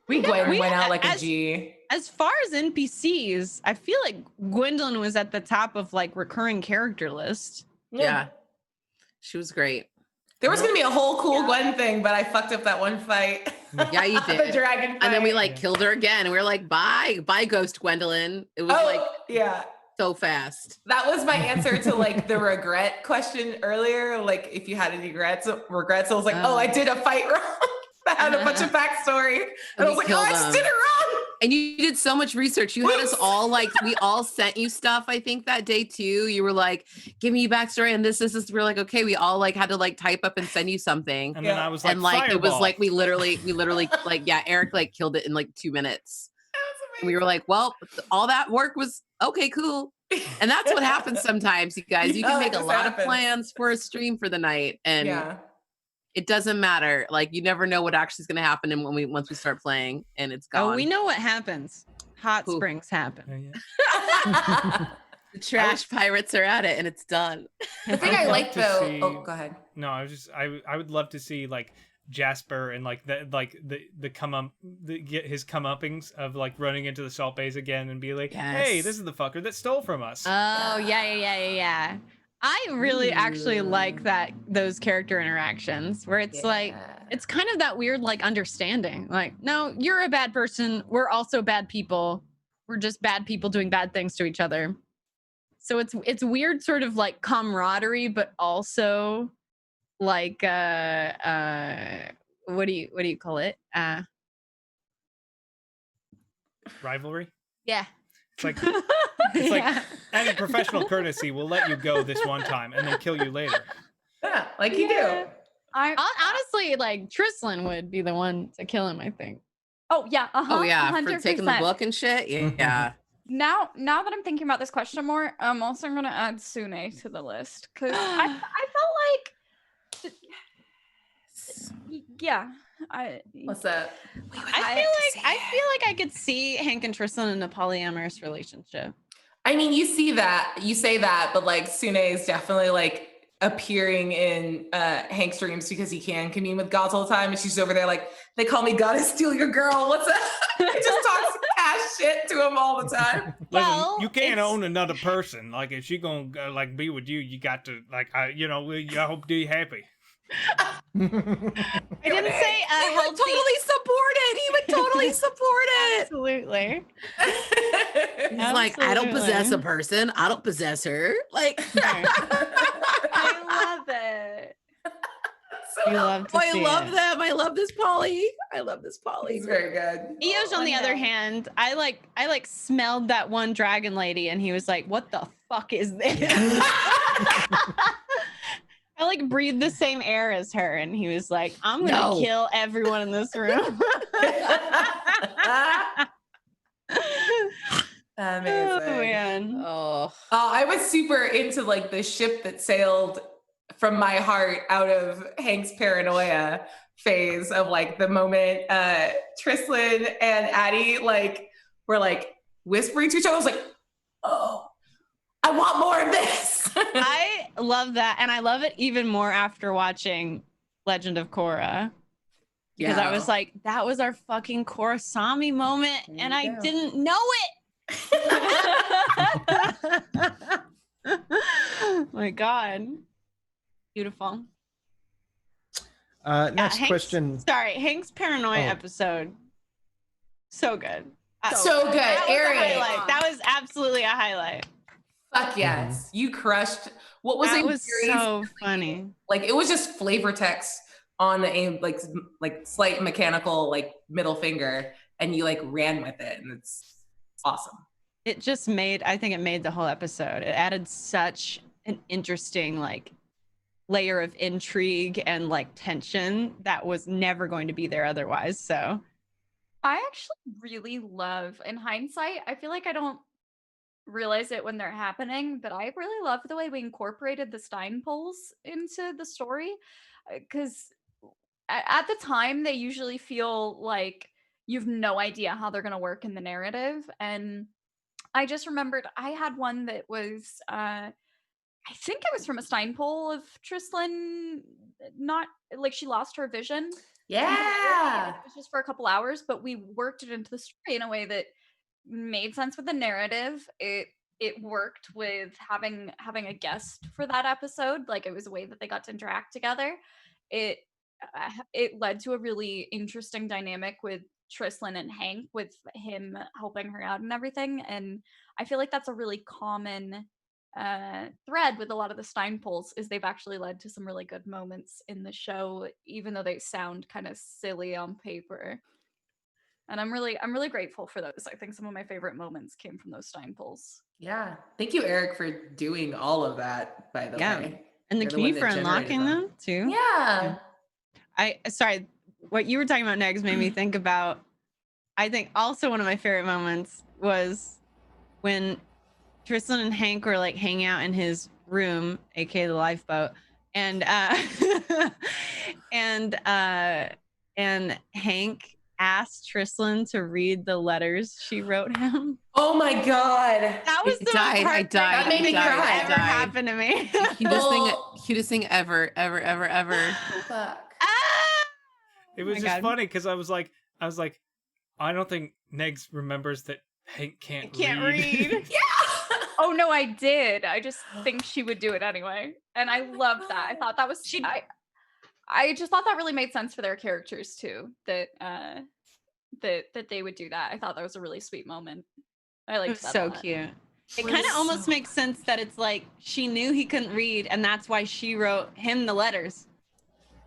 Gwen we- went out like a as- G. As far as NPCs, I feel like Gwendolyn was at the top of like recurring character list. Yeah. She was great. There was gonna be a whole cool Gwen thing, but I fucked up that one fight. Yeah, you the did. dragon fight. And then we like Yeah. killed her again. And we were like, bye Ghost Gwendolyn. It was Oh, like yeah. so fast. That was my answer to like the regret question earlier. Like if you had any regrets, I was like, oh, I did a fight wrong. That had a bunch of backstory. And I was we like, oh, I killed just them. did it wrong. And you did so much research. You had us Whoops. all like, we all sent you stuff, I think, that day too. You were like, give me backstory and this. We were like, okay, we all like had to like type up and send you something. And then Yeah. I was like, And like it was Fireball. like we literally like, yeah, Eric like killed it in like 2 minutes. And we were like, well, all that work was okay, cool. And that's what happens sometimes, you guys. You Oh, can it make a just lot happens. of plans for a stream for the night, and Yeah. it doesn't matter. Like you never know what actually is going to happen, and once we start playing, and it's gone. Oh, we know what happens. Hot Who? springs happen. Yeah. The trash pirates are at it, and it's done. The thing I I would like love to though. see- Oh, go ahead. No, I would love to see like Jasper and like the his comeuppings of like running into the Salt Bays again and be like, hey, this is the fucker that stole from us. Oh yeah. I really actually like those character interactions where it's like it's kind of that weird like understanding. Like, no, you're a bad person. We're also bad people. We're just bad people doing bad things to each other. So it's weird sort of like camaraderie, but also like what do you call it? Rivalry? Yeah. It's like as a professional courtesy, we'll let you go this one time and then kill you later. Yeah, like you do. Honestly, like Trislan would be the one to kill him, I think. Oh yeah, Oh yeah, 100%. for taking the book and shit. Yeah. Now that I'm thinking about this question more, I'm also gonna add Sune to the list because I felt like, yeah, What's up? I feel like I could see Hank and Trislan in a polyamorous relationship. I mean, you say that, but like Sune is definitely like appearing in Hank's dreams because he can commune with gods all the time, and she's over there like, they call me God, I steal your girl. What's up? He just talks cash shit to him all the time. Listen, you can't own another person. Like if she gonna like be with you, you got to like I hope to be happy. I didn't say he would totally support it. He would totally support it. Absolutely. He's like, I don't possess a person. I don't possess her. Like, I love it. You love to see I love it. them. I love this Polly. He's very good. Eo's on the other hand, I like smelled that one dragon lady, and he was like, "What the fuck is this?" I like breathed the same air as her, and he was like, "I'm gonna kill everyone in this room." Amazing. Oh man. Oh, I was super into like the ship that sailed from my heart out of Hank's paranoia phase of like the moment Trislan and Addie like were like whispering to each other. I was like, oh, I want more of this. I love that, and I love it even more after watching Legend of Korra. Because I was like, that was our fucking Korrasami moment, and I didn't know it. My God. Beautiful. Next question. Sorry, Hank's paranoia episode. So good. So good. Eric. That was absolutely a highlight. Fuck yes. You crushed. What was that it? Was so funny. Like it was just flavor text on a like slight mechanical like middle finger, and you like ran with it, and it's awesome. It just I think it made the whole episode. It added such an interesting like layer of intrigue and like tension that was never going to be there otherwise. So I actually really love, in hindsight, I feel like I don't realize it when they're happening, but I really love the way we incorporated the Stein poles into the story, because at the time they usually feel like you've no idea how they're going to work in the narrative. And I just remembered I had one that was I think it was from a Stein pole of Trislan, not like she lost her vision. Yeah. It was just for a couple hours, but we worked it into the story in a way that made sense with the narrative. It worked with having a guest for that episode. Like it was a way that they got to interact together. It led to a really interesting dynamic with Trislan and Hank, with him helping her out and everything. And I feel like that's a really common thread with a lot of the Stein poles, is they've actually led to some really good moments in the show, even though they sound kind of silly on paper. And I'm really grateful for those. I think some of my favorite moments came from those Stein poles. Yeah. Thank you, Eric, for doing all of that, by the way. And the key for unlocking them too. Yeah. Sorry, what you were talking about next made me think about, I think also one of my favorite moments was when Trislan and Hank were like hanging out in his room, aka the lifeboat, and and Hank asked Trislan to read the letters she wrote him. Oh my God. That was the most heartbreaking thing that ever happened to me. Cutest thing ever. Fuck. It was just funny because I was like, I don't think Negs remembers that Hank can't read. Yeah. Oh no, I did. I just think she would do it anyway, and I loved that. I thought that was I just thought that really made sense for their characters too. That that they would do that. I thought that was a really sweet moment. I liked that. So cute. It kind of almost makes sense that it's like she knew he couldn't read, and that's why she wrote him the letters.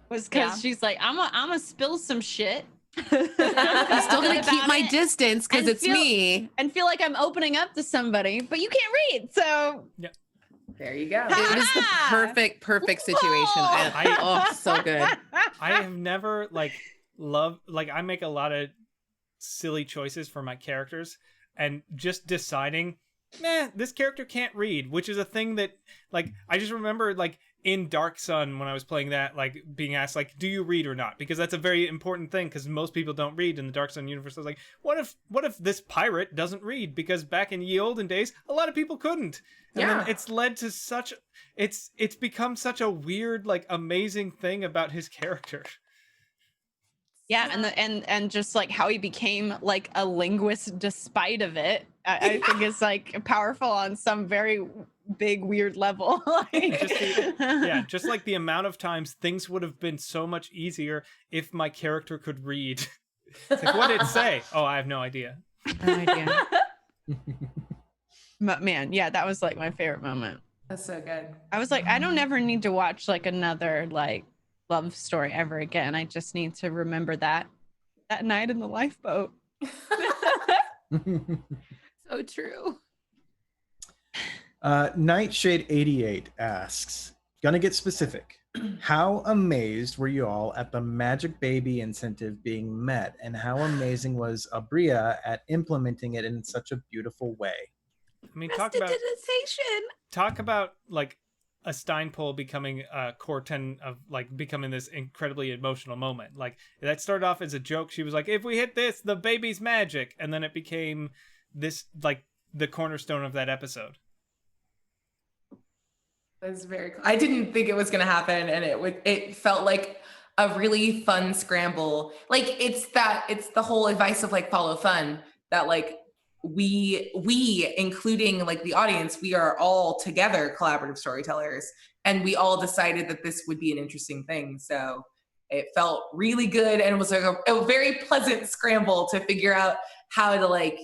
Was because she's like, I'm gonna spill some shit. I'm still gonna keep my distance because it's me, and feel like I'm opening up to somebody, but you can't read, so yeah. There you go. It was the perfect situation. So good. I have never I make a lot of silly choices for my characters, and just deciding, this character can't read, which is a thing that I just remember in Dark Sun when I was playing that, being asked do you read or not, because that's a very important thing because most people don't read in the Dark Sun universe. I was like, what if this pirate doesn't read, because back in ye olden days a lot of people couldn't, and then it's led to it's become such a weird amazing thing about his character. Yeah, and just how he became a linguist despite of it, I think is powerful on some very big weird level. Just the amount of times things would have been so much easier if my character could read. It's what did it say? Oh, I have no idea. But man, yeah, that was my favorite moment. That's so good. I was I don't ever need to watch another love story ever again. I just need to remember that night in the lifeboat. So true. Nightshade 88 asks, gonna get specific. How amazed were you all at the Magic Baby incentive being met, and how amazing was Abria at implementing it in such a beautiful way? I mean, talk about a Steinpole becoming a core 10 of becoming this incredibly emotional moment. That started off as a joke. She was like, if we hit this, the baby's magic. And then it became this, the cornerstone of that episode. It was very cool. I didn't think it was going to happen. And it felt like a really fun scramble. It's the whole advice of follow fun, that we including the audience, we are all together collaborative storytellers, and we all decided that this would be an interesting thing. So it felt really good, and it was a very pleasant scramble to figure out how to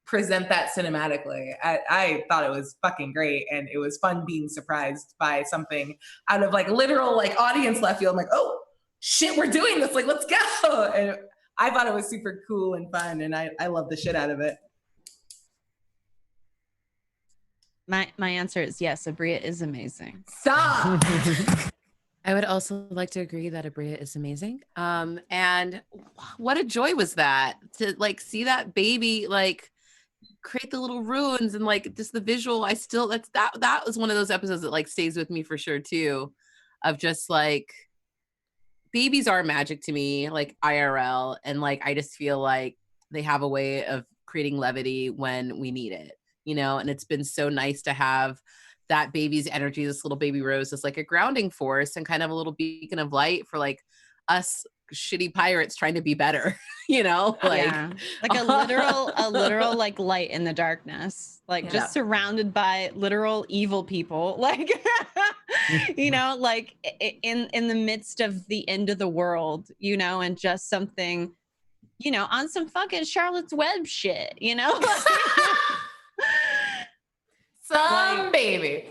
present that cinematically. I thought it was fucking great, and it was fun being surprised by something out of literal audience left field. I'm like, oh shit, we're doing this, let's go. And I thought it was super cool and fun, and I love the shit out of it. My answer is yes, Abria is amazing. Stop. I would also like to agree that Abria is amazing. And what a joy was that to see that baby create the little ruins, and just the visual. That was one of those episodes that stays with me for sure too, of just babies are magic to me, IRL, and I just feel they have a way of creating levity when we need it. And it's been so nice to have that baby's energy, this little baby Rose, as a grounding force and kind of a little beacon of light for us shitty pirates trying to be better, a literal light in the darkness, just surrounded by literal evil people, in the midst of the end of the world, and just something, on some fucking Charlotte's Web shit, Some baby,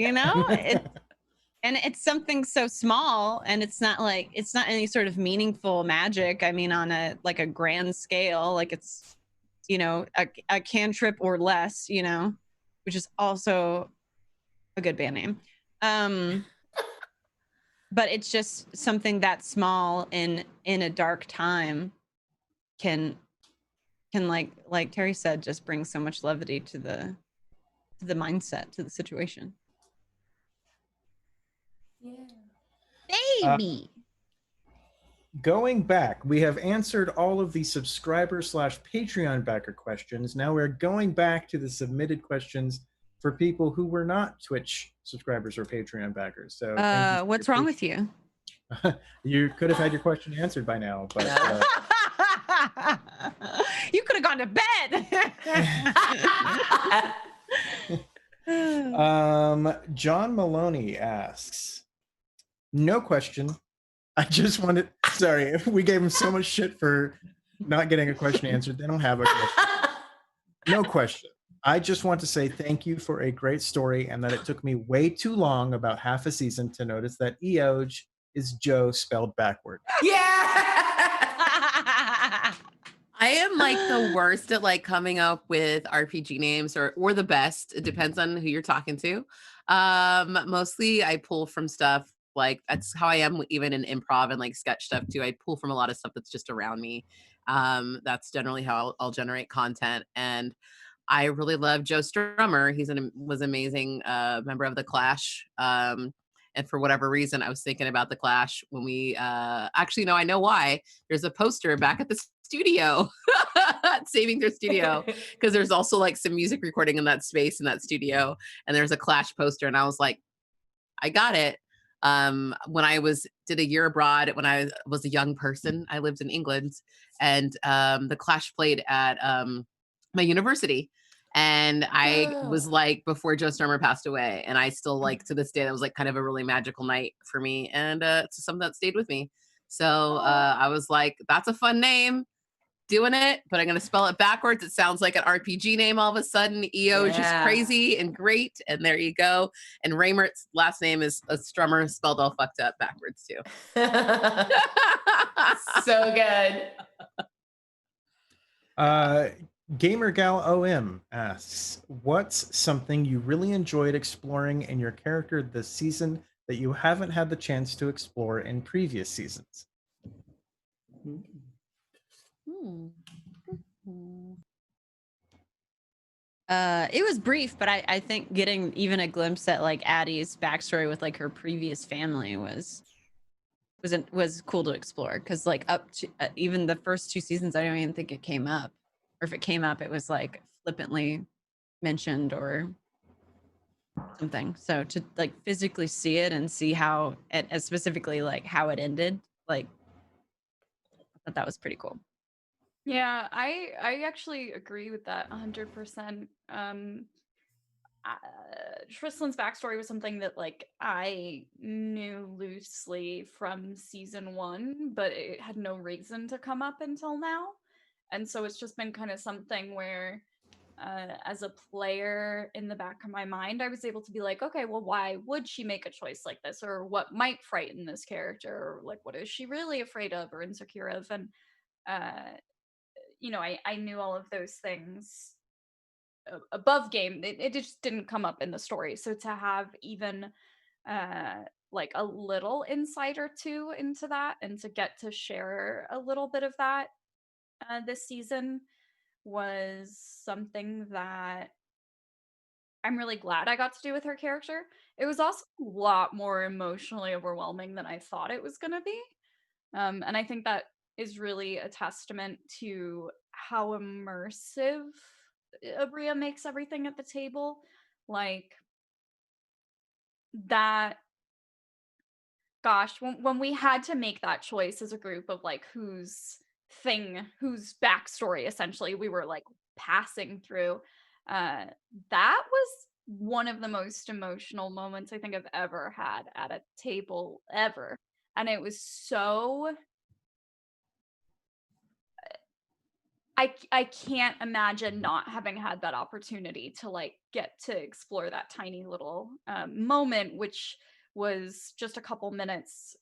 and it's something so small, and it's not any sort of meaningful magic. I mean, on a grand scale, it's a cantrip or less, which is also a good band name. But it's just something that small in a dark time can like Terry said, just bring so much levity to the mindset, to the situation. Yeah. Baby. Going back, we have answered all of the subscriber/Patreon backer questions. Now we're going back to the submitted questions for people who were not Twitch subscribers or Patreon backers. So what's wrong with you? You could have had your question answered by now, but You could have gone to bed. John Maloney asks, no question. I just wanted, sorry, we gave him so much shit for not getting a question answered. They don't have a question. No question. I just want to say thank you for a great story and that it took me way too long, about half a season, to notice that Eoj is Joe spelled backward. Yeah. I am like the worst at like coming up with RPG names or the best. It depends on who you're talking to. Mostly I pull from stuff, like that's how I am even in improv and like sketch stuff too. I pull from a lot of stuff that's just around me. That's generally how I'll generate content. And I really love Joe Strummer. Was amazing member of the Clash. And for whatever reason, I was thinking about the Clash when we actually, no, I know why. There's a poster back at the studio, saving their studio, because there's also like some music recording in that space in that studio. And there's a Clash poster. And I was like, I got it. When I did a year abroad, when I was a young person, I lived in England, and the Clash played at my university. And I was like, before Joe Strummer passed away, and I still like to this day, that was like kind of a really magical night for me. And it's something that stayed with me. So I was like, that's a fun name, doing it, but I'm going to spell it backwards. It sounds like an RPG name all of a sudden. Eoj is just crazy and great. And there you go. And Reichert's last name is a Strummer spelled all fucked up backwards too. So good. GamerGalOM asks, what's something you really enjoyed exploring in your character this season that you haven't had the chance to explore in previous seasons? It was brief, but I think getting even a glimpse at like Addie's backstory with like her previous family was cool to explore, because like up to even the first 2 seasons, I don't even think it came up, or if it came up, it was like flippantly mentioned or something. So to like physically see it and see how it, specifically like how it ended, like I thought that was pretty cool. Yeah, I actually agree with that 100%. Tristlan's backstory was something that like I knew loosely from season 1, but it had no reason to come up until now. And so it's just been kind of something where as a player, in the back of my mind, I was able to be like, okay, well, why would she make a choice like this? Or what might frighten this character? Or like, what is she really afraid of or insecure of? And you know, I knew all of those things above game. It just didn't come up in the story. So to have even like a little insight or two into that, and to get to share a little bit of that this season, was something that I'm really glad I got to do with her character. It was also a lot more emotionally overwhelming than I thought it was going to be. And I think that is really a testament to how immersive Abria makes everything at the table. Like that, gosh, when we had to make that choice as a group of like whose backstory essentially we were like passing through, that was one of the most emotional moments I think I've ever had at a table ever. And it was so, I can't imagine not having had that opportunity to like get to explore that tiny little moment, which was just a couple minutes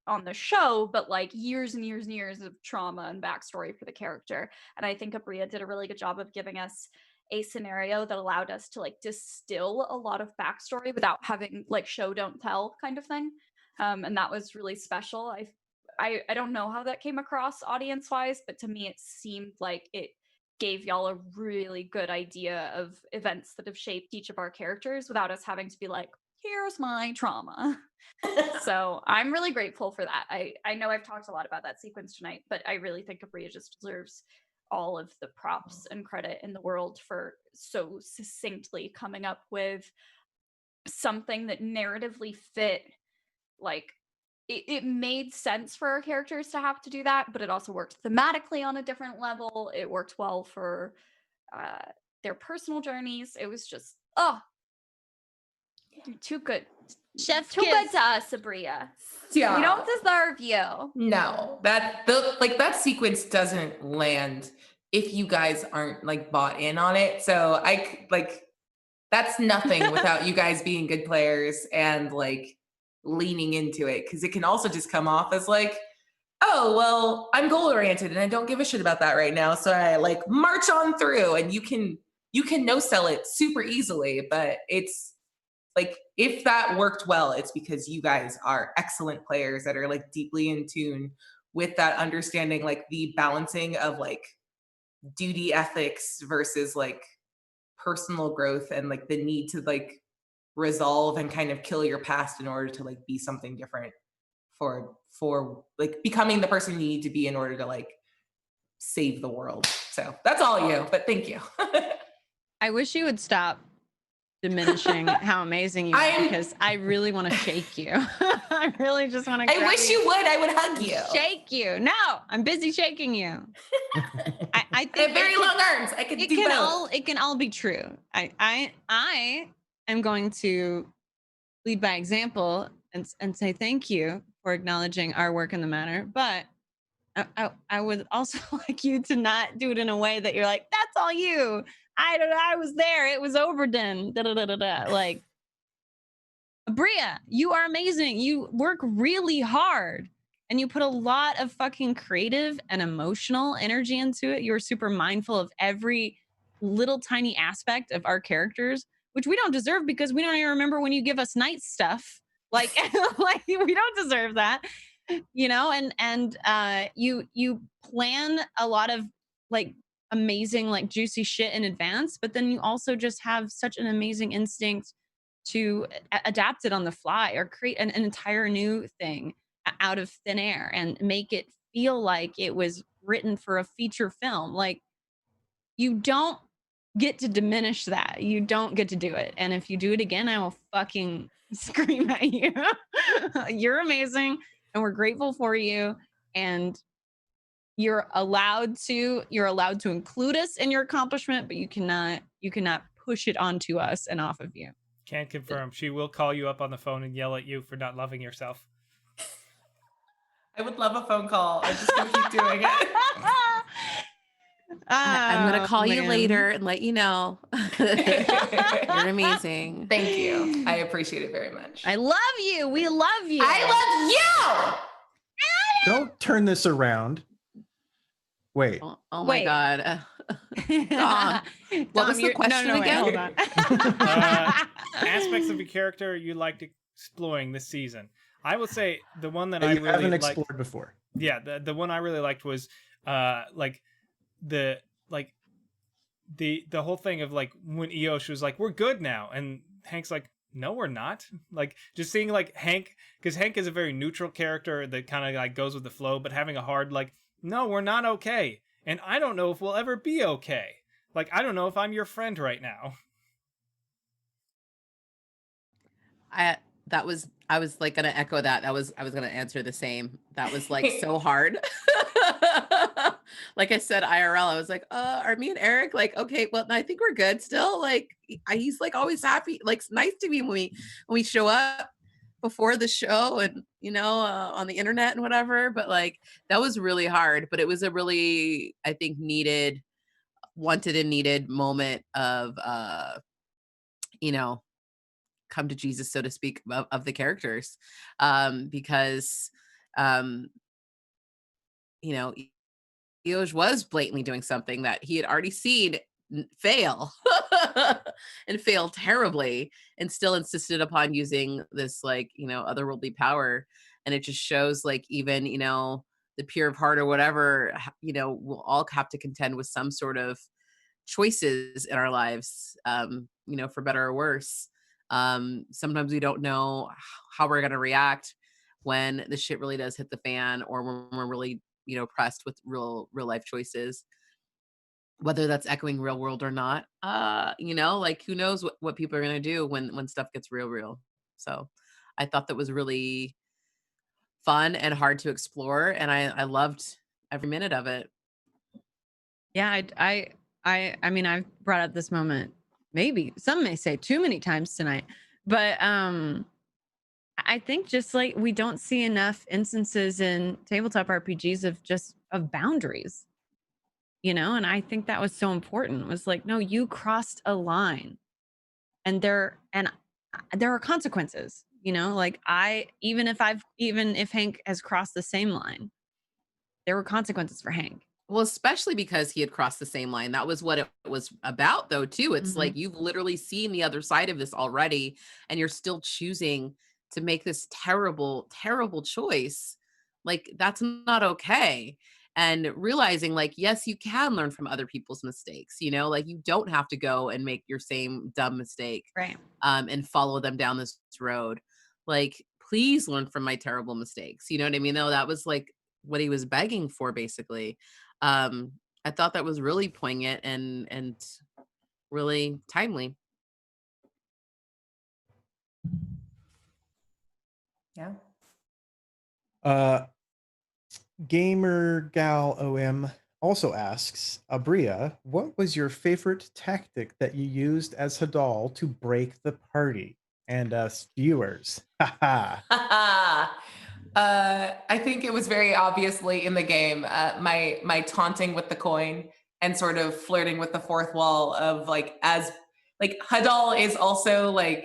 on the show, but like years and years and years of trauma and backstory for the character. And I think Abria did a really good job of giving us a scenario that allowed us to like distill a lot of backstory without having like show don't tell kind of thing. And that was really special. I don't know how that came across audience wise, but to me it seemed like it gave y'all a really good idea of events that have shaped each of our characters without us having to be like, here's my trauma. So I'm really grateful for that. I know I've talked a lot about that sequence tonight, but I really think Abria just deserves all of the props and credit in the world for so succinctly coming up with something that narratively fit like it made sense for our characters to have to do that, but it also worked thematically on a different level. It worked well for their personal journeys. It was just too good. Chef Too kiss. good to us, Sabria. Yeah. We don't deserve you. No, that sequence doesn't land if you guys aren't like bought in on it. So that's nothing without you guys being good players and like leaning into it, because it can also just come off as like, oh well, I'm goal oriented and I don't give a shit about that right now, so I like march on through, and you can no sell it super easily. But it's like, if that worked well, it's because you guys are excellent players that are like deeply in tune with that understanding, like the balancing of like duty ethics versus like personal growth, and like the need to like resolve and kind of kill your past in order to like be something different for like becoming the person you need to be in order to like save the world. So that's all you, but thank you. I wish you would stop diminishing how amazing you are, because I really want to shake you. I really just want to. I wish you would. I would hug you. Shake you. No, I'm busy shaking you. I think I have very long arms. I can do both. It can all be true. I am going to lead by example and say thank you for acknowledging our work in the matter, but I would also like you to not do it in a way that you're like, that's all you. I was there. It was overdone. Da, da, da, da, da. Like, Bria, you are amazing. You work really hard and you put a lot of fucking creative and emotional energy into it. You're super mindful of every little tiny aspect of our characters, which we don't deserve because we don't even remember when you give us night stuff. Like, like we don't deserve that, you know? And you plan a lot of like amazing, like juicy shit in advance, but then you also just have such an amazing instinct to adapt it on the fly or create an entire new thing out of thin air and make it feel like it was written for a feature film. Like, you don't get to diminish that. You don't get to do it. And if you do it again, I will fucking scream at you. You're amazing and we're grateful for you. And you're allowed to include us in your accomplishment, but you cannot push it onto us and off of you. Can confirm. She will call you up on the phone and yell at you for not loving yourself. I would love a phone call. I'm just gonna keep doing it. I'm gonna call you later and let you know. You're amazing. Thank you. I appreciate it very much. I love you. We love you. I love you. Don't turn this around. Wait. Oh my God. Dom, what was the question again? Hold on. Aspects of your character you liked exploring this season. I will say the one that I really haven't liked explored before. Yeah, the one I really liked was like the whole thing of like when Eosh was like, we're good now, and Hank's like, no, we're not. Like, just seeing like Hank, because Hank is a very neutral character that kind of like goes with the flow, but having a hard like, no, we're not okay, and I don't know if we'll ever be okay. Like, I don't know if I'm your friend right now. I was like gonna echo that. I was gonna answer the same. That was like so hard. Like I said, IRL, I was like, are me and Eric like, okay, well, I think we're good still. Like, he's like always happy. Like, it's nice to me when we show up before the show and, you know, on the internet and whatever. But like, that was really hard. But it was a really, I think, wanted and needed moment of, you know, come to Jesus, so to speak, of the characters. Because, you know, Eosh was blatantly doing something that he had already seen fail and fail terribly, and still insisted upon using this, like, you know, otherworldly power. And it just shows, like, even, you know, the pure of heart or whatever, you know, we'll all have to contend with some sort of choices in our lives, you know, for better or worse. Sometimes we don't know how we're going to react when the shit really does hit the fan, or when we're really, you know, pressed with real life choices, whether that's echoing real world or not. You know, like, who knows what people are going to do when stuff gets real. So I thought that was really fun and hard to explore, and I loved every minute of it. Yeah, I mean, I've brought up this moment, maybe some may say too many times tonight, but I think just like we don't see enough instances in tabletop RPGs of boundaries, and I think that was so important. It was like, no, you crossed a line, and there are consequences, like even if Hank has crossed the same line, there were consequences for Hank. Well, especially because he had crossed the same line. That was what it was about, though, too. It's like you've literally seen the other side of this already, and you're still choosing to make this terrible, terrible choice. Like, that's not okay. And realizing, like, yes, you can learn from other people's mistakes, like you don't have to go and make your same dumb mistake, Right. And follow them down this road. Like, please learn from my terrible mistakes. You know what I mean? Though that was like what he was begging for, basically. I thought that was really poignant and really timely. Yeah. Gamer Gal OM also asks, Abria, what was your favorite tactic that you used as Hadal to break the party? And us viewers. I think it was very obviously in the game. My taunting with the coin and sort of flirting with the fourth wall of like Hadal is also like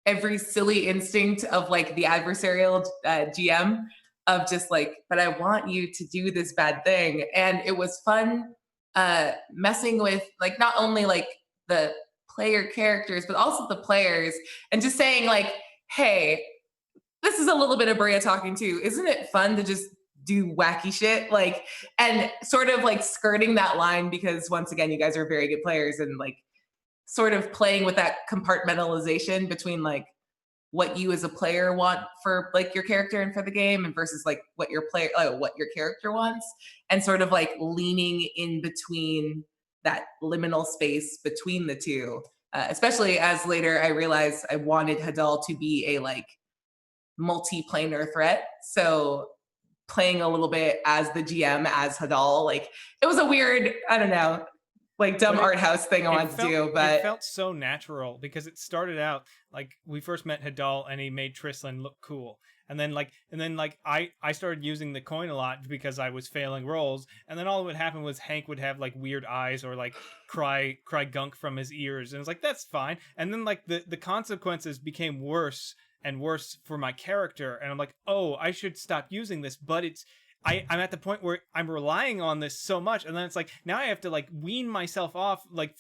every silly instinct of like the adversarial GM of just like, but I want you to do this bad thing. And it was fun messing with like not only like the player characters, but also the players, and just saying like, hey, this is a little bit of Bria talking too. Isn't it fun to just do wacky shit? Like, and sort of like skirting that line, because once again, you guys are very good players, and like sort of playing with that compartmentalization between like what you as a player want for like your character and for the game, and versus like what your character wants, and sort of like leaning in between that liminal space between the two. Especially as later I realized I wanted Hadal to be a like multi-planar threat. So playing a little bit as the GM as Hadal, like it was a weird, I don't know, like dumb art house thing I wanted to do, but it felt so natural because it started out like we first met Hadal and he made Trislin look cool. And then I started using the coin a lot because I was failing rolls, and then all that would happen was Hank would have like weird eyes or like cry gunk from his ears, and it's like that's fine. And then like the consequences became worse and worse for my character, and I'm like, oh, I should stop using this, but I'm at the point where I'm relying on this so much, and then it's like now I have to like wean myself off, like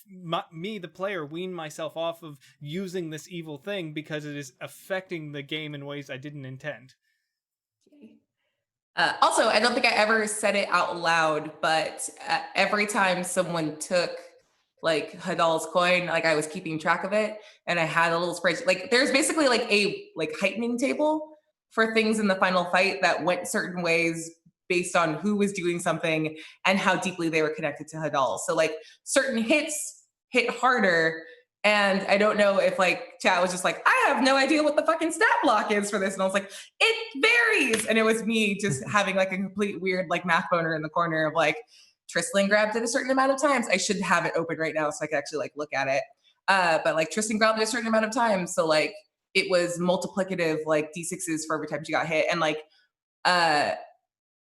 me the player wean myself off of using this evil thing because it is affecting the game in ways I didn't intend. Also, I don't think I ever said it out loud, but every time someone took like Hadal's coin, like I was keeping track of it, and I had a little spreadsheet. Like there's basically like a like heightening table for things in the final fight that went certain ways based on who was doing something and how deeply they were connected to Hadal. So like certain hits hit harder. And I don't know if like chat was just like, I have no idea what the fucking stat block is for this. And I was like, it varies. And it was me just having like a complete weird like math boner in the corner of like, Trislin grabbed it a certain amount of times. I should have it open right now so I could actually like look at it. But like Tristan grabbed it a certain amount of times. So like it was multiplicative like D6s for every time she got hit. And like,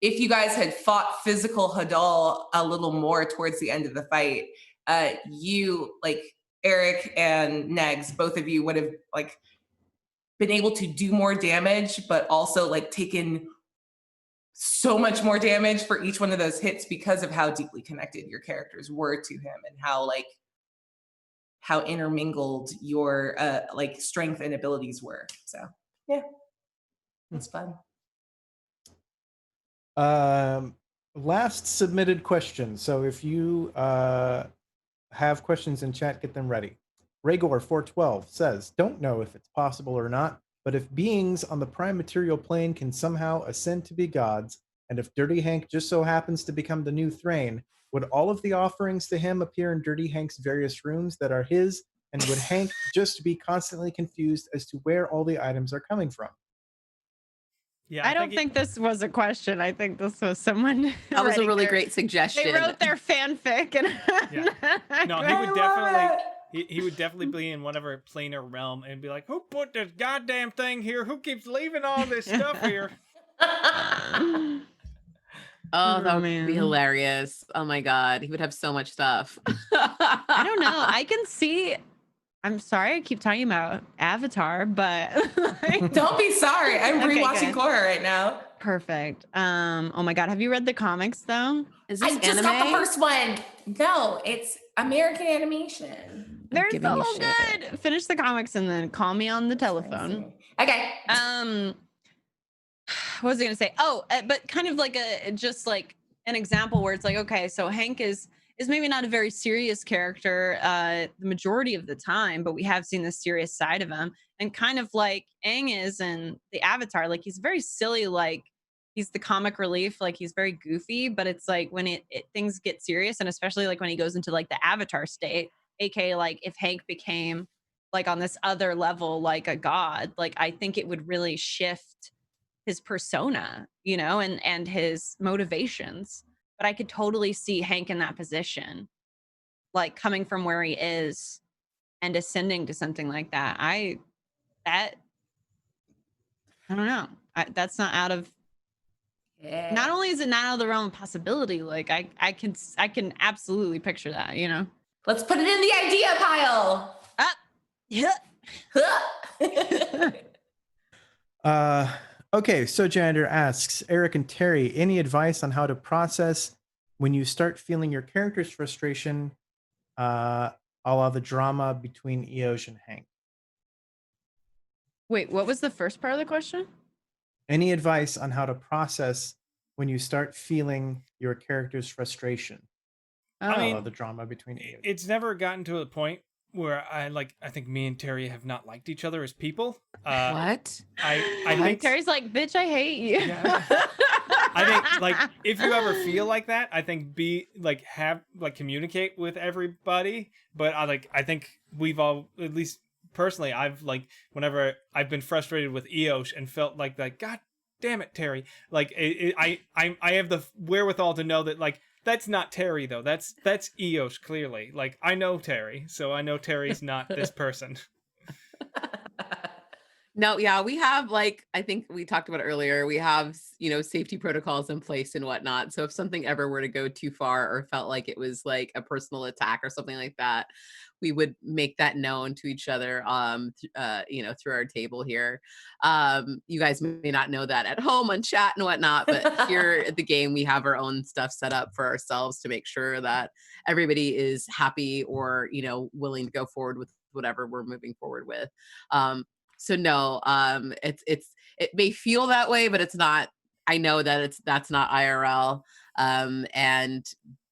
if you guys had fought physical Hadal a little more towards the end of the fight, you like Eric and Negs, both of you would have like been able to do more damage, but also like taken so much more damage for each one of those hits because of how deeply connected your characters were to him, and how intermingled your like strength and abilities were. So yeah, it's fun. Last submitted question. So if you have questions in chat, get them ready. Ragor412 says, don't know if it's possible or not, but if beings on the prime material plane can somehow ascend to be gods, and if Dirty Hank just so happens to become the new Thrain, would all of the offerings to him appear in Dirty Hank's various rooms that are his, and would Hank just be constantly confused as to where all the items are coming from? Yeah, I don't think this was a question. I think this was someone. That was a writing really their- great suggestion. They wrote their fanfic, and No, he would definitely. He would definitely be in whatever planar realm and be like, "Who put this goddamn thing here? Who keeps leaving all this stuff here?" Oh, that would be man. hilarious. Oh my God. He would have so much stuff. I don't know. I can see. I'm sorry, I keep talking about Avatar, but like, Don't be sorry. I'm Okay, rewatching good. Korra right now. perfect. Oh my God, have you read the comics though? Is this I just anime? got the first one. No, it's American animation. They're giving you so shit. good. Finish the comics and then call me on the telephone. Okay. What was I gonna say? Oh, but kind of like just like an example where it's like, okay, so Hank is maybe not a very serious character the majority of the time, but we have seen this serious side of him, and kind of like Aang is in the Avatar, like he's very silly, like he's the comic relief, like he's very goofy, but it's like when things get serious, and especially like when he goes into like the Avatar state, aka like if Hank became like on this other level like a god, like I think it would really shift his persona, you know, and his motivations. But I could totally see Hank in that position, like coming from where he is and ascending to something like that. I don't know. That's not out of. Yeah. Not only is it not out of the realm of possibility, like I can absolutely picture that. You know. Let's put it in the idea pile. Yeah. Okay, so Janitor asks, Eric and Terry, any advice on how to process when you start feeling your character's frustration, a la the drama between Eoj and Hank? Wait, what was the first part of the question? Any advice on how to process when you start feeling your character's frustration, Oh, I mean, a la the drama between Eoj? It's never gotten to a point where I think me and Terry have not liked each other as people. What? I think Terry's like, bitch, I hate you. Yeah. I think like if you ever feel like that, I think communicate with everybody. But I think we've all, at least personally, I've whenever I've been frustrated with Eosh and felt like God damn it, Terry. Like I have the wherewithal to know that that's not Terry though. That's Eosh clearly. Like I know Terry, so I know Terry's not this person. No, yeah, we have I think we talked about it earlier, we have, safety protocols in place and whatnot. So if something ever were to go too far or felt like it was like a personal attack or something like that, we would make that known to each other, through our table here. You guys may not know that at home on chat and whatnot, but here at the game, we have our own stuff set up for ourselves to make sure that everybody is happy or, willing to go forward with whatever we're moving forward with. So no, it may feel that way, but it's not. I know that that's not IRL, and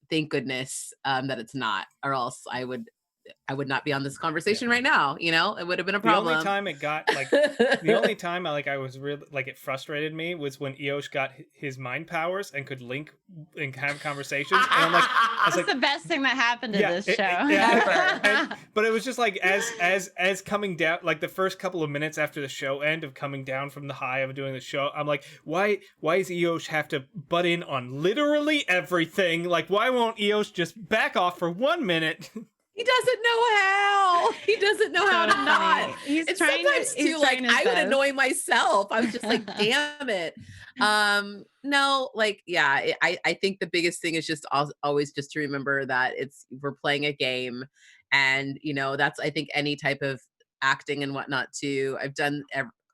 thank goodness that it's not, or else I would not be on this conversation right now. It would have been a problem. The only time it got the only time I was really it frustrated me was when Eosh got his mind powers and could link and have conversations. And That's the best thing that happened to this show. But it was just as coming down, the first couple of minutes after the show end of coming down from the high of doing the show, I'm like, why does Eosh have to butt in on literally everything? Why won't Eosh just back off for 1 minute? He doesn't know how. He doesn't know how to not. He's and trying sometimes to, too, I would annoy myself. I was just like, damn it. No, I think the biggest thing is just always just to remember that we're playing a game, and that's, I think, any type of acting and whatnot too. I've done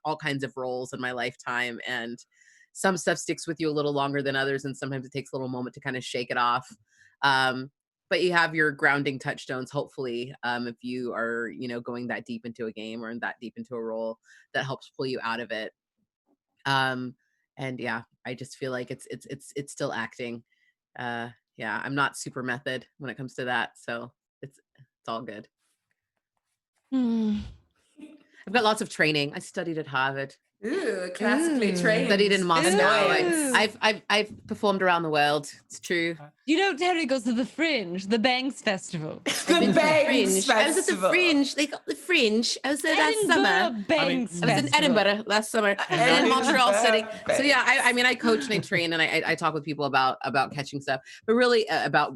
all kinds of roles in my lifetime, and some stuff sticks with you a little longer than others, and sometimes it takes a little moment to kind of shake it off. But you have your grounding touchstones, hopefully, if you are, going that deep into a game or that deep into a role, that helps pull you out of it. And yeah, I just feel like it's still acting. Yeah, I'm not super method when it comes to that, so it's all good. I've got lots of training. I studied at Harvard. Ooh, classically trained. Studied in Moscow. Annoyance. I've performed around the world. It's true. You know, Terry goes to the Fringe, the Bangs Festival. The Bangs Festival. I was at the Fringe. They got the Fringe. I was there last summer. Bangs I was in Edinburgh last summer and in Montreal City. So yeah, I mean, I coach and I train and I talk with people about catching stuff, but really about,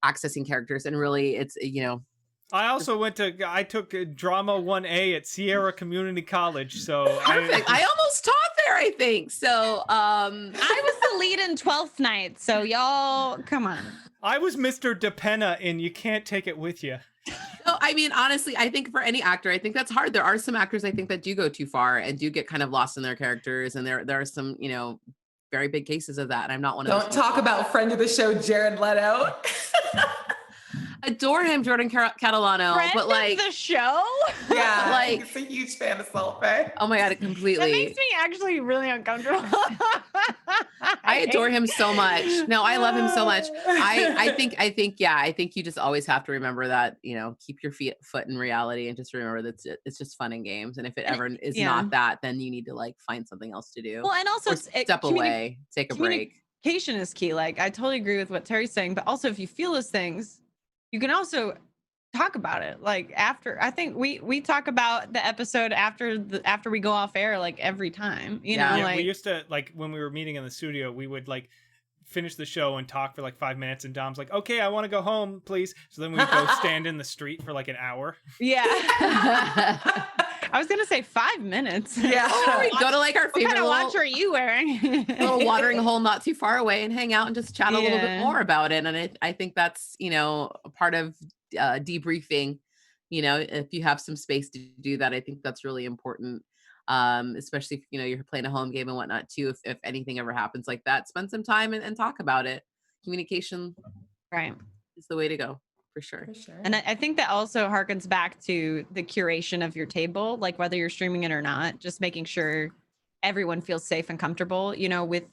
accessing characters, and really it's, I took drama 1A at Sierra Community College. So perfect. I almost taught there, I think. So I was the lead in 12th Night. So y'all, come on. I was Mr. DePenna in You Can't Take It With You. No, I mean, honestly, I think for any actor, I think that's hard. There are some actors I think that do go too far and do get kind of lost in their characters. And there are some, very big cases of that. And I'm not one of those. Don't talk about friend of the show, Jared Leto. Adore him, Jordan Catalano. Friend but like of the show? Yeah, like he's a huge fan of Salt Bae. Oh my God, completely. That makes me actually really uncomfortable. I adore him so much. No, I love him so much. I think you just always have to remember that, keep your foot in reality and just remember that it's just fun and games. And if it ever is not that, then you need to like find something else to do. Well, and also step away, take a break. Communication is key. Like I totally agree with what Terry's saying, but also if you feel those things, you can also talk about it. Like after, I think we talk about the episode after we go off air, like every time, you know, like we used to, like when we were meeting in the studio, we would like finish the show and talk for like 5 minutes, and Dom's like, okay, I want to go home, please. So then we'd go stand in the street for like an hour. Yeah. I was gonna say 5 minutes. Yeah. Or we go to like our favorite what kind of watch are you wearing? little watering hole not too far away and hang out and just chat a little bit more about it. And I think that's, a part of debriefing, if you have some space to do that, I think that's really important. Especially if, you're playing a home game and whatnot too. If anything ever happens like that, spend some time and talk about it. Communication is the way to go. For sure. And I think that also harkens back to the curation of your table, like whether you're streaming it or not, just making sure everyone feels safe and comfortable,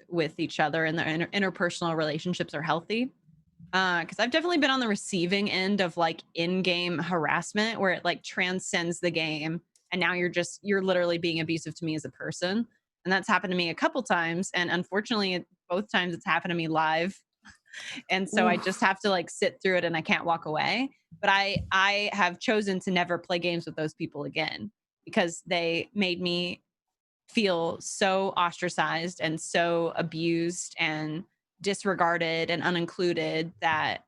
with each other, and their interpersonal relationships are healthy. Because I've definitely been on the receiving end of like in-game harassment where it like transcends the game. And now you're literally being abusive to me as a person. And that's happened to me a couple times. And unfortunately, both times it's happened to me live. And so I just have to like sit through it and I can't walk away. But I have chosen to never play games with those people again because they made me feel so ostracized and so abused and disregarded and unincluded that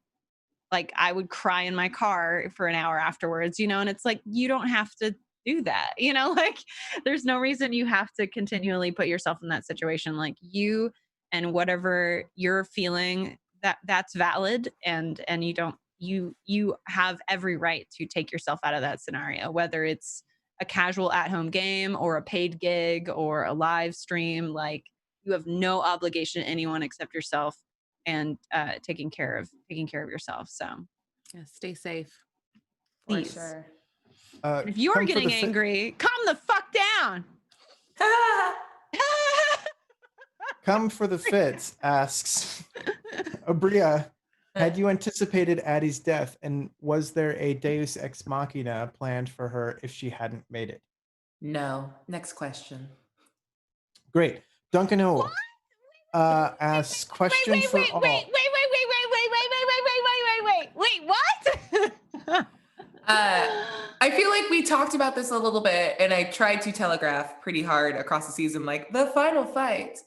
like I would cry in my car for an hour afterwards, and it's like, you don't have to do that, like there's no reason you have to continually put yourself in that situation. Like you and whatever you're feeling, that's valid, and you have every right to take yourself out of that scenario, whether it's a casual at-home game or a paid gig or a live stream. Like you have no obligation to anyone except yourself, and taking care of yourself. So yeah, stay safe. Please. For sure. If you're getting angry, calm the fuck down. Come for the fits, asks Abria, had you anticipated Addie's death, and was there a Deus Ex Machina planned for her if she hadn't made it? No. Next question. Great. Duncan O asks question for all. Wait, what? I feel like we talked about this a little bit, and I tried to telegraph pretty hard across the season, like the final fight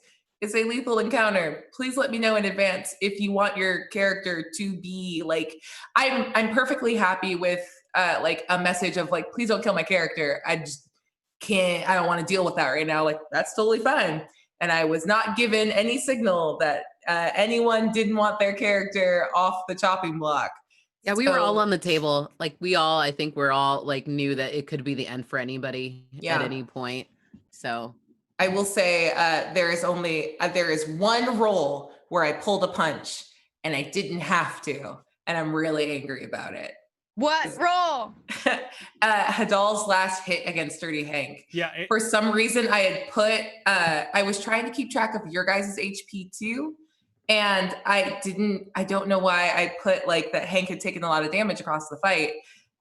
is a lethal encounter. Please let me know in advance if you want your character to be like, I'm perfectly happy with like a message of like, please don't kill my character. I don't want to deal with that right now. Like that's totally fine. And I was not given any signal that anyone didn't want their character off the chopping block. Yeah, we were all on the table. Like I think we're all like knew that it could be the end for anybody at any point. So I will say there is one roll where I pulled a punch and I didn't have to, and I'm really angry about it. What roll? Hadal's last hit against Dirty Hank. Yeah. For some reason, I had put. I was trying to keep track of your guys' HP too, and I didn't. I don't know why I put like that Hank had taken a lot of damage across the fight,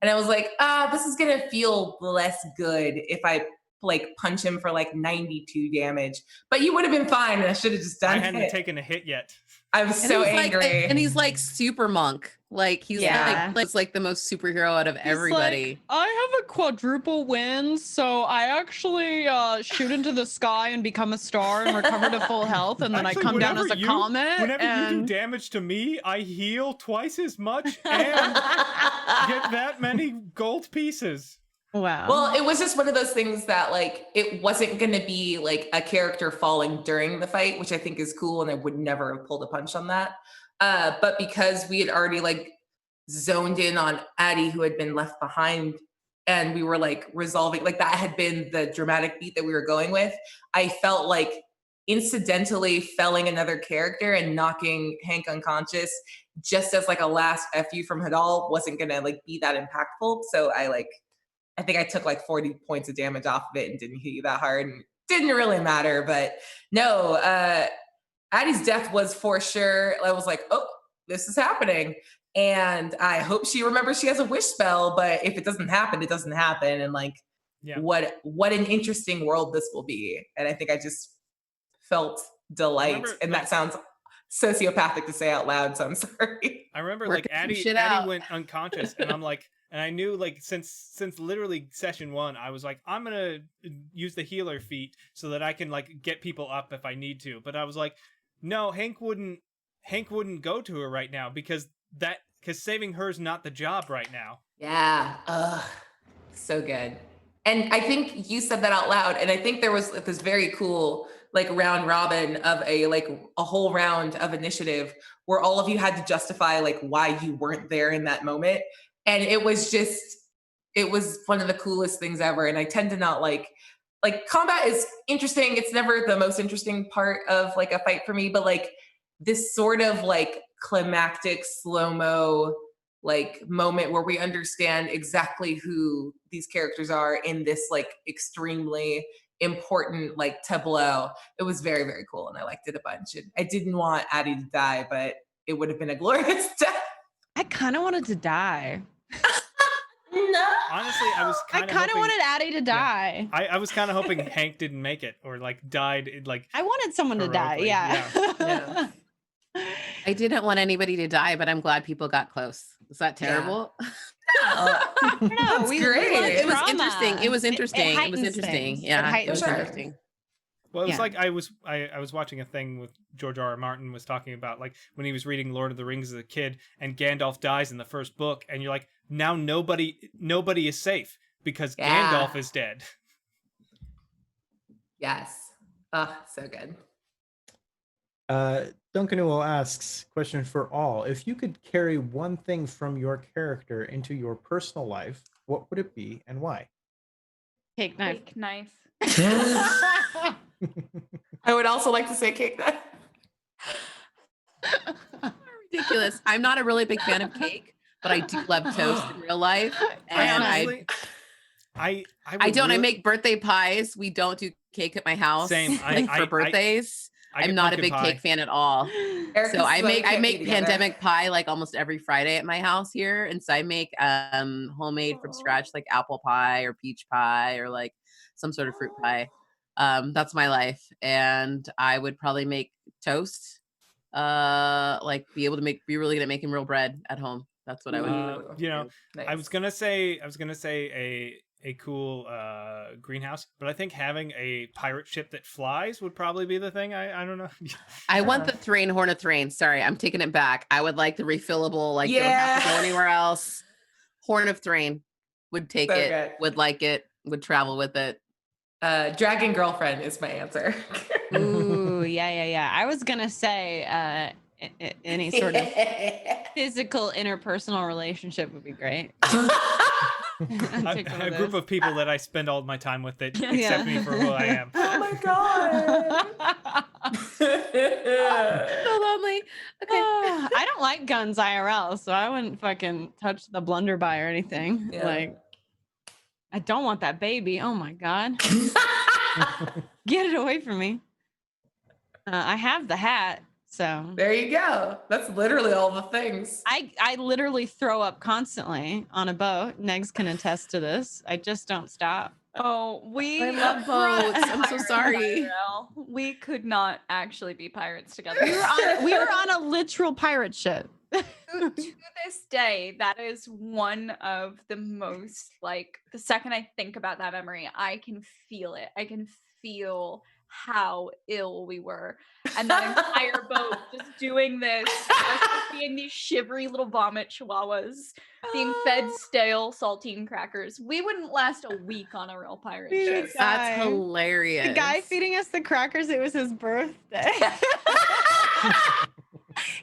and I was like, this is gonna feel less good if I like punch him for like 92 damage, but you would have been fine, and I should have just done it. I hadn't taken a hit yet. I was so angry. And he's like super monk. Like he's like the most superhero out of everybody. Like, I have a quadruple win, so I actually shoot into the sky and become a star and recover to full health, and then I come down as a comet. Whenever you do damage to me, I heal twice as much and get that many gold pieces. Wow. Well, it was just one of those things that like it wasn't going to be like a character falling during the fight, which I think is cool, and I would never have pulled a punch on that. But because we had already like zoned in on Addie, who had been left behind, and we were like resolving, like that had been the dramatic beat that we were going with, I felt like incidentally felling another character and knocking Hank unconscious just as like a last FU from Hadal wasn't going to like be that impactful. So I think I took like 40 points of damage off of it and didn't hit you that hard. And didn't really matter, but no, Addie's death was for sure. I was like, oh, this is happening. And I hope she remembers she has a wish spell, but if it doesn't happen, it doesn't happen. And like, what an interesting world this will be. And I think I just felt delight. And that sounds sociopathic to say out loud, so I'm sorry. I remember like Addie went unconscious, and I'm like, and I knew like since literally session 1, I was like, I'm gonna use the healer feat so that I can like get people up if I need to. But I was like, no, Hank wouldn't go to her right now because saving her's not the job right now. Yeah. So good. And I think you said that out loud, and I think there was this very cool like round robin of a whole round of initiative where all of you had to justify like why you weren't there in that moment. And it was one of the coolest things ever. And I tend to not like combat is interesting. It's never the most interesting part of like a fight for me, but like this sort of like climactic slow-mo like moment where we understand exactly who these characters are in this like extremely important like tableau. It was very, very cool, and I liked it a bunch. And I didn't want Addie to die, but it would have been a glorious death. I kind of wanted to die. No. Honestly, I kind of wanted Addie to die. Yeah. I was kind of hoping Hank didn't make it or like died. Like I wanted someone to die. Yeah. I didn't want anybody to die, but I'm glad people got close. Is that terrible? No, that's great. It was interesting. It was interesting. It was interesting. Yeah, it was interesting. Well, it was like I was watching a thing with George R.R. Martin was talking about like when he was reading Lord of the Rings as a kid and Gandalf dies in the first book, and you're like, now nobody is safe because Gandalf is dead. Yes. Oh, so good. Duncanul asks, question for all. If you could carry one thing from your character into your personal life, what would it be and why? Cake knife. Cake knife. I would also like to say cake knife. Ridiculous. I'm not a really big fan of cake, but I do love toast in real life. And I don't. I make birthday pies. We don't do cake at my house. Same. For birthdays. I'm not a big cake fan at all. So I make pandemic pie like almost every Friday at my house here. And so I make homemade from scratch, like apple pie or peach pie or like some sort of fruit pie. That's my life. And I would probably make toast, like be really good at making real bread at home. That's what I would do. Nice. I was gonna say a cool greenhouse, but I think having a pirate ship that flies would probably be the thing. I don't know. I want the Thrain Horn of Thrain. Sorry, I'm taking it back. I would like the refillable, like don't have to go anywhere else. Horn of Thrain would take it, good. Would like it, would travel with it. Dragon Girlfriend is my answer. Ooh, yeah. I was gonna say any sort of physical interpersonal relationship would be great. A group of people that I spend all my time with that accept me for who I am. Oh my god. So lonely. Okay. I don't like guns IRL, so I wouldn't fucking touch the blunderbuss or anything. Yeah. Like, I don't want that baby. Oh my god. Get it away from me. I have the hat. So there you go. That's literally all the things. I literally throw up constantly on a boat. Negs can attest to this. I just don't stop. Oh, I love boats. I'm so sorry. We could not actually be pirates together. We were on a literal pirate ship. To this day, that is one of the most, like, the second I think about that memory, I can feel it. I can feel how ill we were. And that entire boat just doing this, us just being these shivery little vomit chihuahuas, being fed stale saltine crackers. We wouldn't last a week on a real pirate ship. That's hilarious. The guy feeding us the crackers, it was his birthday.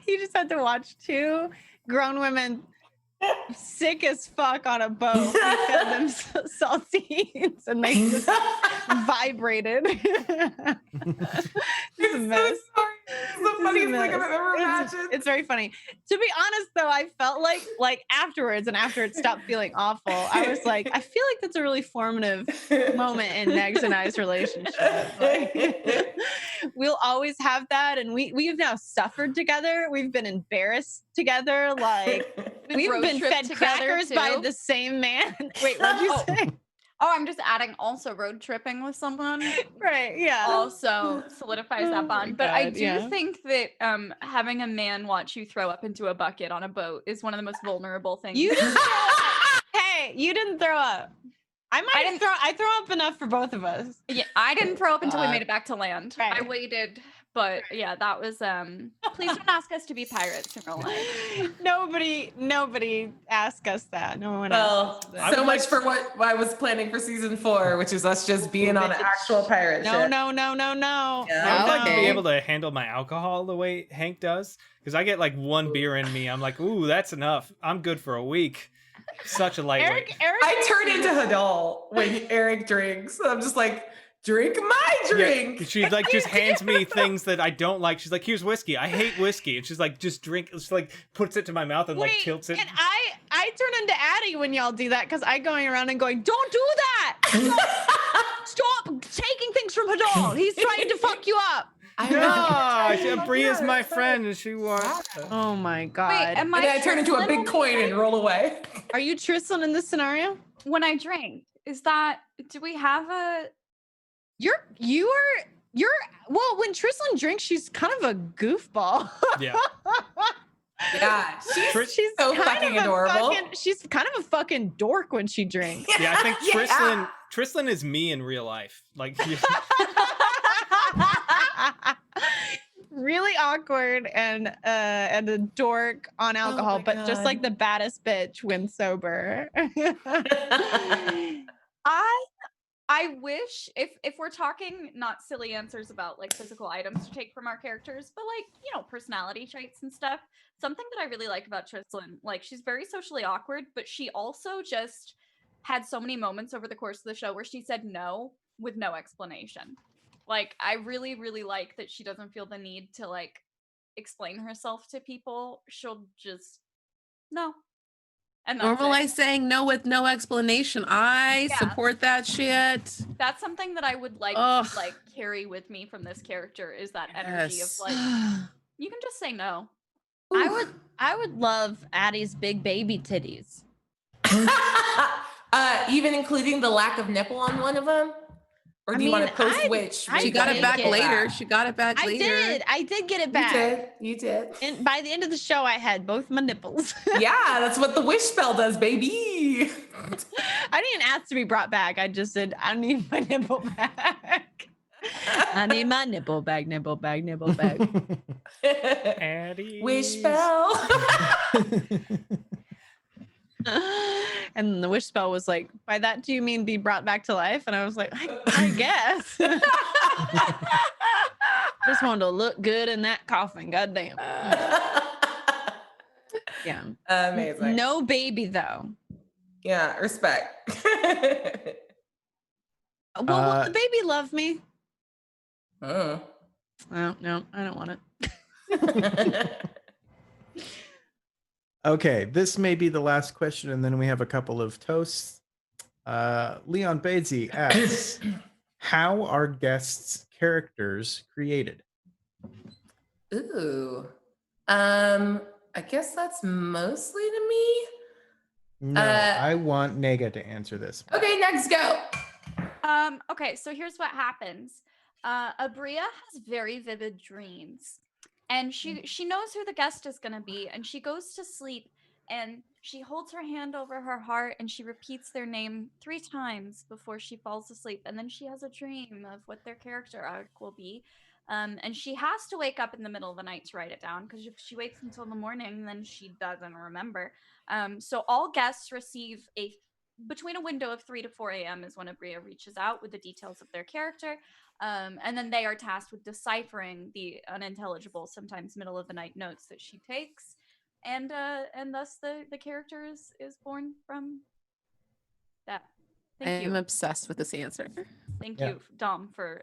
He just had to watch 2 grown women sick as fuck on a boat. We fed them saltines and they just vibrated. It's a mess. It's the funniest thing I've ever imagined. It's very funny. To be honest, though, I felt like afterwards, and after it stopped feeling awful, I was like, I feel like that's a really formative moment in Negs and I's relationship. Like, we'll always have that, and we have now suffered together. We've been embarrassed together. Like we've been fed crackers by the same man. Wait, what'd you say? Oh, I'm just adding also road tripping with someone. Right, yeah. Also solidifies that bond. But I God, do think that having a man watch you throw up into a bucket on a boat is one of the most vulnerable things. You didn't throw up. Hey, you didn't throw up. I throw up enough for both of us. Yeah, I didn't throw up until we made it back to land. Right. I waited, but yeah, that was please don't ask us to be pirates in real life. Nobody asked us that. No one Well, asked us that. so much for what I was planning for season 4, which is us just being on an actual pirate ship. No. Yeah. I would like to be Okay. able to handle my alcohol the way Hank does, because I get like 1 beer in me. I'm like, ooh, that's enough. I'm good for a week. Such a lightweight. Eric, I turn into Hadal when Eric drinks. I'm just like, drink my drink. Yeah, she like just hands me things that I don't like. She's like, here's whiskey. I hate whiskey. And she's like, just drink. She like puts it to my mouth and like tilts it. And I turn into Addie when y'all do that because I going around and going, don't do that. Stop taking things from Hadal. He's trying to fuck you up. No, Bria's my friend and she wants. Oh my god. Wait, am And then I turn into a big coin and roll away. Are you Tristan in this scenario? When I drank, do we have a You're well, when Tristan drinks, she's kind of a goofball. Yeah. Yeah, she's so kind fucking of a adorable. She's kind of a fucking dork when she drinks. Yeah, I think Yeah. Tristan is me in real life. Like Really awkward and a dork on alcohol, my but just God. like the baddest bitch when sober. I wish if we're talking not silly answers about like physical items to take from our characters, but like, you know, personality traits and stuff. Something that I really like about Tristan, like she's very socially awkward, but she also just had so many moments over the course of the show where she said no with no explanation. Like I really, really like that she doesn't feel the need to like explain herself to people. She'll just no. And that's Normalize it. saying no with no explanation. I Yeah. support that shit. That's something that I would like Ugh. to like carry with me from this character is that energy Yes. of like you can just say no. I would love Addie's big baby titties. Even including the lack of nipple on one of them? Or do you want to post which? I She got it did back get it later. back. She got it back later. I did get it back. You did. And by the end of the show, I had both my nipples. Yeah, that's what the wish spell does, baby. I didn't ask to be brought back. I just said, I need my nipple back. I need my nipple back, nipple back, nipple back. Addie. Wish spell. And the wish spell was like, by that do you mean be brought back to life? And I was like, I guess. Just wanted to look good in that coffin. Goddamn. Yeah. Amazing. No baby though. Yeah, respect. Well, will the baby love me? Oh. Oh, no, I don't want it. Okay, this may be the last question, and then we have a couple of toasts. Leon Baes asks, how are guests' characters created? Ooh. I guess that's mostly to me. No, I want Nega to answer this. Okay, next go. Okay, so here's what happens. Abria has very vivid dreams, and she knows who the guest is gonna be, and she goes to sleep, and she holds her hand over her heart, and she repeats their name 3 times before she falls asleep, and then she has a dream of what their character arc will be. And she has to wake up in the middle of the night to write it down, because if she waits until the morning, then she doesn't remember. So all guests receive between a window of 3 to 4 a.m. is when Abria reaches out with the details of their character. And then they are tasked with deciphering the unintelligible, sometimes middle of the night notes that she takes. And thus the character is born from that. Thank you. I'm obsessed with this answer. Thank you, Dom, for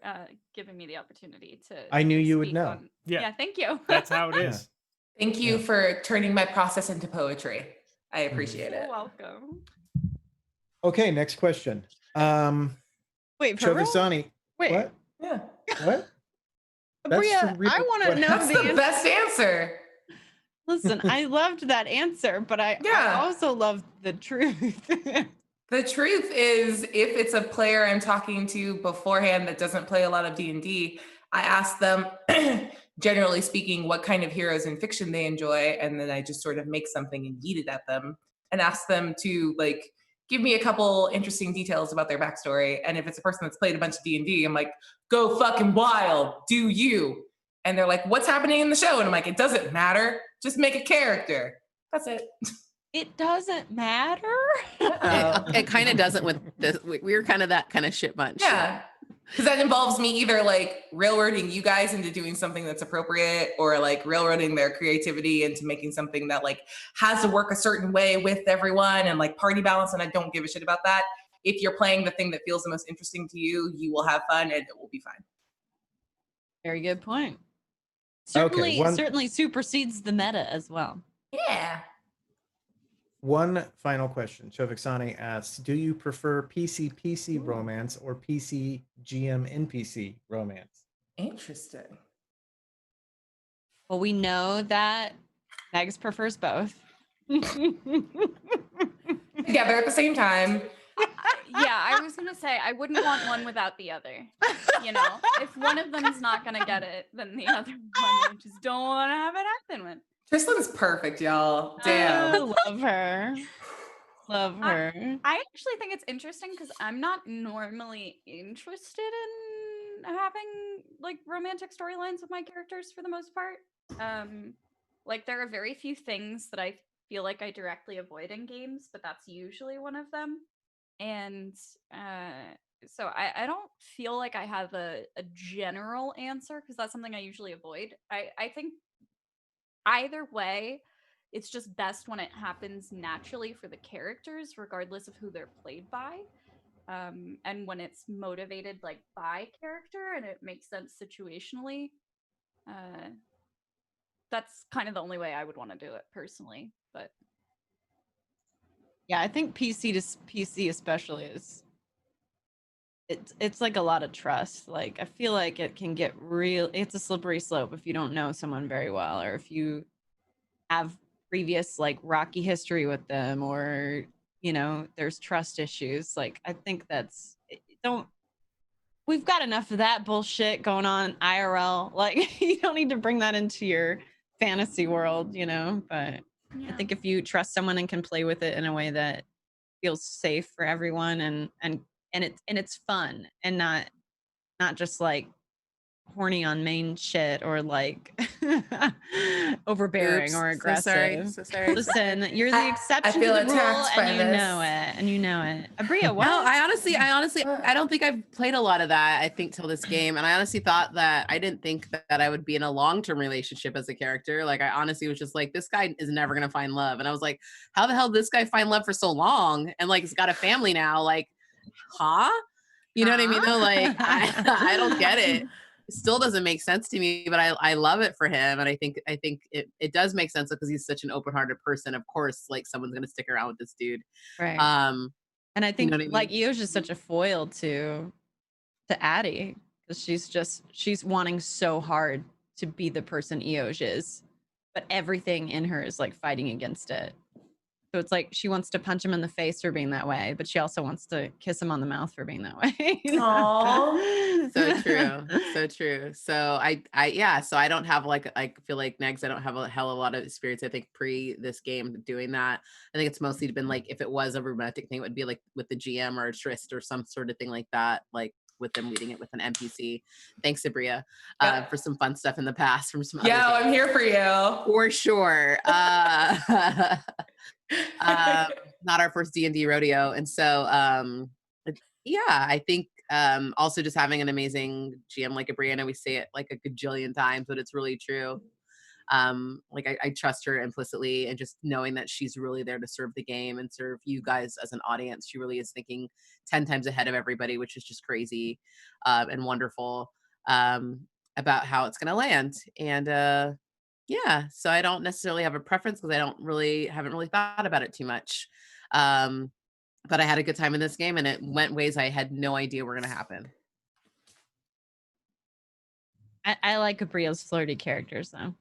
giving me the opportunity to. I knew you would speak know. on- Yeah. Yeah, thank you. That's how it is. Thank you for turning my process into poetry. I appreciate You're it. welcome. Okay, next question. Wait, for real? Chovisani. Wait, What? Yeah. What? That's Bria, for real. I want to What know That's the the answer. best answer. Listen, I loved that answer, but I Yeah. also loved the truth. The truth is, if it's a player I'm talking to beforehand that doesn't play a lot of D&D, I ask them, generally speaking, what kind of heroes in fiction they enjoy, and then I just sort of make something and yeet it at them and ask them to like give me a couple interesting details about their backstory. And if it's a person that's played a bunch of D&D, I'm like, go fucking wild, do you? And they're like, what's happening in the show? And I'm like, it doesn't matter, just make a character. That's it. It doesn't matter. It kind of doesn't with this. We're kind of that kind of shit bunch. Yeah. Because that involves me either like railroading you guys into doing something that's appropriate, or like railroading their creativity into making something that like has to work a certain way with everyone and like party balance. And I don't give a shit about that. If you're playing the thing that feels the most interesting to you, you will have fun and it will be fine. Very good point. Okay, Certainly supersedes the meta as well. Yeah. One final question. Choviksani asks, do you prefer PC romance or PC GM NPC romance? Interesting. Well, we know that Megs prefers both. Together at the same time. Yeah, I was gonna say I wouldn't want one without the other. You know, if one of them's not gonna get it, then the other one I just don't want to have it happen with. Tristlan's perfect, y'all. Damn. Oh, love her. Love her. I actually think it's interesting because I'm not normally interested in having like romantic storylines with my characters for the most part. Like there are very few things that I feel like I directly avoid in games, but that's usually one of them. And so I don't feel like I have a general answer because that's something I usually avoid. I think either way, it's just best when it happens naturally for the characters, regardless of who they're played by. And when it's motivated like by character and it makes sense situationally, that's kind of the only way I would want to do it personally. But yeah, I think PC to PC especially is it's like a lot of trust. Like I feel like it can get it's a slippery slope if you don't know someone very well, or if you have previous like rocky history with them, or you know there's trust issues. Like I think we've got enough of that bullshit going on IRL. Like you don't need to bring that into your fantasy world, you know. But yeah. I think if you trust someone and can play with it in a way that feels safe for everyone, and it's fun and not just like horny on main shit or like overbearing or aggressive. So sorry. Listen, you're the exception to the rule, and you know it. Abria, what? No, I honestly, I don't think I've played a lot of that. I think till this game, and I honestly thought that I didn't think that I would be in a long-term relationship as a character. Like I honestly was just like, this guy is never gonna find love, and I was like, how the hell did this guy find love for so long? And like, he's got a family now. Like, huh? You know what I mean? Though, like, I don't get it. It still doesn't make sense to me, but I love it for him, and I think it does make sense because he's such an open-hearted person. Of course, like someone's gonna stick around with this dude, right? And I think you know what I mean? Like Eo's just such a foil to Addie, because she's wanting so hard to be the person Eoj is, but everything in her is like fighting against it. So it's like she wants to punch him in the face for being that way, but she also wants to kiss him on the mouth for being that way. Aww. So true. So true. So so I don't have like, I feel like Negs, I don't have a hell of a lot of experience. I think pre this game doing that. I think it's mostly been like, if it was a romantic thing, it would be like with the GM or a tryst or some sort of thing like that, like with them leading it with an NPC. Thanks, Sabria, for some fun stuff in the past from some other Yeah, I'm here for you. for sure. Not our first D&D rodeo. And so, I think also just having an amazing GM like Abria, I know we say it like a gajillion times, but it's really true. Like I trust her implicitly, and just knowing that she's really there to serve the game and serve you guys as an audience. She really is thinking 10 times ahead of everybody, which is just crazy and wonderful about how it's going to land. And so I don't necessarily have a preference because I haven't really thought about it too much. But I had a good time in this game, and it went ways I had no idea were going to happen. I like Abria's flirty characters though.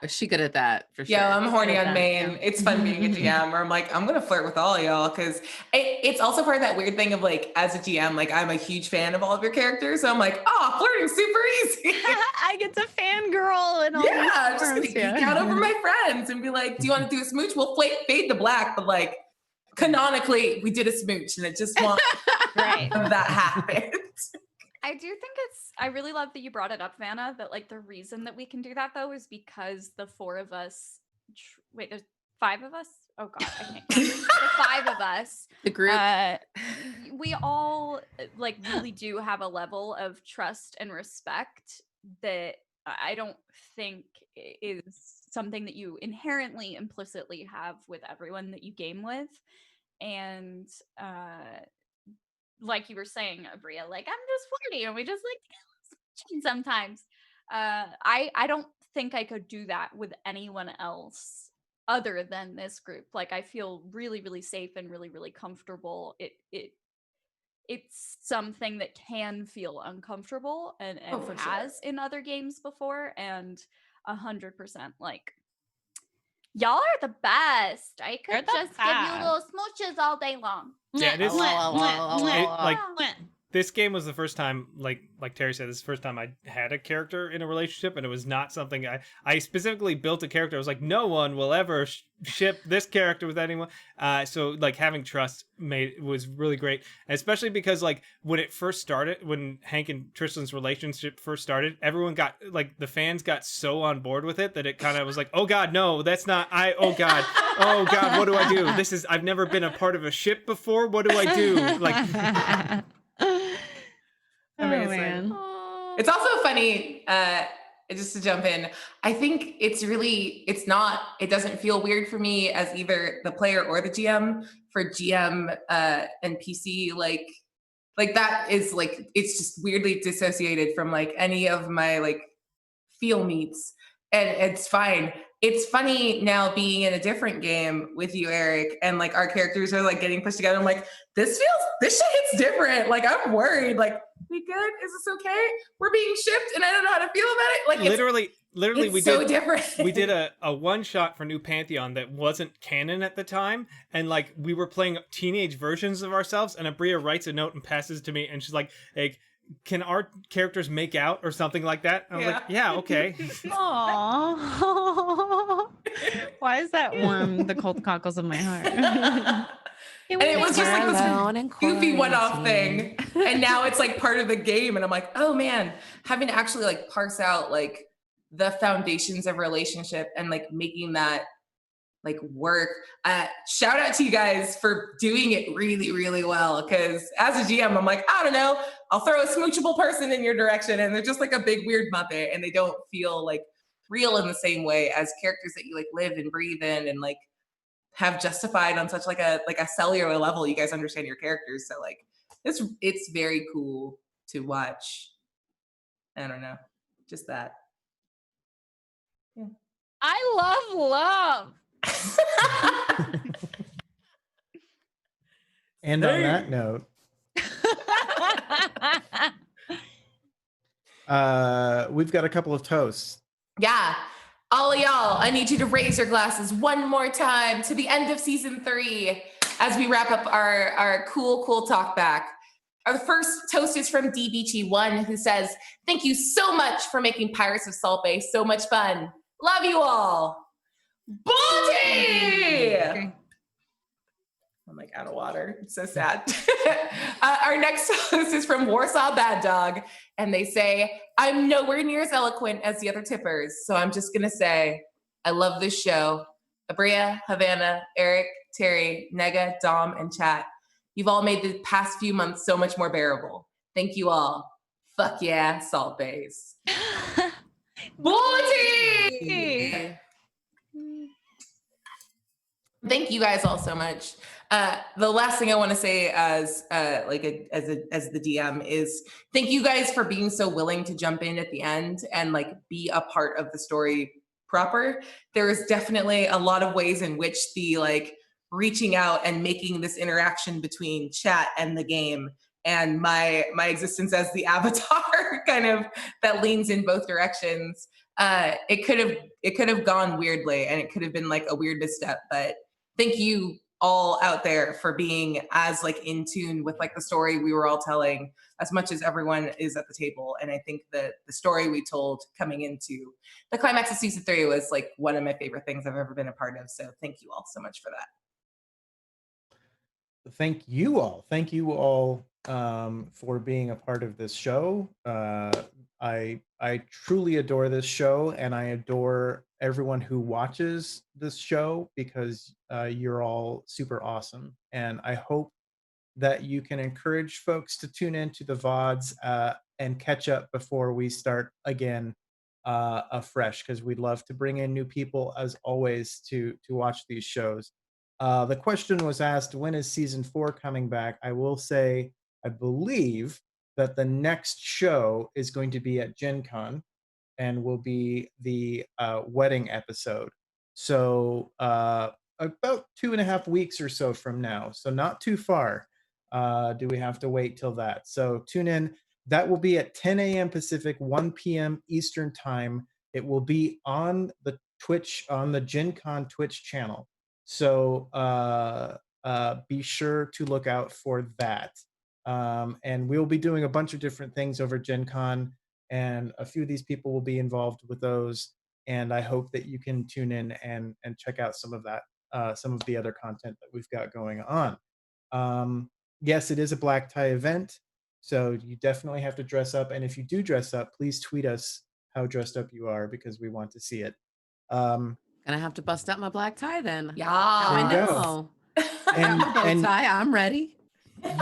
Is she good at that? For sure. Yeah, I'm horny on main. Yeah. It's fun being a GM where I'm like, I'm gonna flirt with all y'all because it's also part of that weird thing of like, as a GM, like I'm a huge fan of all of your characters. So I'm like, oh, flirting's super easy. I get to fangirl and all. Yeah, I'm just gonna geek out over my friends and be like, do you want to do a smooch? We'll fade to black, but like canonically, we did a smooch and it just won't Right. that happened. I do think I really love that you brought it up, Vanna, that like the reason that we can do that though is because the four of us, there's 5 of us? Oh God, I can't count. The 5 of us. The group. We all like really do have a level of trust and respect that I don't think is something that you inherently implicitly have with everyone that you game with. And like you were saying, Abria, like I'm just flirty and we just like sometimes. I don't think I could do that with anyone else other than this group. Like I feel really, really safe and really, really comfortable. It's something that can feel uncomfortable and has in other games before, and 100% like y'all are the best. I could just give you little smooches all day long. Yeah, it is. Like This game was the first time, like Terry said, this is the first time I had a character in a relationship, and it was not something I specifically built a character. I was like, no one will ever ship this character with anyone. So like having trust was really great, and especially because like when it first started, when Hank and Tristan's relationship first started, everyone got like the fans got so on board with it that it kind of was like, oh God, no, that's not oh God, what do I do? I've never been a part of a ship before. What do I do? Like. Amazing. It's also funny, just to jump in, I think it doesn't feel weird for me as either the player or the GM for GM and PC, like that is like, it's just weirdly dissociated from like any of my like feel meets, and it's fine. It's funny now being in a different game with you, Eric, and like our characters are like getting pushed together. I'm like, this shit hits different. Like I'm worried, like, we good? Is this okay? We're being shipped and I don't know how to feel about it. Like Literally, we did different. We did a one shot for New Pantheon that wasn't canon at the time, and like we were playing teenage versions of ourselves. And Abria writes a note and passes it to me, and she's like, can our characters make out or something like that? And I was like, yeah, okay. Aww. Why is that warm the cold cockles of my heart? And it was just like this goofy one-off thing. And now it's like part of the game. And I'm like, oh man, having to actually like parse out like the foundations of relationship and like making that like work. Shout out to you guys for doing it really, really well. Cause as a GM, I'm like, I don't know, I'll throw a smoochable person in your direction and they're just like a big weird Muppet and they don't feel like real in the same way as characters that you like live and breathe in and like have justified on such like a cellular level. You guys understand your characters. So like it's very cool to watch. I don't know, just that. Yeah. I love. And on that note, we've got a couple of toasts. Yeah. All of y'all, I need you to raise your glasses one more time to the end of season 3 as we wrap up our cool Talkbayk. Our first toast is from DBT1, who says, "Thank you so much for making Pirates of Salt Bay so much fun. Love you all." Baldy! I'm like out of water. It's so sad. Our next toast is from Warsaw Bad Dog, and they say, "I'm nowhere near as eloquent as the other tippers, so I'm just gonna say, I love this show. Abria, Havana, Eric, Terry, Nega, Dom, and Chat. You've all made the past few months so much more bearable. Thank you all. Fuck yeah, Salt Baes." Baldy! Thank you guys all so much. The last thing I want to say as the DM is thank you guys for being so willing to jump in at the end and like be a part of the story proper. There is definitely a lot of ways in which the like reaching out and making this interaction between chat and the game and my existence as the avatar kind of that leans in both directions. It could have gone weirdly and it could have been like a weird misstep, but thank you all out there for being as like in tune with like the story we were all telling as much as everyone is at the table. And I think that the story we told coming into the climax of season 3 was like one of my favorite things I've ever been a part of. So thank you all so much for that. Thank you all. Thank you all for being a part of this show. I truly adore this show, and I adore everyone who watches this show because you're all super awesome. And I hope that you can encourage folks to tune into the VODs and catch up before we start again afresh, because we'd love to bring in new people as always to watch these shows. The question was asked, when is season 4 coming back? I will say, I believe that the next show is going to be at Gen Con and will be the wedding episode. So about 2.5 weeks or so from now. So not too far. Do we have to wait till that? So tune in. That will be at 10 a.m. Pacific, 1 p.m. Eastern time. It will be on the Twitch, on the Gen Con Twitch channel. So be sure to look out for that. And we'll be doing a bunch of different things over Gen Con, and a few of these people will be involved with those. And I hope that you can tune in and check out some of that, some of the other content that we've got going on. Yes, it is a black tie event, so you definitely have to dress up. And if you do dress up, please tweet us how dressed up you are because we want to see it. Gonna have to bust out my black tie then. Yeah, I There you know. And, Bow and tie, I'm ready.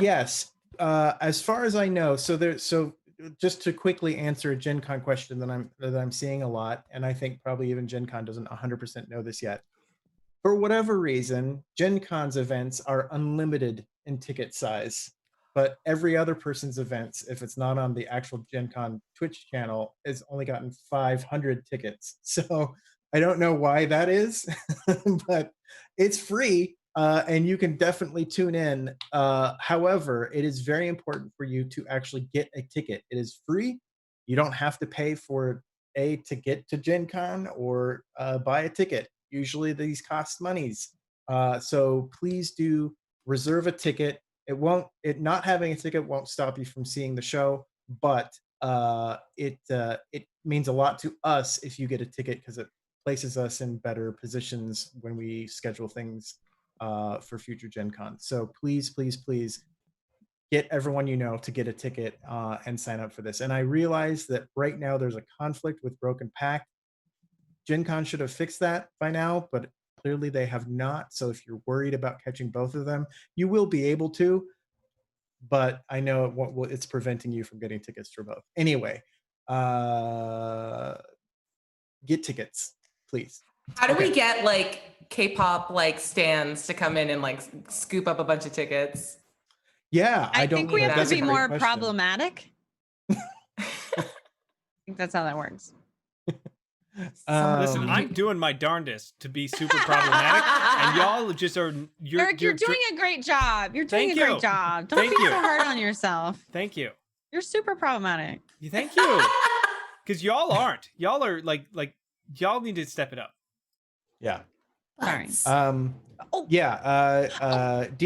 yes, as far as I know, so just to quickly answer a Gen Con question that I'm seeing a lot, and I think probably even Gen Con doesn't 100% know this yet. For whatever reason, Gen Con's events are unlimited in ticket size, but every other person's events, if it's not on the actual Gen Con Twitch channel, has only gotten 500 tickets. So I don't know why that is, but it's free. And you can definitely tune in. However, it is very important for you to actually get a ticket. It is free. You don't have to pay for to get to Gen Con or buy a ticket. Usually these cost monies. So please do reserve a ticket. Not having a ticket won't stop you from seeing the show, but it means a lot to us if you get a ticket because it places us in better positions when we schedule things for future Gen Con. So please, please, please get everyone you know to get a ticket and sign up for this. And I realize that right now there's a conflict with Broken Pact. Gen Con should have fixed that by now, but clearly they have not. So if you're worried about catching both of them, you will be able to, but I know it's preventing you from getting tickets for both. Anyway, get tickets, please. How do we get like K-pop like stands to come in and like scoop up a bunch of tickets? Yeah, I think we have to be more question. problematic. I think that's how that works. Listen, I'm doing my darndest to be super problematic, and y'all just are. Eric, you're doing a great job. You're doing a great job. Don't be so hard on yourself. Thank you. You're super problematic. Thank you. Because y'all aren't. Y'all are like y'all need to step it up. Yeah. Sorry.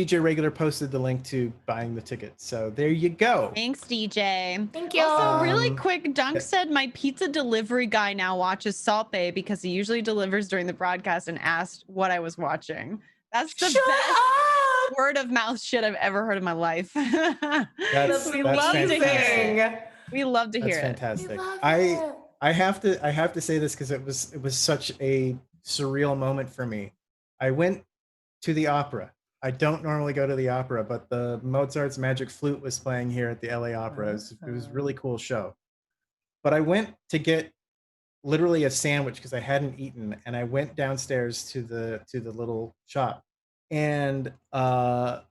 DJ Regular posted the link to buying the tickets. So there you go. Thanks, DJ. Thank you. Also, really quick, Dunk said my pizza delivery guy now watches Salt Bay because he usually delivers during the broadcast and asked what I was watching. That's the best word of mouth shit I've ever heard in my life. That's we love to hear it. We love to hear That's fantastic. I have to say this because it was such a surreal moment for me. I went to the opera. I don't normally go to the opera, but the Mozart's Magic Flute was playing here at the LA Opera. It was a really cool show. But I went to get literally a sandwich because I hadn't eaten, and I went downstairs to the little shop, and I'm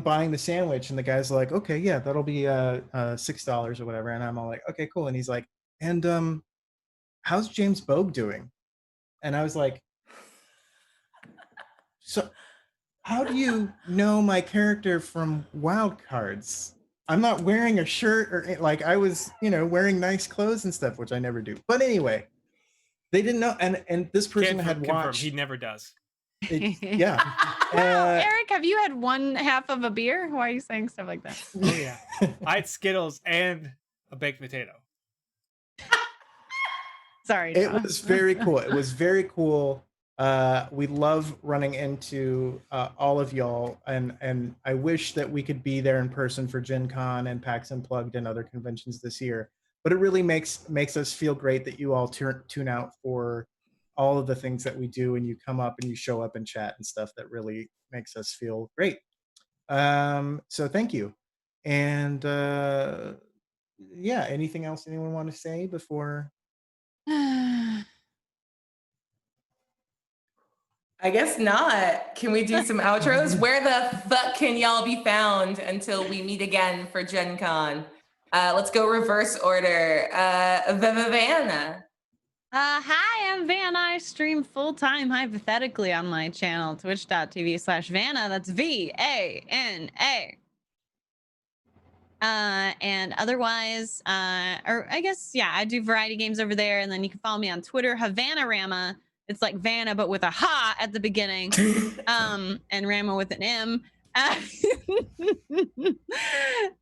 buying the sandwich, and the guy's like, "Okay, yeah, that'll be $6 or whatever," and I'm all like, "Okay, cool," and he's like, "And how's James Bogue doing?" And I was like, "So, how do you know my character from Wild Cards? I'm not wearing a shirt or like I was, wearing nice clothes and stuff, which I never do." But anyway, they didn't know, and this person had watched. He never does. Yeah. Wow, Eric, have you had one half of a beer? Why are you saying stuff like that? Oh yeah, I had Skittles and a baked potato. Sorry. It was very cool. It was very cool. We love running into all of y'all, and I wish that we could be there in person for Gen Con and PAX Unplugged and other conventions this year. But it really makes us feel great that you all tune out for all of the things that we do, and you come up and you show up and chat and stuff. That really makes us feel great. So thank you. And anything else anyone want to say before? I guess not. Can we do some outros? Where the fuck can y'all be found until we meet again for Gen Con? Let's go reverse order. Vanna. Hi, I'm Vanna. I stream full-time hypothetically on my channel, twitch.tv/Vanna. That's VANA. And otherwise, or I guess, I do variety games over there. And then you can follow me on Twitter, Havanarama. It's like Vanna, but with a ha at the beginning. And Rama with an M.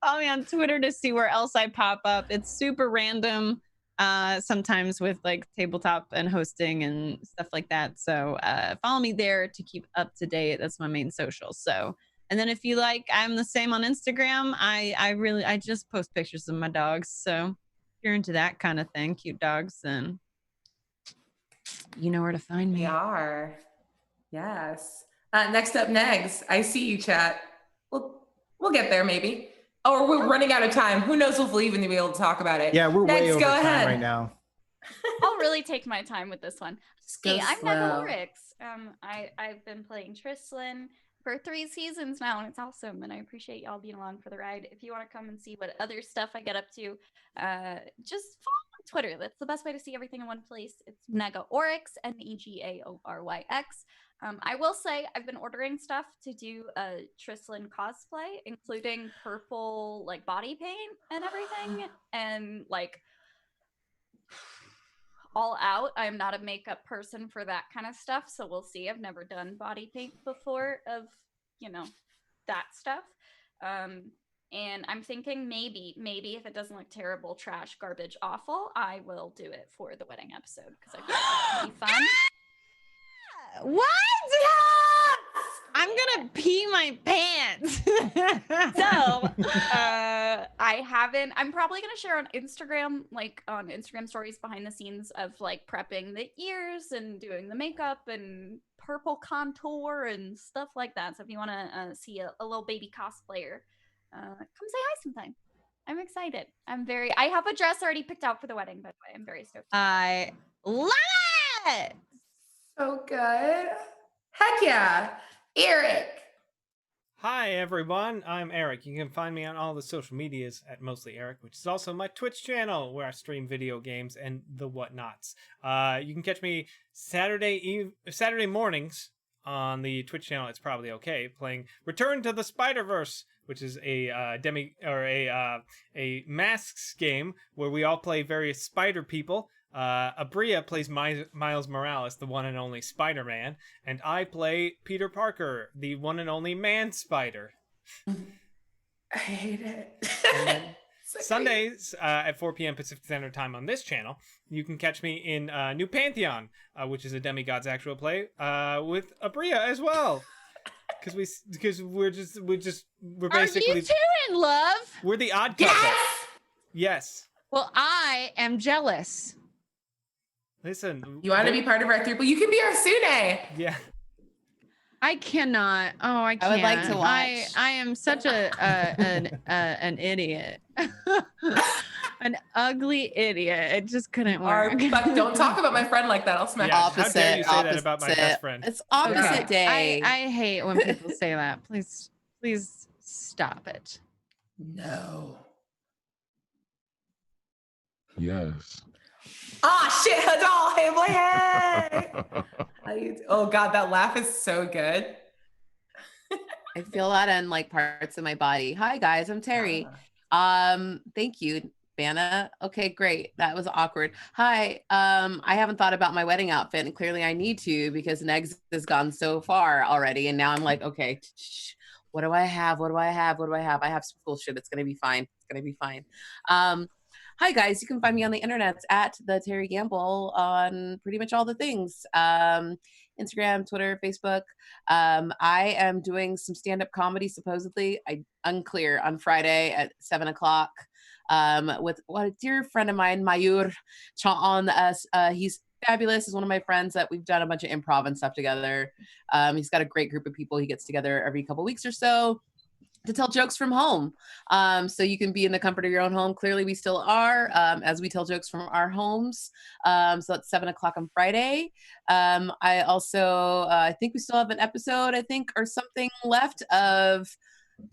Follow me on Twitter to see where else I pop up. It's super random, sometimes with like tabletop and hosting and stuff like that. So follow me there to keep up to date. That's my main social. So, and then if you like, I'm the same on Instagram. I just post pictures of my dogs. So if you're into that kind of thing, cute dogs, then you know where to find me. We are. Yes. Next up, Negs. I see you, chat. We'll get there maybe. Or we're running out of time. Who knows if we'll even be able to talk about it. Yeah, we're way Negs, over go time ahead. right now. I'll really take my time with this one. Hey, I'm slow. Negalorix. I've been playing Trislin for 3 seasons now, and it's awesome. And I appreciate y'all being along for the ride. If you want to come and see what other stuff I get up to, just follow me on Twitter. That's the best way to see everything in one place. It's Negaoryx, Negaoryx. I will say I've been ordering stuff to do a Trislin cosplay, including purple like body paint and everything, and like all out. I'm not a makeup person for that kind of stuff, so we'll see. I've never done body paint before of, that stuff. And I'm thinking maybe if it doesn't look terrible, trash, garbage, awful, I will do it for the wedding episode because I think that would be fun. What? I'm gonna pee my pants. So I'm probably gonna share on Instagram, like on Instagram stories behind the scenes of like prepping the ears and doing the makeup and purple contour and stuff like that. So if you want to see a little baby cosplayer, come say hi sometime. I'm excited. I have a dress already picked out for the wedding, by the way. I'm very stoked. I love it. So good. Heck yeah. Eric. Hi everyone, I'm Eric. You can find me on all the social medias at Mostly Eric, which is also my Twitch channel where I stream video games and the whatnots. You can catch me Saturday mornings on the Twitch channel. It's probably okay, playing Return to the Spider-Verse, which is a masks game where we all play various spider people. Abria plays Miles Morales, the one and only Spider-Man, and I play Peter Parker, the one and only Man-Spider. I hate it. And then Sundays at 4 p.m. Pacific Standard Time on this channel, you can catch me in New Pantheon, which is a Demigod's actual play, with Abria as well. Because we're basically. Are you two in love? We're the odd couple. Yes. Well, I am jealous. Listen. You want to be part of our group? Well, you can be our Sune. Yeah. I cannot. Oh, I can't. I would like to watch. I am such an idiot. An ugly idiot. It just couldn't work. But don't talk about my friend like that. I'll smack Yeah, Opposite. how dare you say that about my best friend? It's opposite Okay. day. I hate when people say that. Please stop it. No. Yes. Ah, shit, Hadal. Hey, boy, hey. Oh, God, that laugh is so good. I feel that in like parts of my body. Hi guys, I'm Terry. Thank you, Vanna. Okay, great. That was awkward. Hi. I haven't thought about my wedding outfit, and clearly I need to because Negs has gone so far already. And now I'm like, okay, what do I have? What do I have? What do I have? I have some cool shit. It's gonna be fine. It's gonna be fine. Hi guys, you can find me on the internet at the Terry Gamble on pretty much all the things. Instagram, Twitter, Facebook. I am doing some stand-up comedy, supposedly. Unclear, on Friday at 7 o'clock with a dear friend of mine, Mayur, on us. He's fabulous. He's one of my friends that we've done a bunch of improv and stuff together. He's got a great group of people. He gets together every couple weeks or so to tell jokes from home. So you can be in the comfort of your own home. Clearly we still are, as we tell jokes from our homes. So that's 7 o'clock on Friday. I also, I think we still have an episode, or something left of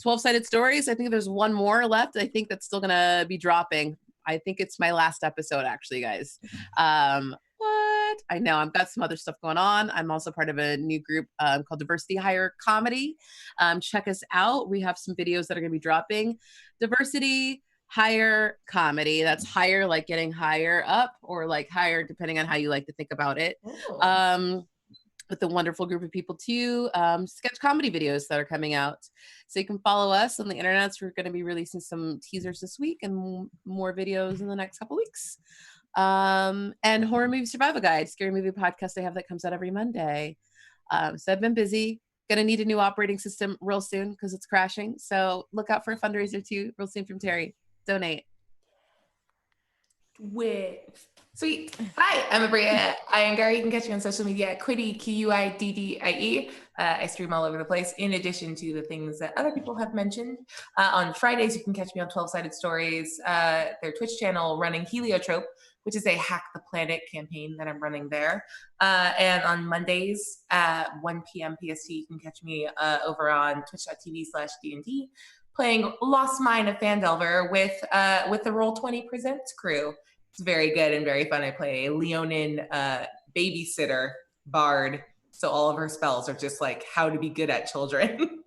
12-Sided Stories. I think there's one more left. I think that's still gonna be dropping. I think it's my last episode, actually, guys. What? I know I've got some other stuff going on. I'm also part of a new group called Diversity Hire Comedy. Check us out. We have some videos that are going to be dropping. Diversity Hire Comedy. That's higher, like getting higher up, or like higher, depending on how you like to think about it. With a wonderful group of people too. Sketch comedy videos that are coming out. So you can follow us on the internet. We're going to be releasing some teasers this week and more videos in the next couple weeks. And Horror Movie Survival Guide, scary movie podcast I have that comes out every Monday. So I've been busy. Gonna need a new operating system real soon because it's crashing. So look out for a fundraiser too real soon from Terry. Donate. Sweet. Hi, I'm Abria Iyengar. You can catch me on social media at Quiddy, Q-U-I-D-D-I-E. I stream all over the place, in addition to the things that other people have mentioned. On Fridays, you can catch me on 12-Sided Stories, their Twitch channel running Heliotrope, which is a Hack the Planet campaign that I'm running there. And on Mondays at 1 p.m. PST, you can catch me over on twitch.tv/D&D, playing Lost Mine of Fandelver with the Roll20 Presents crew. It's very good and very fun. I play a Leonin babysitter bard, so all of her spells are just like how to be good at children.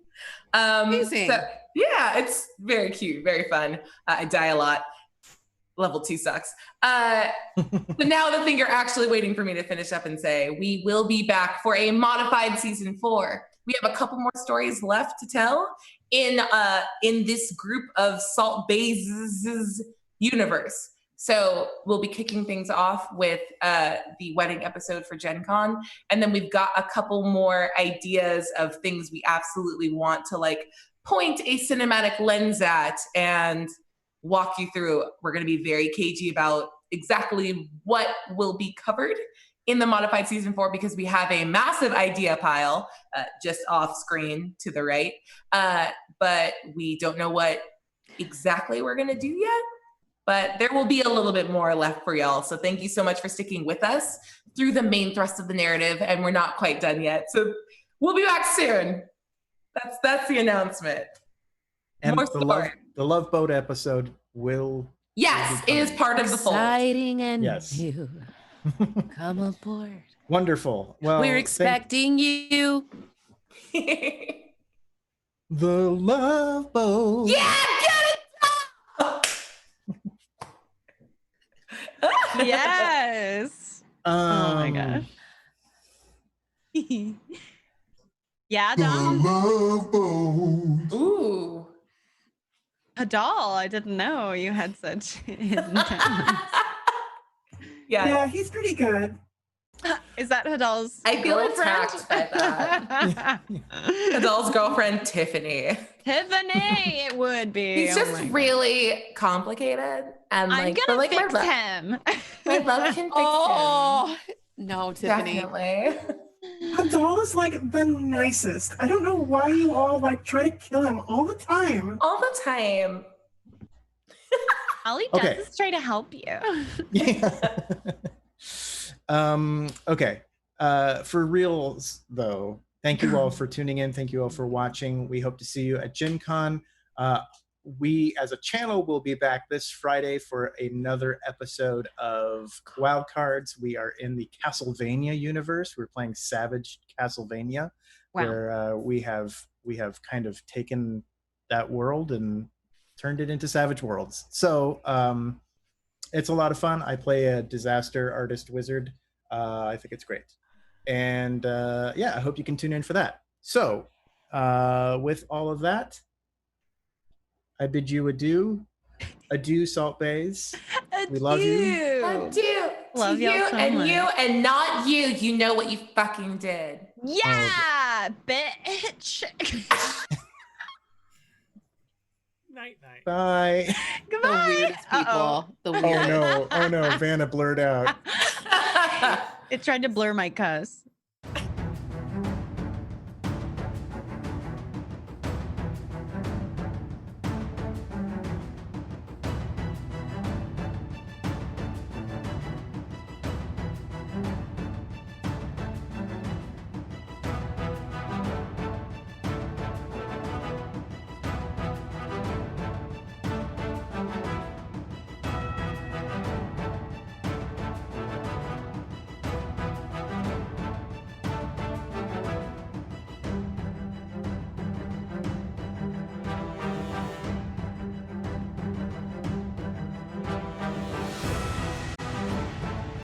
Amazing. So, yeah, it's very cute, very fun. I die a lot. Level 2 sucks. So now the thing you're actually waiting for me to finish up and say, we will be back for a modified season 4. We have a couple more stories left to tell in this group of Salt Baes' universe. So we'll be kicking things off with the wedding episode for Gen Con. And then we've got a couple more ideas of things we absolutely want to like point a cinematic lens at and walk you through. We're going to be very cagey about exactly what will be covered in the modified season 4 because we have a massive idea pile just off screen to the right. But we don't know what exactly we're going to do yet. But there will be a little bit more left for y'all. So thank you so much for sticking with us through the main thrust of the narrative. And we're not quite done yet. So we'll be back soon. That's the announcement. And more the Love Boat episode will. Yes, it is part of the fold. Exciting and Yes. new. Come aboard. Wonderful. Well, We're expecting you. the Love Boat. Yeah, get it! Yes. Oh my gosh. Yeah, Dom. Ooh. Hadal, I didn't know you had such hidden talents. Yeah, he's pretty good. Is that Hadal's I feel girlfriend? attacked by that. Adele's girlfriend, Tiffany. Tiffany, it would be. He's Oh just my God. really complicated. And I'm like, gonna but, like, fix my him. My love can fix Oh no, him. Tiffany. Definitely. Hadal is like the nicest. I don't know why you all like try to kill him all the time. All the time. All he Okay. does is try to help you. Yeah. Okay. For reals, though, thank you all for tuning in. Thank you all for watching. We hope to see you at Gen Con. We, as a channel, will be back this Friday for another episode of Wild Cards. We are in the Castlevania universe. We're playing Savage Castlevania, where we have kind of taken that world and turned it into Savage Worlds. So it's a lot of fun. I play a disaster artist wizard. I think it's great. And yeah, I hope you can tune in for that. So with all of that, I bid you adieu. Adieu, Salt Baes. We love you. Adieu. Love to y'all you so and much. you and not you. You know what you fucking did. Yeah, bitch. Night night. Bye. The Goodbye. weirdest people. The Oh weirdest. no. Oh no. Vanna blurred out. It tried to blur my cuss.